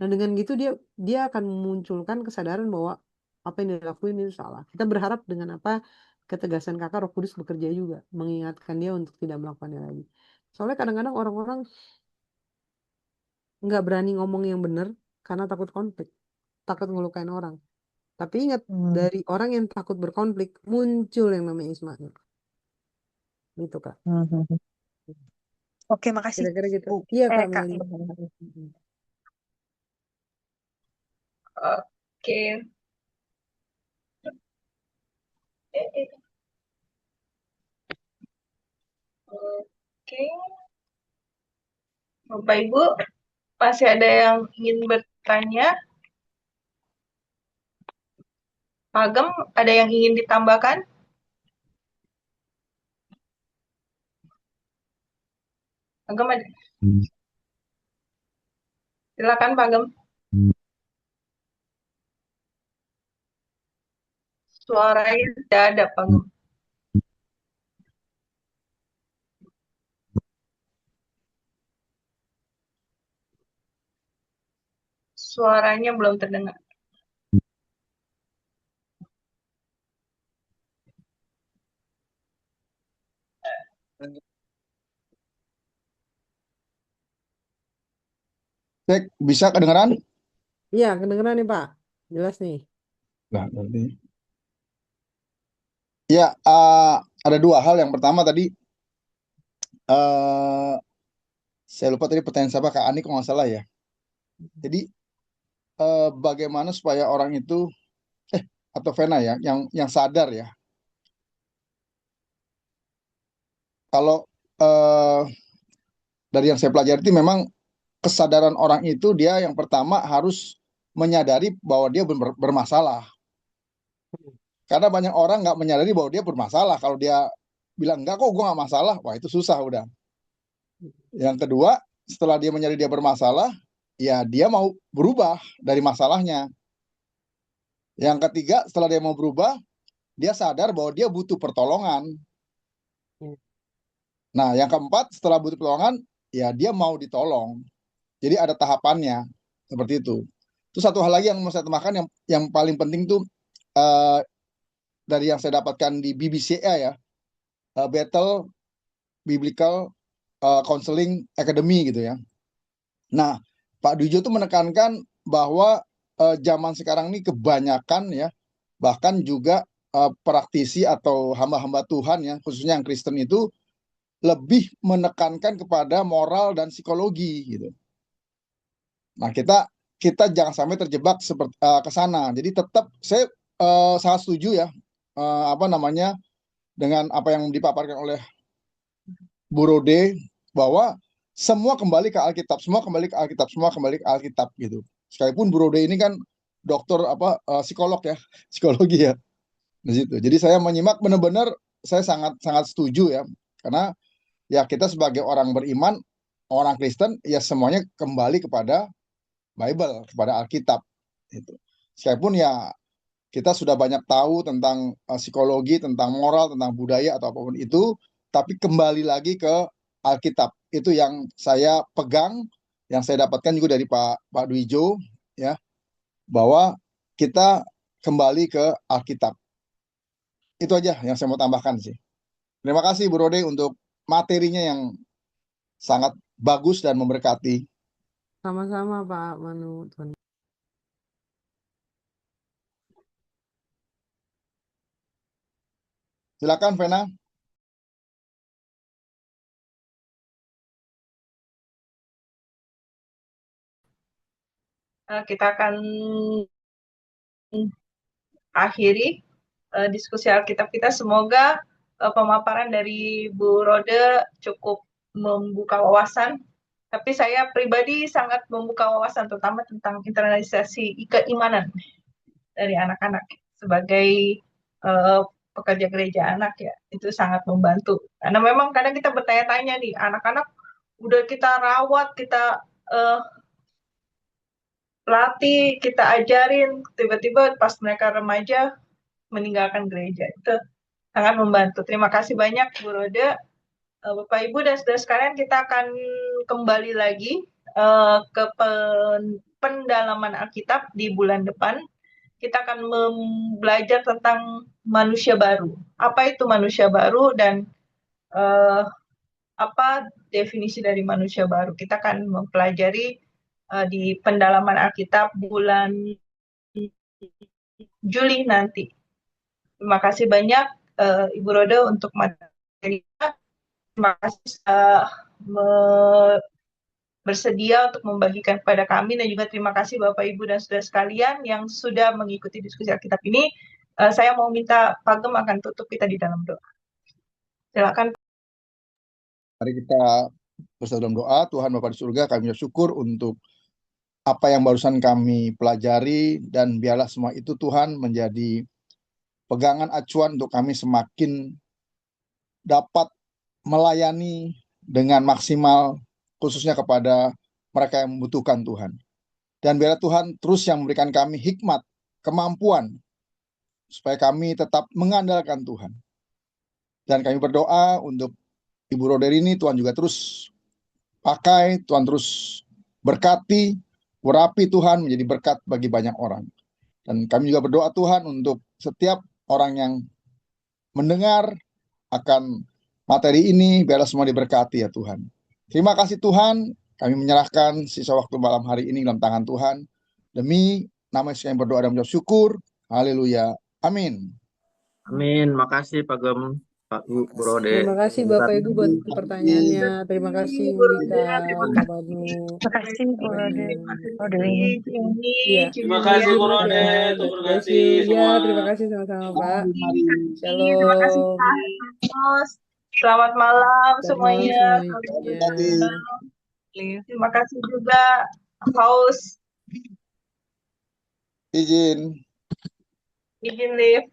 Nah dengan gitu dia dia akan memunculkan kesadaran bahwa apa yang dilakuin itu salah. Kita berharap dengan apa ketegasan kakak Roh Kudus bekerja juga mengingatkan dia untuk tidak melakukannya lagi. Soalnya kadang-kadang orang-orang nggak berani ngomong yang benar karena takut konflik, takut ngelukain orang. Tapi ingat Hmm. dari orang yang takut berkonflik muncul yang namanya Ismail. Gitu Kak. Hmm. Hmm. Oke, makasih. Kira-kira gitu. Bu. Iya Kak Kak. Mali. Mm-mm. Oke. Oke. Bapak Ibu, masih ada yang ingin bertanya? Pak Agem, ada yang ingin ditambahkan? Agem ada. Silakan Pak Agem. Suaranya tidak ada Pak Agem. Suaranya belum terdengar. Cek, bisa kedengeran? Iya kedengeran nih Pak. Jelas nih. Nah, berarti. Ya, ada dua hal. Yang pertama tadi, eh saya lupa tadi pertanyaan siapa, Kak Ani kalau nggak salah ya. Jadi, bagaimana supaya orang itu, atau Vena ya, yang sadar ya. Kalau eh dari yang saya pelajari itu memang kesadaran orang itu dia yang pertama harus menyadari bahwa dia bermasalah. Karena banyak orang nggak menyadari bahwa dia bermasalah. Kalau dia bilang enggak kok gue nggak masalah, wah itu susah udah. Yang kedua, setelah dia menyadari dia bermasalah, ya dia mau berubah dari masalahnya. Yang ketiga, setelah dia mau berubah, dia sadar bahwa dia butuh pertolongan. Nah, yang keempat, setelah butuh pertolongan, ya dia mau ditolong. Jadi ada tahapannya, seperti itu. Terus satu hal lagi yang mau saya tambahkan, yang paling penting tuh dari yang saya dapatkan di BBCA ya, Bethel Biblical Counseling Academy gitu ya. Nah, Pak Dujo tuh menekankan bahwa zaman sekarang ini kebanyakan ya, bahkan juga praktisi atau hamba-hamba Tuhan ya, khususnya yang Kristen itu lebih menekankan kepada moral dan psikologi gitu. Nah, kita jangan sampai terjebak seperti ke sana. Jadi tetap saya sangat setuju ya apa namanya dengan apa yang dipaparkan oleh Bu Rode bahwa semua kembali ke Alkitab, semua kembali ke Alkitab, semua kembali ke Alkitab gitu. Sekalipun Bu Rode ini kan dokter psikolog ya, psikologi ya. Di situ. Jadi saya menyimak benar-benar saya sangat sangat setuju ya. Karena ya kita sebagai orang beriman, orang Kristen ya semuanya kembali kepada Bible, kepada Alkitab itu. Sekalipun ya kita sudah banyak tahu tentang psikologi, tentang moral, tentang budaya atau apapun itu, tapi kembali lagi ke Alkitab. Itu yang saya pegang, yang saya dapatkan juga dari Pak Dwijo, ya, bahwa kita kembali ke Alkitab. Itu aja yang saya mau tambahkan sih. Terima kasih Bu Rode untuk materinya yang sangat bagus dan memberkati. Sama-sama Pak Manu. Silakan Vena. kita akan akhiri diskusi Alkitab kita. Semoga pemaparan dari Bu Rode cukup membuka wawasan. Tapi saya pribadi sangat membuka wawasan, terutama tentang internalisasi keimanan dari anak-anak sebagai pekerja gereja anak ya. Itu sangat membantu. Karena memang kadang kita bertanya-tanya nih, anak-anak udah kita rawat, kita latih, kita ajarin, tiba-tiba pas mereka remaja meninggalkan gereja. Itu sangat membantu. Terima kasih banyak Bu Roda. Bapak Ibu dan saudara sekalian, kita akan kembali lagi ke pendalaman Alkitab di bulan depan. Kita akan belajar tentang manusia baru. Apa itu manusia baru dan apa definisi dari manusia baru? Kita akan mempelajari di pendalaman Alkitab bulan Juli nanti. Terima kasih banyak Ibu Roda untuk materinya. Terima kasih bersedia untuk membagikan kepada kami, dan juga terima kasih Bapak Ibu dan saudara sekalian yang sudah mengikuti diskusi Alkitab ini. Saya mau minta Pak Gem akan tutup kita di dalam doa. Silakan. Mari kita bersatu dalam doa. Tuhan Bapa di surga, kami bersyukur untuk apa yang barusan kami pelajari, dan biarlah semua itu Tuhan menjadi pegangan acuan untuk kami semakin dapat melayani dengan maksimal, khususnya kepada mereka yang membutuhkan Tuhan. Dan biarlah Tuhan terus yang memberikan kami hikmat, kemampuan, supaya kami tetap mengandalkan Tuhan. Dan kami berdoa untuk Ibu Roder ini, Tuhan juga terus pakai, Tuhan terus berkati, urapi Tuhan menjadi berkat bagi banyak orang. Dan kami juga berdoa Tuhan untuk setiap orang yang mendengar akan materi ini, biarlah semua diberkati ya Tuhan. Terima kasih Tuhan, kami menyerahkan sisa waktu malam hari ini dalam tangan Tuhan. Demi nama Yesus yang berdoa dan mengucap syukur. Haleluya. Amin. Amin. Makasih Pak Gem, Pak Bu Rode. Terima kasih Bapak Ibu buat pertanyaannya. Terima kasih Bu Lika, Roda, terima Pak Banu. Terima kasih Bu Rode. kasih Jenny, Iya. Terima kasih Bu Izin Rode, ya. Tuhan God bless berkati you. Ya, semua. terima kasih sama-sama Pak. Terima kasih Shalom. Pak Amos. Selamat malam Selamat malam semuanya. semuanya. Terima kasih juga host. Izin. Izin live.